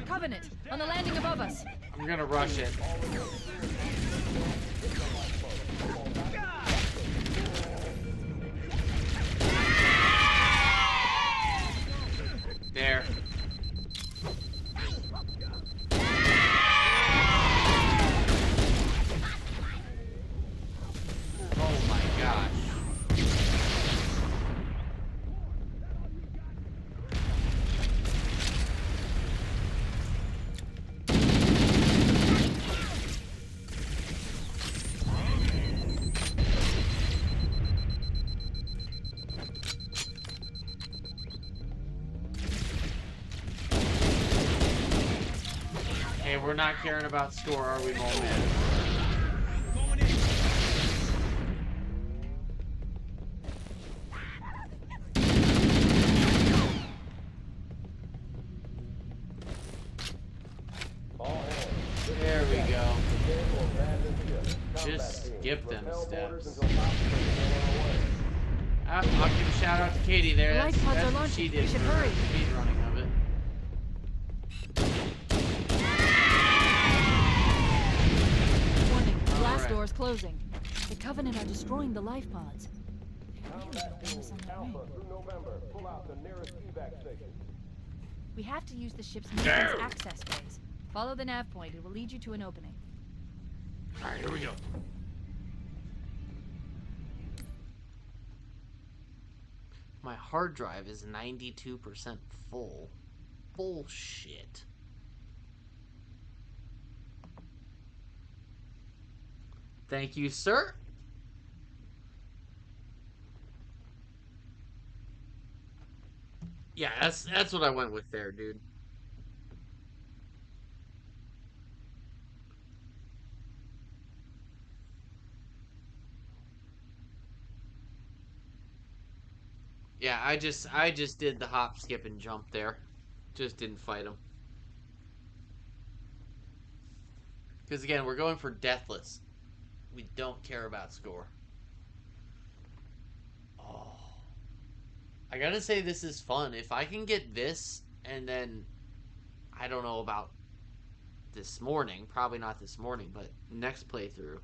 Covenant, on the landing above us. I'm gonna rush it. There. Oh my gosh. Hey, we're not caring about score, are we, Mole Man? Going in. All hands. There we go. Prepare to abandon ship. Combat Just teams, skip them repel borders steps. until top personnel are away. I'll give a shout out to Katie there. The That's, life pods that's are what launching. she We did should for hurry. speed running of it. Warning, blast Alright. doors closing. The Covenant are destroying the life pods. They're really Combat putting us teams, on the Alpha ring. through November. Pull out the nearest evac station. We have to use the ship's maintenance access ways. Follow the nav point. It will lead you to an opening. Alright, here we go. My hard drive is 92% full. Bullshit. Thank you, sir. Yeah, that's what I went with there, dude. Yeah, I just did the hop, skip, and jump there. Just didn't fight him. Because again, we're going for Deathless. We don't care about score. Oh. I gotta say, this is fun. If I can get this, and then... I don't know about this morning. Probably not this morning, but next playthrough.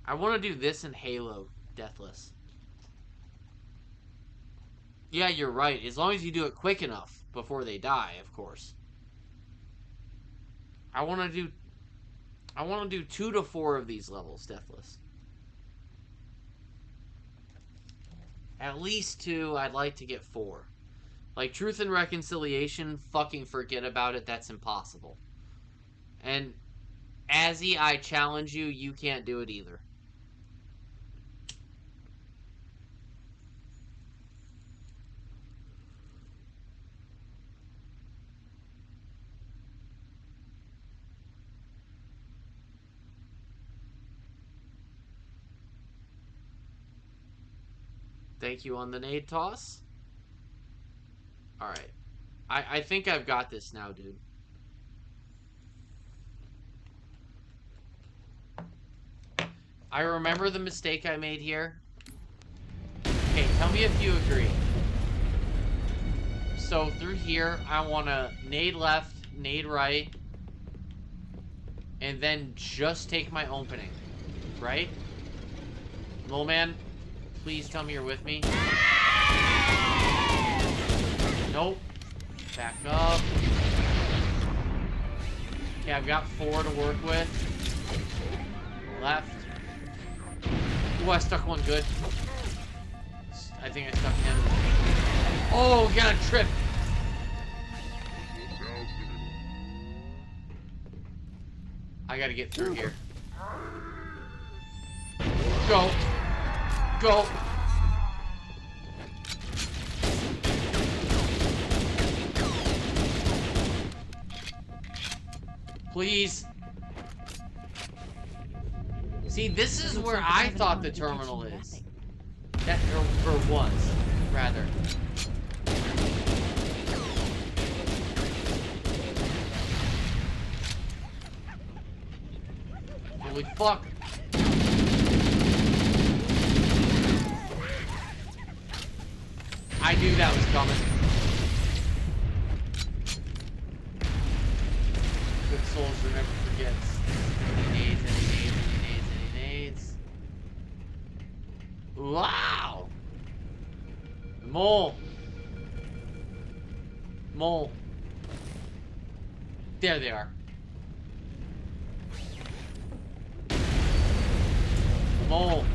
I want to do this in Halo Deathless. Yeah, you're right. As long as you do it quick enough before they die, of course. I want to do 2 to 4 of these levels Deathless. At least 2. I'd like to get 4. Like Truth and Reconciliation, fucking forget about it. That's impossible. And Azzy, I challenge you. You can't do it either. Thank you on the nade toss. Alright. I think I've got this now, dude. I remember the mistake I made here. Okay, tell me if you agree. So through here, I want to nade left, nade right, and then just take my opening. Right? Little man, please tell me you're with me. Nope. Back up. Okay, I've got 4 to work with. Left. Ooh, I stuck one good. I think I stuck him. Oh, got a trip. I gotta get through here. Go. Go. Please. See, this is where I thought the terminal is. That, or was, rather. Holy fuck. I knew that was coming. Good soldier never forgets. Any nades, any nades, any nades, any nades. Wow! Mole. Mole. There they are. Mole.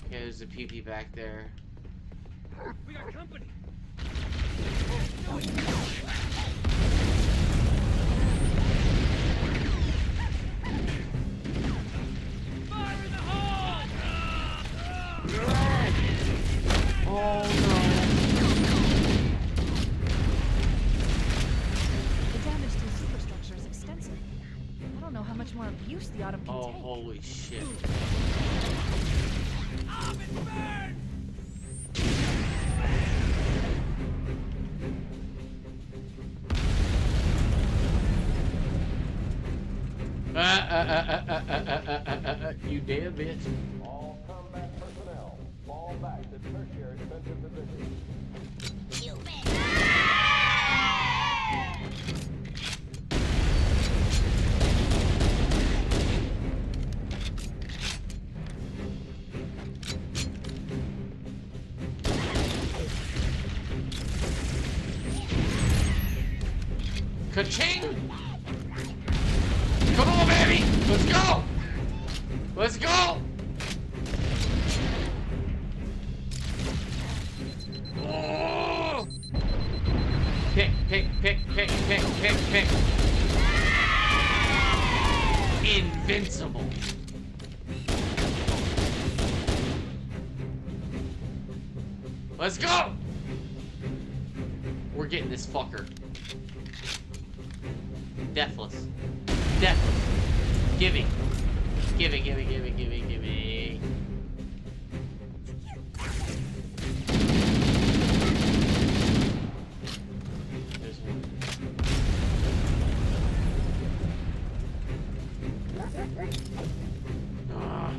Okay, there's a PP back there. We got company. Fire in the hole! Oh no. The damage to the superstructure is extensive. I don't know how much more abuse the Autumn can Oh, take. holy shit. Up and burn! You dead bitch. All combat personnel, fall back to tertiary defensive positions. Ka-ching! Come on, baby! Let's go! Let's go! Oh! Pick, pick, pick, pick, pick, pick, pick. Invincible. Let's go! We're getting this fucker. Deathless. Deathless. Gimme. Gimme, gimme, gimme, gimme, gimme. There's one. Ah.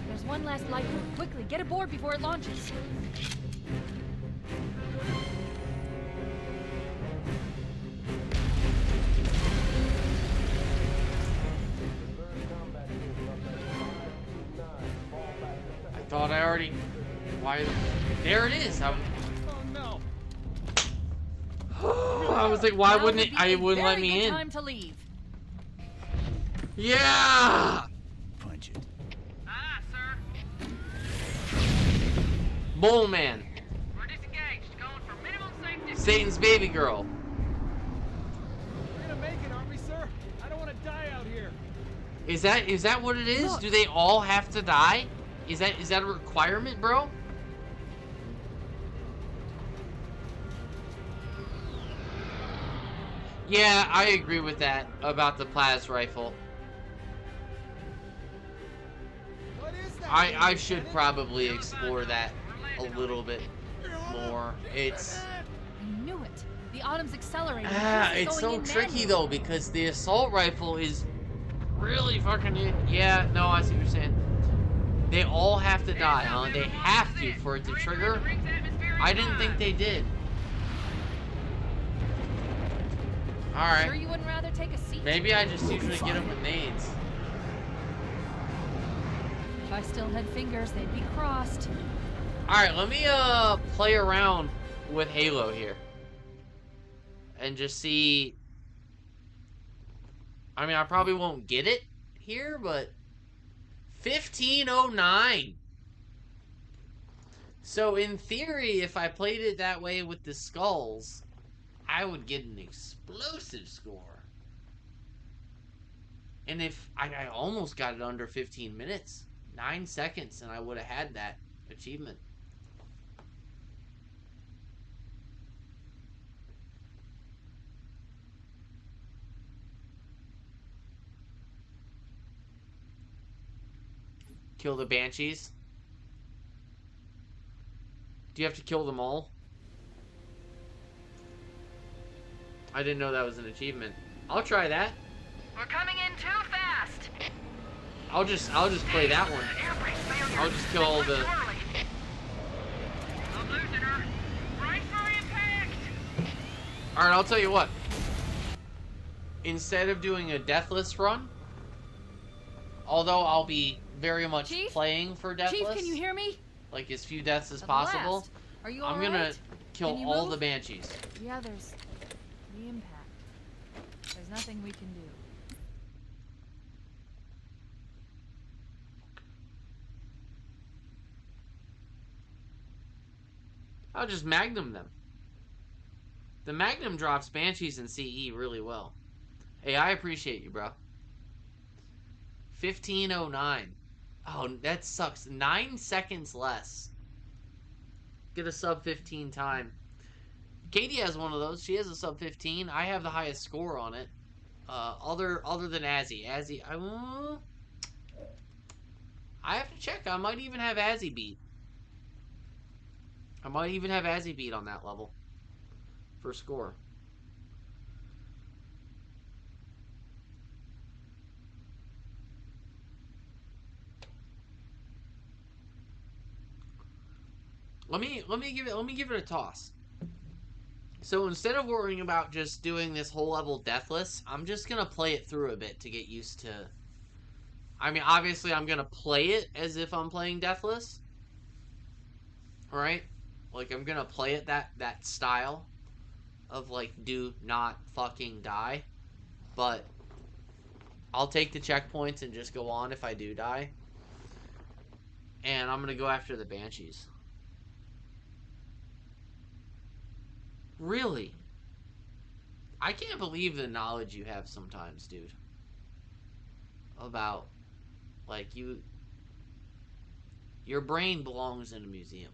There's one last light bulb. Quickly, get aboard before it launches. I thought I already... Why... There it is! Oh no. I was like, why Now wouldn't would it... be I a wouldn't let very me good in. time to leave. Yeah! Punch it. Ah, sir. Mole Man. We're disengaged. Going for minimum safety. Satan's baby girl. We're gonna make it, aren't we, sir? I don't want to die out here. Is that what it is? Look. Do they all have to die? Is that a requirement, bro? Yeah, I agree with that about the Plas rifle. What is that? I should probably explore that a little bit more. It's I knew it. The Autumn's accelerating. it's so tricky though because the assault rifle is really fucking yeah, no, I see what you're saying. They all have to die, huh? They have to for it to trigger. I didn't think they did. Sure Alright. you wouldn't rather take a seat? Maybe I just usually get them with nades. If I still had fingers, they'd be crossed. Alright, let me play around with Halo here. And just see. I mean, I probably won't get it here, but 1509. So in theory, if I played it that way with the skulls, I would get an explosive score. And if I almost got it under 15 minutes, 9 seconds, and I would have had that achievement. Kill the Banshees. Do you have to kill them all? I didn't know that was an achievement. I'll try that. We're coming in too fast. I'll just play that one. I'll just kill all the. I'm losing her. Right for impact. All right, I'll tell you what. Instead of doing a Deathless run, although I'll be very much Chief? playing for Deathless, Chief, can you hear me? like as few deaths as At possible, last. Are you all I'm gonna right? kill Can you all move? the Banshees. Yeah, there's the impact. There's nothing we can do. I'll just Magnum them. The Magnum drops Banshees and CE really well. Hey, I appreciate you, bro. 1509. Oh, that sucks. 9 seconds less. Get a sub 15 time. Katie has one of those. She has a sub 15. I have the highest score on it. Other than Azzy. Azzy, I have to check. I might even have Azzy beat. I might even have Azzy beat on that level for score. let me give it a toss. So instead of worrying about just doing this whole level deathless, I'm just gonna play it through a bit to get used to. I mean, obviously, I'm gonna play it as if I'm playing deathless, right? Like I'm gonna play it that style of like do not fucking die, but I'll take the checkpoints and just go on if I do die. And I'm gonna go after the banshees. Really? I can't believe the knowledge you have sometimes, dude. About like your brain belongs in a museum.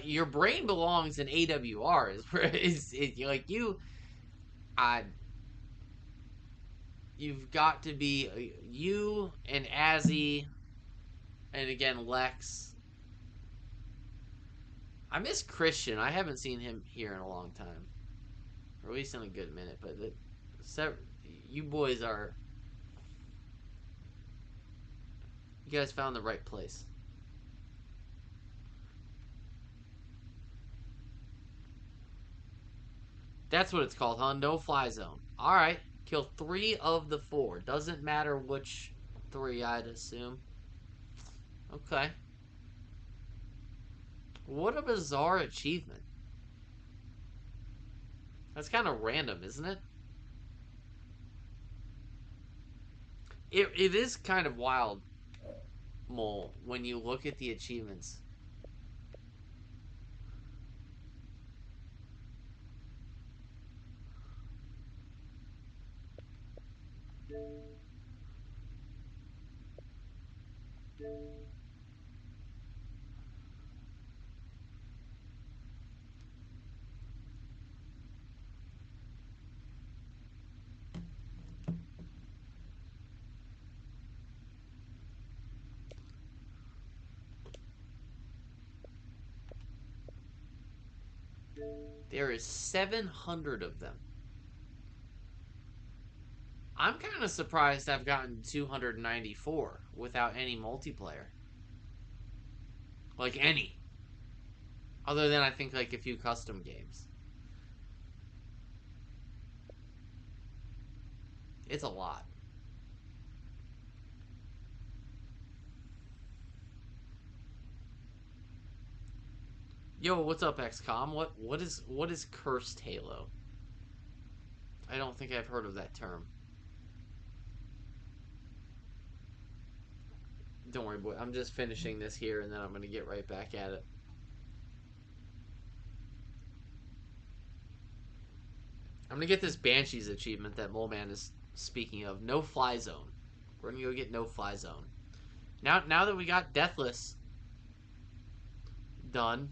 Your brain belongs in AWR. Is like I. You've got to be you and Azzy, and again Lex. I miss Christian. I haven't seen him here in a long time, or at least in a good minute. But you boys are. You guys found the right place. That's what it's called, huh? No fly zone. Alright. Kill 3 of the 4. Doesn't matter which 3, I'd assume. Okay. What a bizarre achievement. That's kind of random, isn't it? It is kind of wild, Mole, when you look at the achievements. There is 700 of them. I'm kind of surprised I've gotten 294 without any multiplayer. Like any. Other than I think like a few custom games. It's a lot. Yo, what's up, XCOM? What is cursed Halo? I don't think I've heard of that term. Don't worry, boy. I'm just finishing this here, and then I'm gonna get right back at it. I'm gonna get this Banshees achievement that Mole Man is speaking of. No fly zone. We're gonna go get no fly zone. Now that we got Deathless done,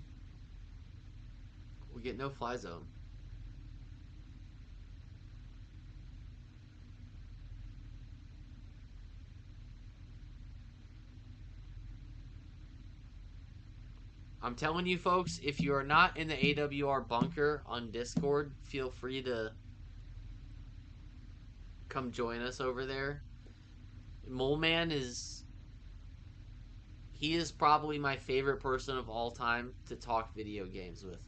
we get no fly zone. I'm telling you, folks, if you are not in the AWR bunker on Discord, feel free to come join us over there. Mole Man is. He is probably my favorite person of all time to talk video games with.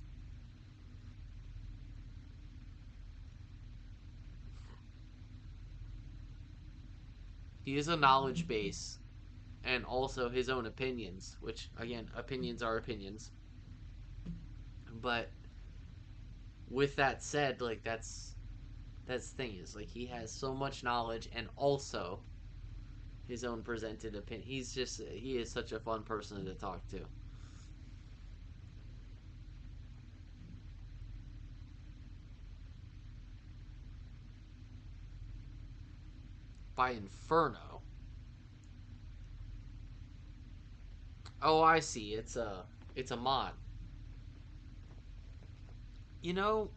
He has a knowledge base and also his own opinions, which, again, opinions are opinions. But with that said, like, that's the thing, is like he has so much knowledge and also his own presented opinion. He is such a fun person to talk to. By Inferno. Oh, I see. It's a mod. You know,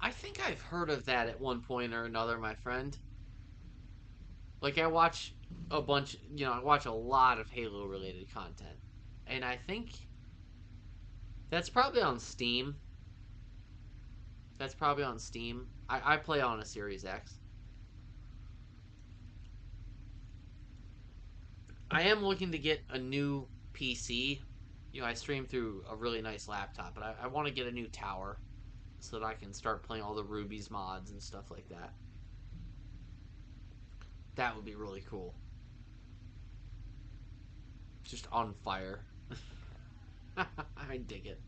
I think I've heard of that at one point or another, my friend. Like I watch I watch a lot of Halo related content. And I think that's probably on Steam. That's probably on Steam. I play on a Series X. I am looking to get a new PC. I stream through a really nice laptop, but I want to get a new tower so that I can start playing all the Ruby's mods and stuff like that. That would be really cool. Just on fire. I dig it.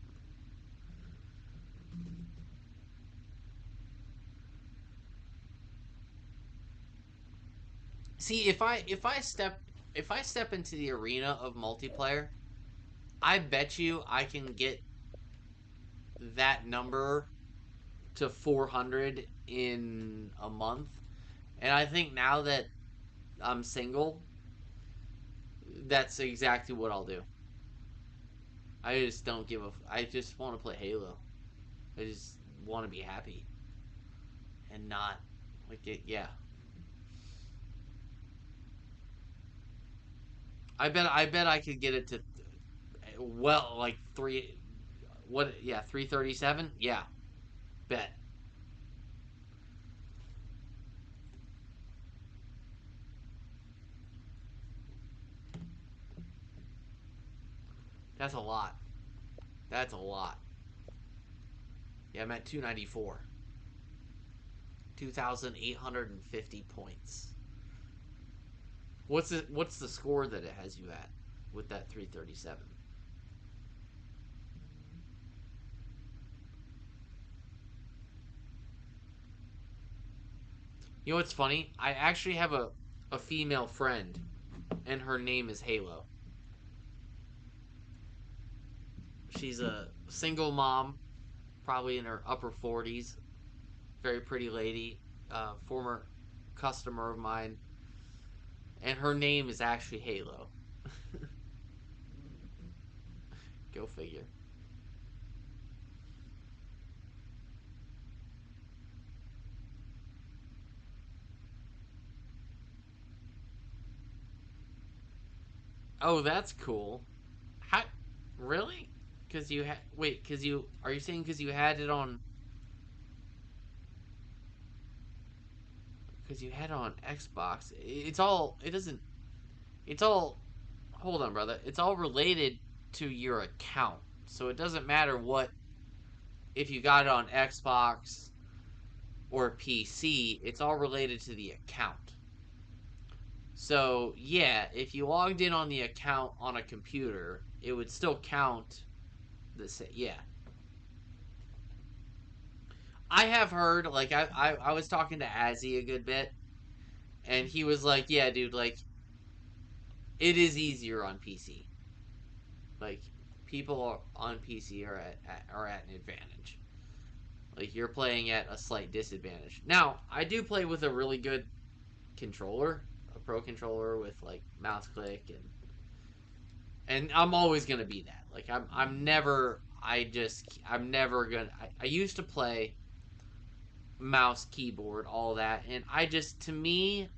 See, if I step into the arena of multiplayer, I bet you I can get that number to 400 in a month. And I think now that I'm single, that's exactly what I'll do. I just don't give a. I just want to play Halo. I just want to be happy and not like it. Yeah, I bet I could get it to well like three. What? Yeah, 337. Yeah, bet. That's a lot. That's a lot. Yeah, I'm at 294. 2,850 points. What's the score that it has you at with that 337? You know what's funny? I actually have a female friend, and her name is Halo. She's a single mom, probably in her upper 40s. Very pretty lady, former customer of mine, and her name is actually Halo. Go figure. Oh, that's cool. How? Really? Because you had wait. Because you are you saying because you had it on? Because you had it on Xbox. It's all. It doesn't. It's all. Hold on, brother. It's all related to your account. So it doesn't matter what if you got it on Xbox or PC. It's all related to the account. So yeah, if you logged in on the account on a computer, it would still count the same. Yeah, I have heard. Like I was talking to Azzy a good bit, and he was like, "Yeah, dude, like it is easier on PC. Like people on PC are at an advantage. Like you're playing at a slight disadvantage. Now, I do play with a really good controller, a pro controller with like mouse click and I'm always gonna be that. Like I'm never I'm never gonna I used to play mouse keyboard all that and I just to me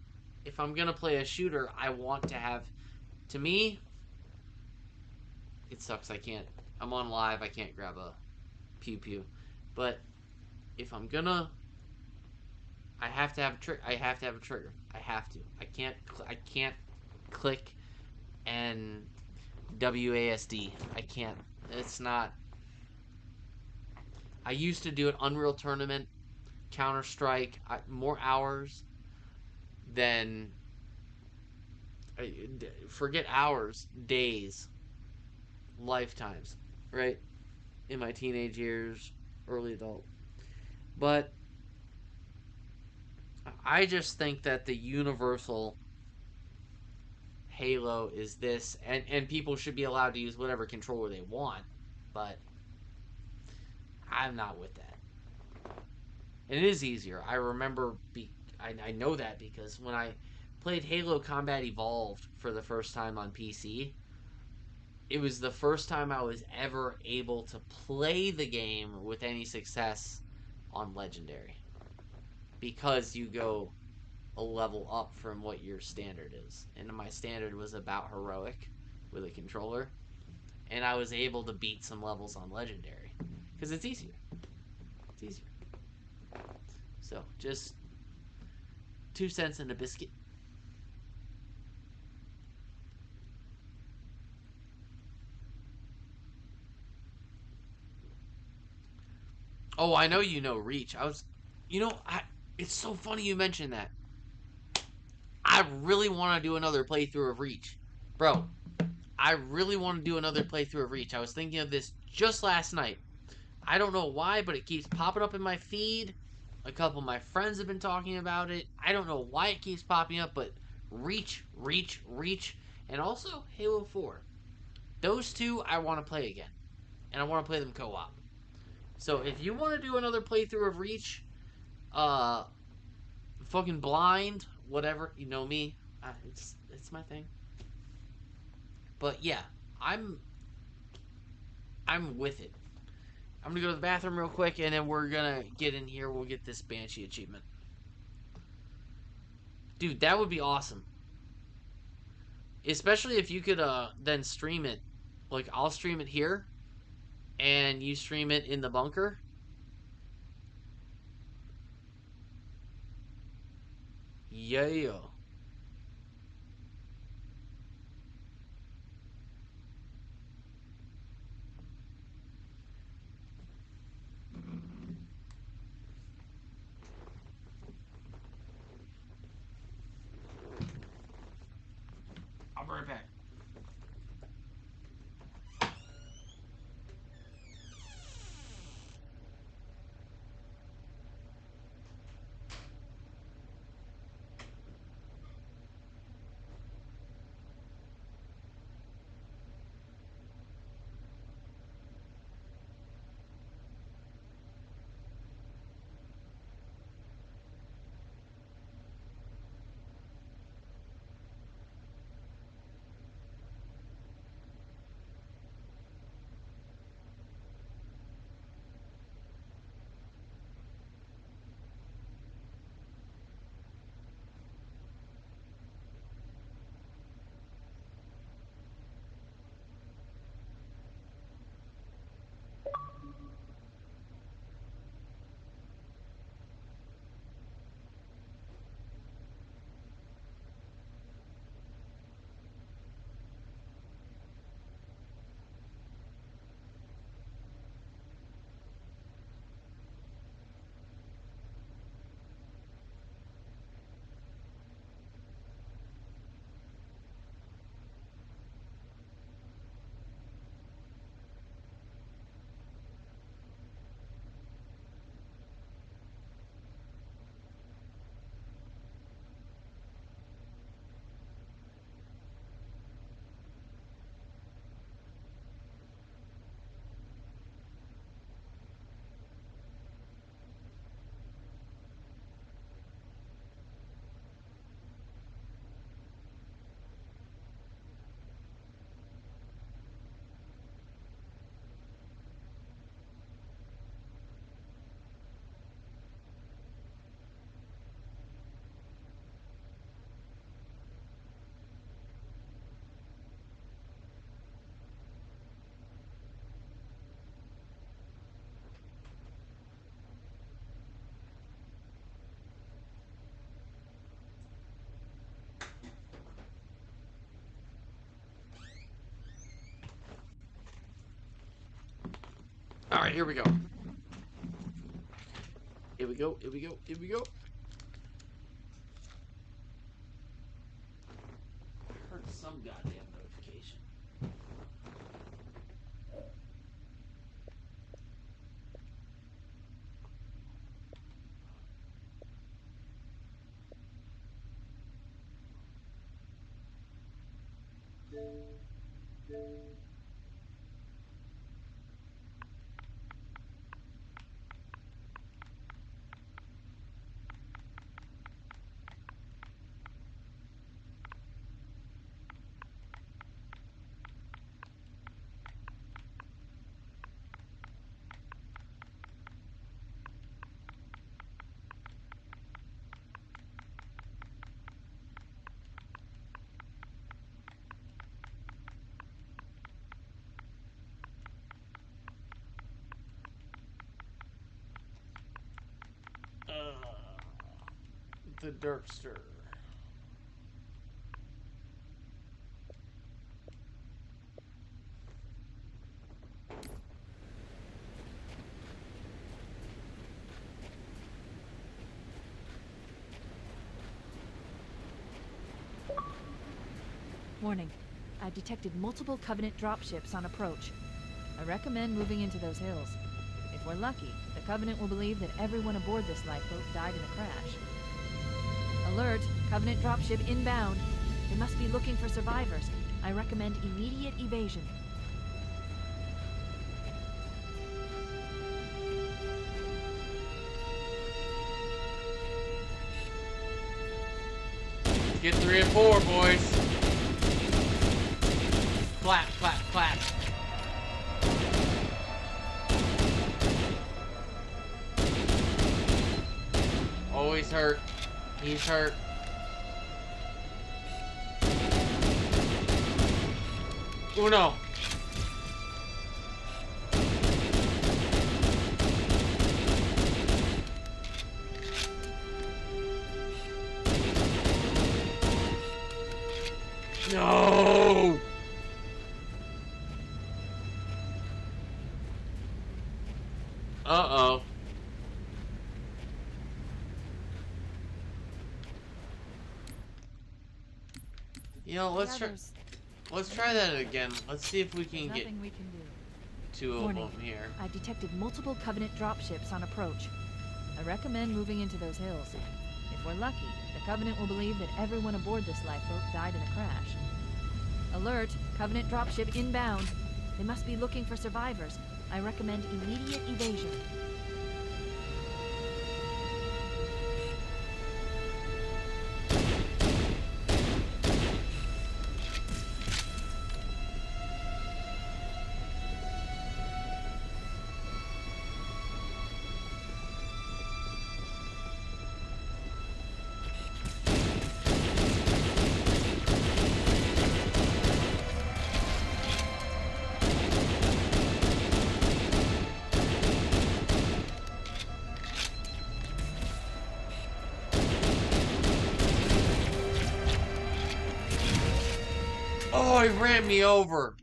if I'm gonna play a shooter I want to have to me it sucks I can't I'm on live I can't grab a pew pew but if I'm gonna I have to have a trigger I have to have a trigger I have to I can't click and WASD I can't it's not I used to do an Unreal Tournament, Counter Strike, more hours than forget hours, days, lifetimes, right? In my teenage years, early adult. But I just think that the universal Halo is this, and people should be allowed to use whatever controller they want, but I'm not with that. And it is easier. I remember, I know that because when I played Halo Combat Evolved for the first time on PC, it was the first time I was ever able to play the game with any success on Legendary. Because you go a level up from what your standard is. And my standard was about heroic with a controller. And I was able to beat some levels on Legendary. Because it's easier. It's easier. So, just 2 cents in a biscuit. Oh, I know you know Reach. You know, it's so funny you mentioned that. I really want to do another playthrough of Reach. Bro, I really want to do another playthrough of Reach. I was thinking of this just last night. I don't know why, but it keeps popping up in my feed. A couple of my friends have been talking about it. I don't know why it keeps popping up, but Reach, Reach, Reach, and also Halo 4. Those two I want to play again. And I want to play them co-op. So if you want to do another playthrough of Reach, uh, fucking blind, whatever, you know me, it's my thing. But yeah, I'm I'm with it. I'm gonna go to the bathroom real quick, and then we're gonna get in here. We'll get this Banshee achievement, dude. That would be awesome, especially if you could then stream it. Like I'll stream it here, and you stream it in the bunker. Yeah. I'll be right back. All right, here we go. Here we go. Here we go. Here we go. I heard some goddamn notification. The Derpster. Warning. I've detected multiple Covenant dropships on approach. I recommend moving into those hills. If we're lucky, the Covenant will believe that everyone aboard this lifeboat died in the crash. Alert! Covenant dropship inbound. They must be looking for survivors. I recommend immediate evasion. Get 3 and 4, boys. Clap, clap, clap. Oh, he's hurt. He's hurt. Uno. No. Uh-oh. You know, let's try that again. Let's see if we can get Nothing we can do. 2 of Warning. them here. I've detected multiple Covenant dropships on approach. I recommend moving into those hills. If we're lucky, the Covenant will believe that everyone aboard this lifeboat died in the crash. Alert! Covenant dropship inbound. They must be looking for survivors. I recommend immediate evasion. Oh, he ran me over.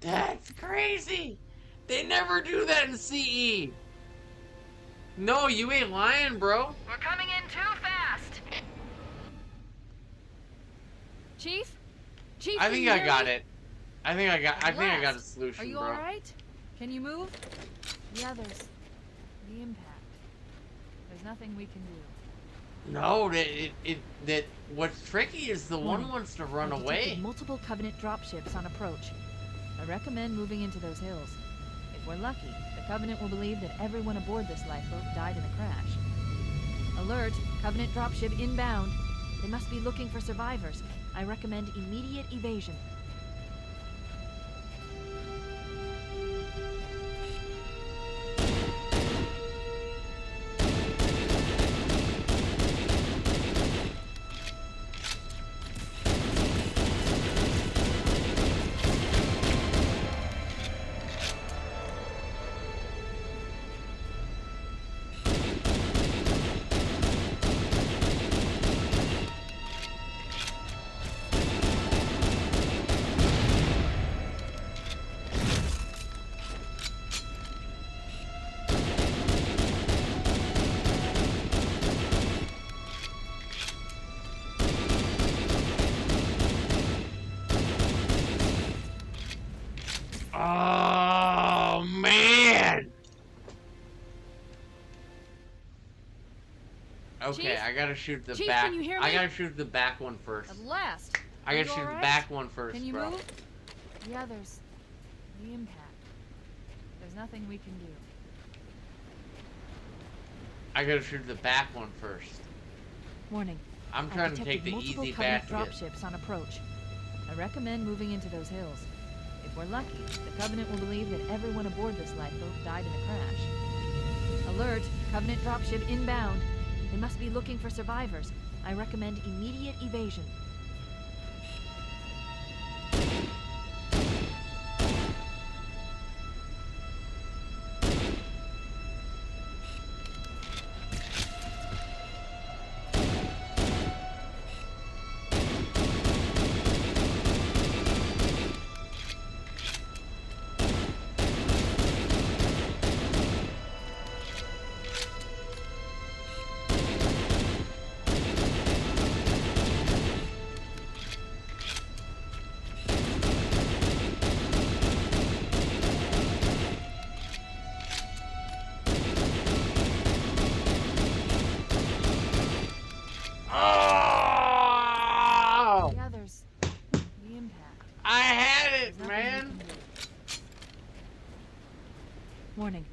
That's crazy. They never do that in CE. No, you ain't lying, bro. We're coming in too fast! Chief? Chief, I can think you I hear got me? it. I think I got a Last. solution, Are you bro. alright? Can you move? The others. The impact. There's nothing we can do. No, that what's tricky is the one Warning. wants to run I've detected away. multiple Covenant dropships on approach. I recommend moving into those hills. If we're lucky, the Covenant will believe that everyone aboard this lifeboat died in the crash. Alert! Covenant dropship inbound. They must be looking for survivors. I recommend immediate evasion. Oh man. Okay, Chief? I gotta shoot the Chief, back. can you hear I me? gotta shoot the back one first. At last! I Are gotta you shoot the alright? back one first, Can you bro. move? The others. The impact. There's nothing we can do. I gotta shoot the back one first. Warning. I'm I've trying to detected take the multiple easy Covenant basket. dropships on approach. I recommend moving into those hills. If we're lucky, the Covenant will believe that everyone aboard this lifeboat died in the crash. Alert! Covenant dropship inbound. They must be looking for survivors. I recommend immediate evasion. Warning.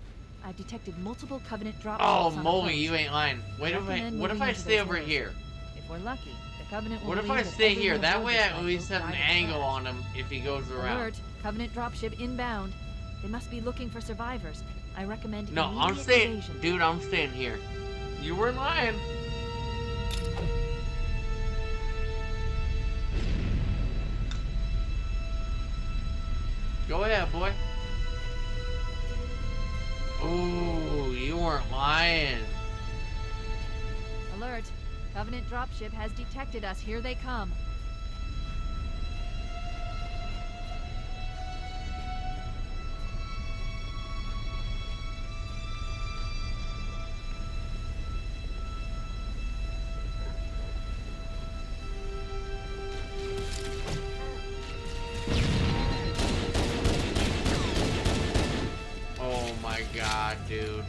I've detected multiple Covenant dropships Oh, on moly, approach. you ain't lying. Wait, Recommend what if moving I into stay those over hills. here? If we're lucky, the Covenant will What if believe I that stay here? everyone That aboard way this I at lifeboat least have an died in a angle crash. on him if he goes around. Alert! Covenant dropship inbound. They must be looking for survivors. I recommend No, I'm immediate staying. evasion. Dude, I'm staying here. You weren't lying. Go ahead, boy. Ooh, you weren't lying. Alert! Covenant dropship has detected us. Here they come. Oh my god, dude.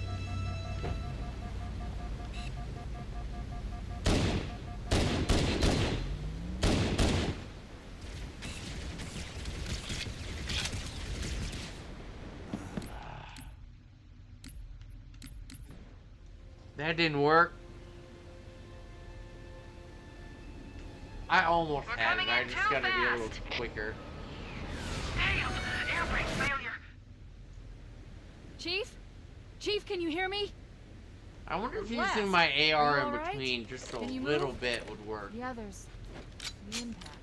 That didn't work. I almost had it. I just gotta be a little quicker. Damn! Air brake failure! Chief? Chief, can you hear me? I wonder if Les, using my are AR you in all right? between just a Can you little move? bit would work. The others. The impact.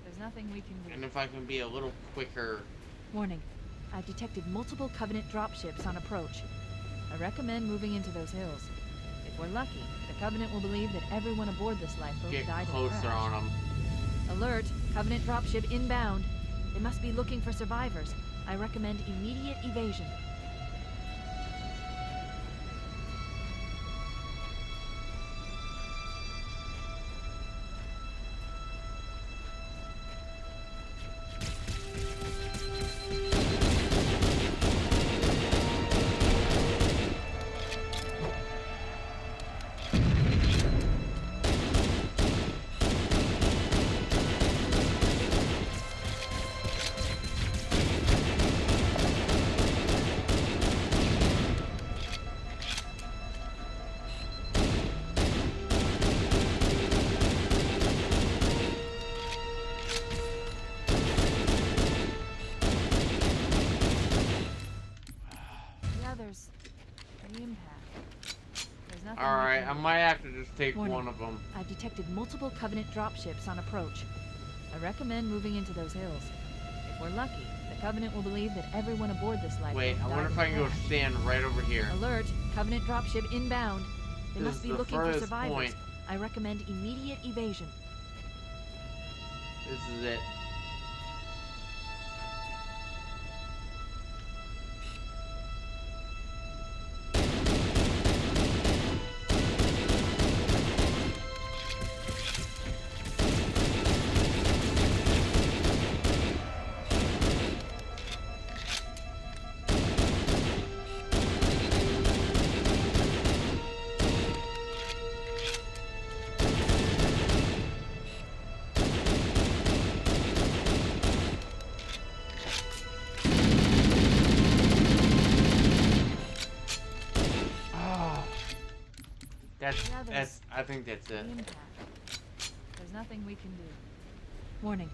There's nothing we can do. And if I can be a little quicker. Warning. I've detected multiple Covenant dropships on approach. I recommend moving into those hills. If we're lucky, the Covenant will believe that everyone aboard this lifeboat Get died in a closer crash. on them. Alert! Covenant dropship inbound. They must be looking for survivors. I recommend immediate evasion. The others. The impact. There's nothing we Alright, can I do. might have to just take Warning. one of them. I've detected multiple Covenant dropships on approach. I recommend moving into those hills. If we're lucky, the Covenant will believe that everyone aboard this lifeboat Wait, I died wonder in if a I can go crash. stand right over here. Alert! Covenant dropship inbound. They This must is be the looking for furthest survivors. point. I recommend immediate evasion. This is it. That's, I think that's it. The impact. There's nothing we can do. Warning.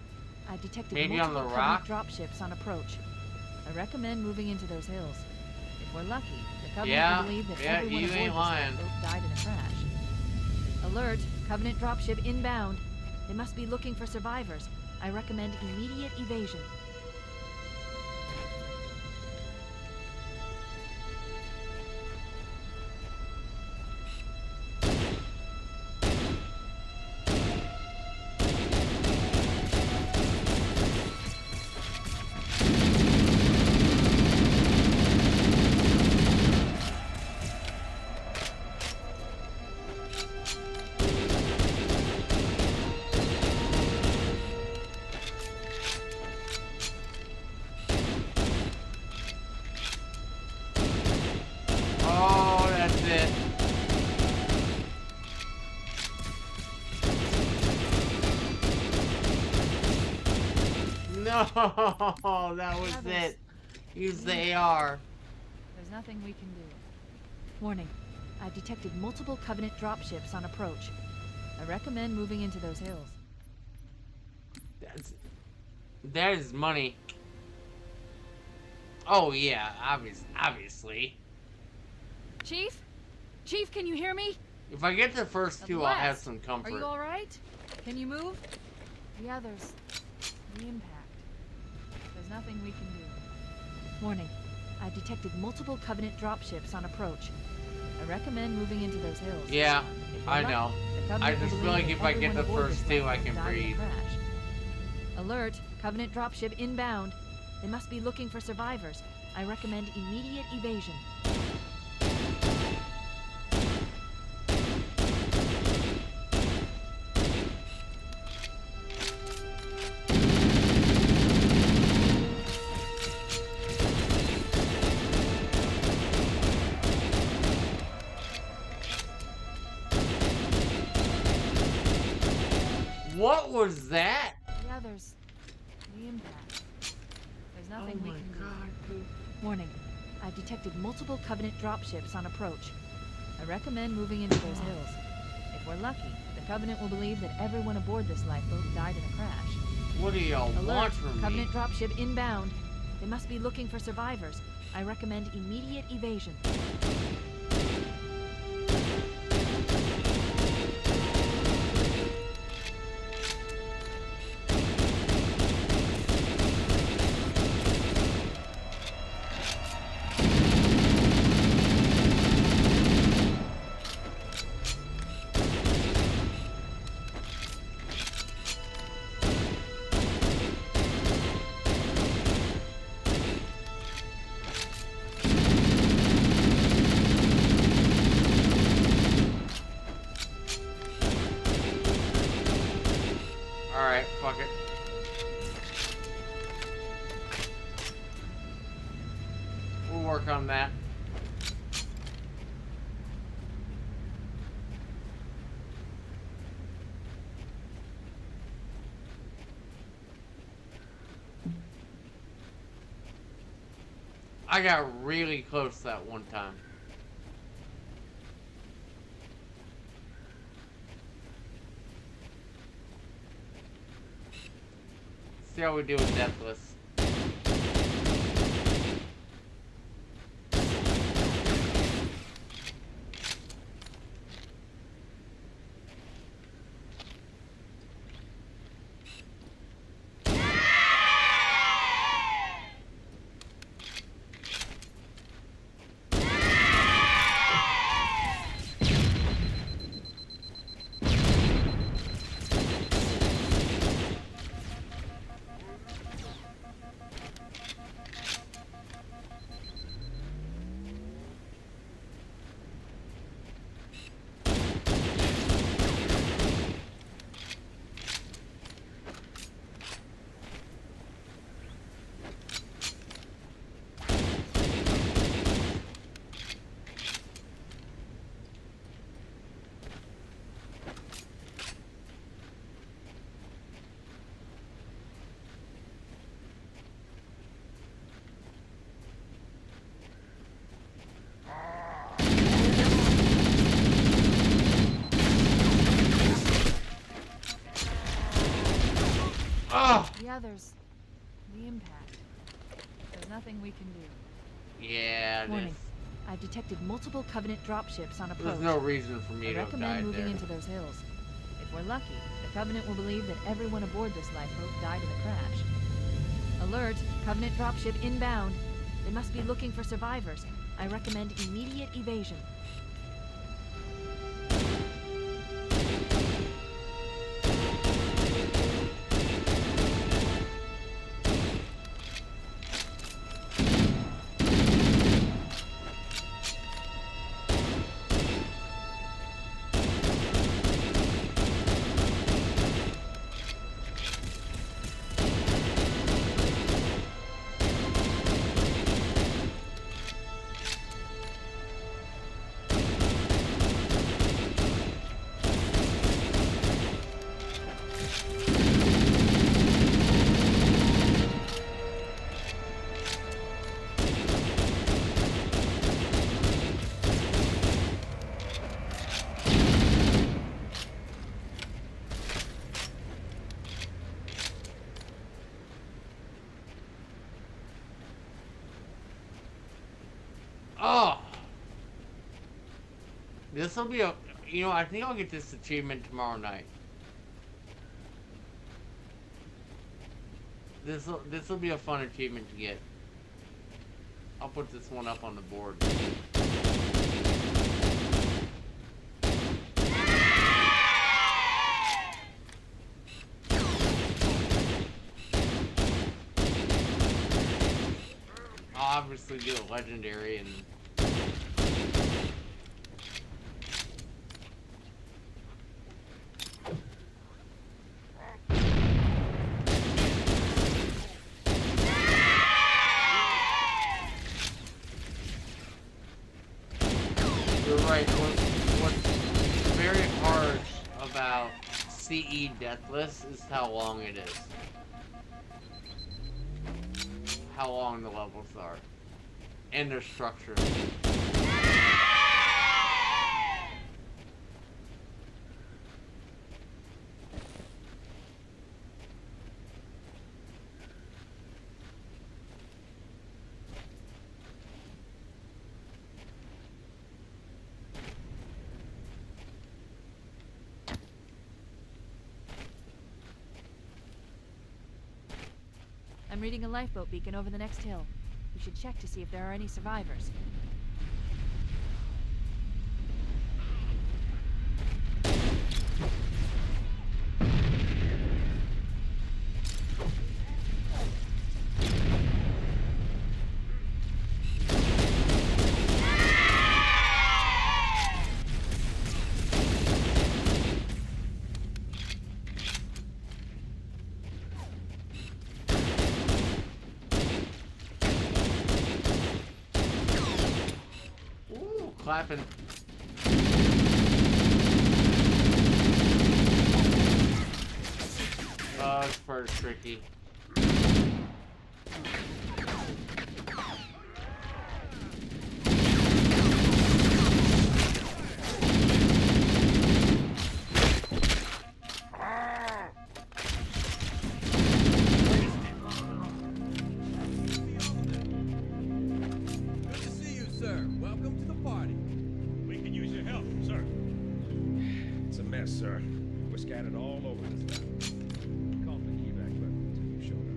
I've detected Maybe on multiple the Covenant rock? dropships on approach. I recommend moving into those hills. If we're lucky, the Covenant Yeah, will believe that yeah, everyone you aboard ain't this lying. lifeboat died in a crash. Alert! Covenant dropship inbound. They must be looking for survivors. I recommend immediate evasion. Oh, that's it. No, that was Others. it. Use the AR. There's nothing we can do. Warning. I've detected multiple Covenant dropships on approach. I recommend moving into those hills. That is money. Oh yeah, obviously. Chief? Chief, can you hear me? If I get the first two, I'll have some Are comfort. you alright? Can you move? The others. The impact. There's nothing we can do. Warning. I've detected multiple Covenant dropships on approach. I recommend moving into those hills. Yeah, If we're I lucky, know. the Covenant I will just feel believe like that if I get everyone the aboard first this two, I flight can died in a breathe. crash. Alert! Covenant dropship inbound. They must be looking for survivors. I recommend immediate evasion. What was that? The others. The impact. There's nothing Oh we my can god, do. dude. Warning. I've detected multiple Covenant dropships on approach. I recommend moving into those hills. If we're lucky, the Covenant will believe that everyone aboard this lifeboat died in a crash. What do y'all Alert! want from me? Covenant dropship inbound. They must be looking for survivors. I recommend immediate evasion. Alright, fuck it. We'll work on that. I got really close that one time. See how we do with Deathless. Oh! The others. The impact. There's nothing we can do. Yeah, Warning. I've detected multiple Covenant dropships on approach. there's no reason for me I to have recommend died moving there. into those hills. If we're lucky, the Covenant will believe that everyone aboard this lifeboat died in the crash. Alert! Covenant dropship inbound. They must be looking for survivors. I recommend immediate evasion. This will be a, I think I'll get this achievement tomorrow night. This will be a fun achievement to get. I'll put this one up on the board. I'll obviously do a legendary and you're right. What's very hard about CE Deathless is how long it is. How long the levels are. And their structure. I'm reading a lifeboat beacon over the next hill. We should check to see if there are any survivors. Clapping. Oh, this part is tricky. Good to see you, sir. Welcome to the party. We can use your help, sir. It's a mess, sir. We're scattered all over this town. Call the evac button until you showed up.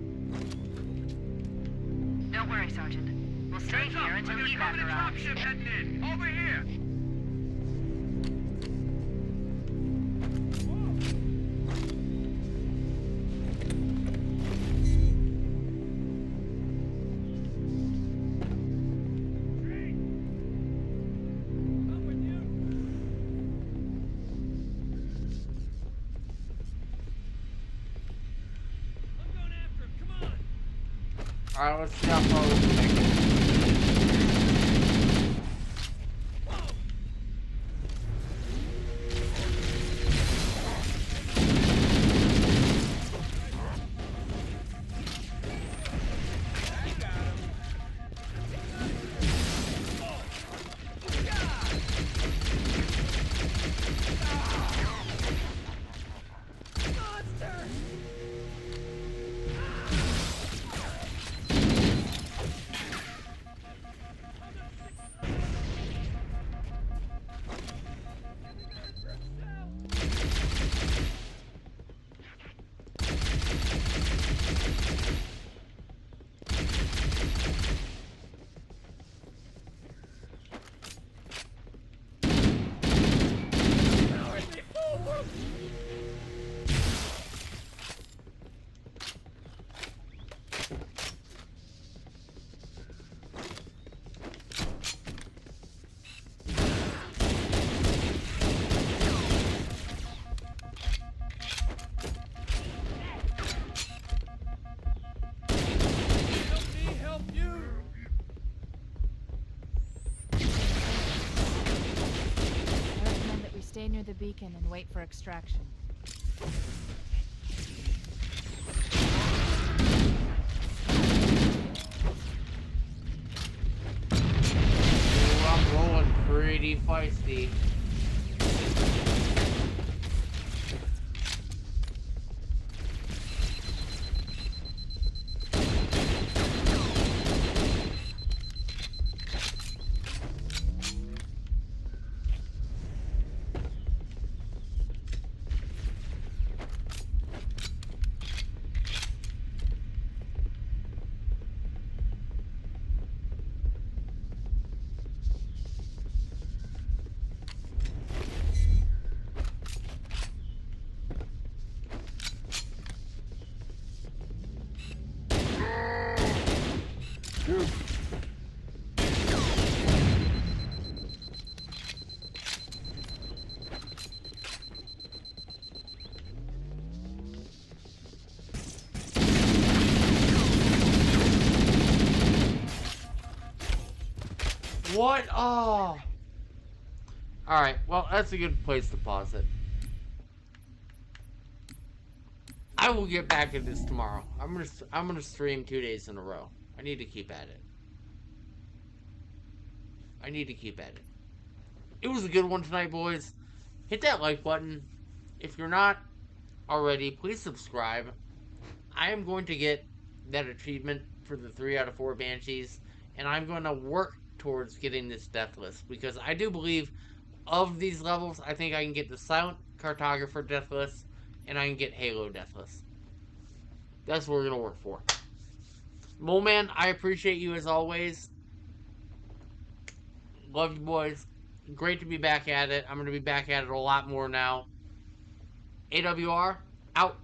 Don't worry, Sergeant. We'll stay here until evac arrives. Dropship heading in. Over here. I'm with you. I'm going after him. Come on. Alright, let's see how far we can make it. Help me help you. I recommend that we stay near the beacon and wait for extraction. Ooh, I'm rolling pretty feisty. What? Oh. Alright, well, that's a good place to pause it. I will get back at this tomorrow. I'm gonna stream 2 days in a row. I need to keep at it. I need to keep at it. It was a good one tonight, boys. Hit that like button. If you're not already, please subscribe. I am going to get that achievement for the 3 out of 4 Banshees, and I'm going to work towards getting this Deathless, because I do believe of these levels, I think I can get the Silent Cartographer Deathless, and I can get Halo Deathless. That's what we're going to work for. Mole Man, I appreciate you as always. Love you, boys. Great to be back at it. I'm going to be back at it a lot more now. AWR, out.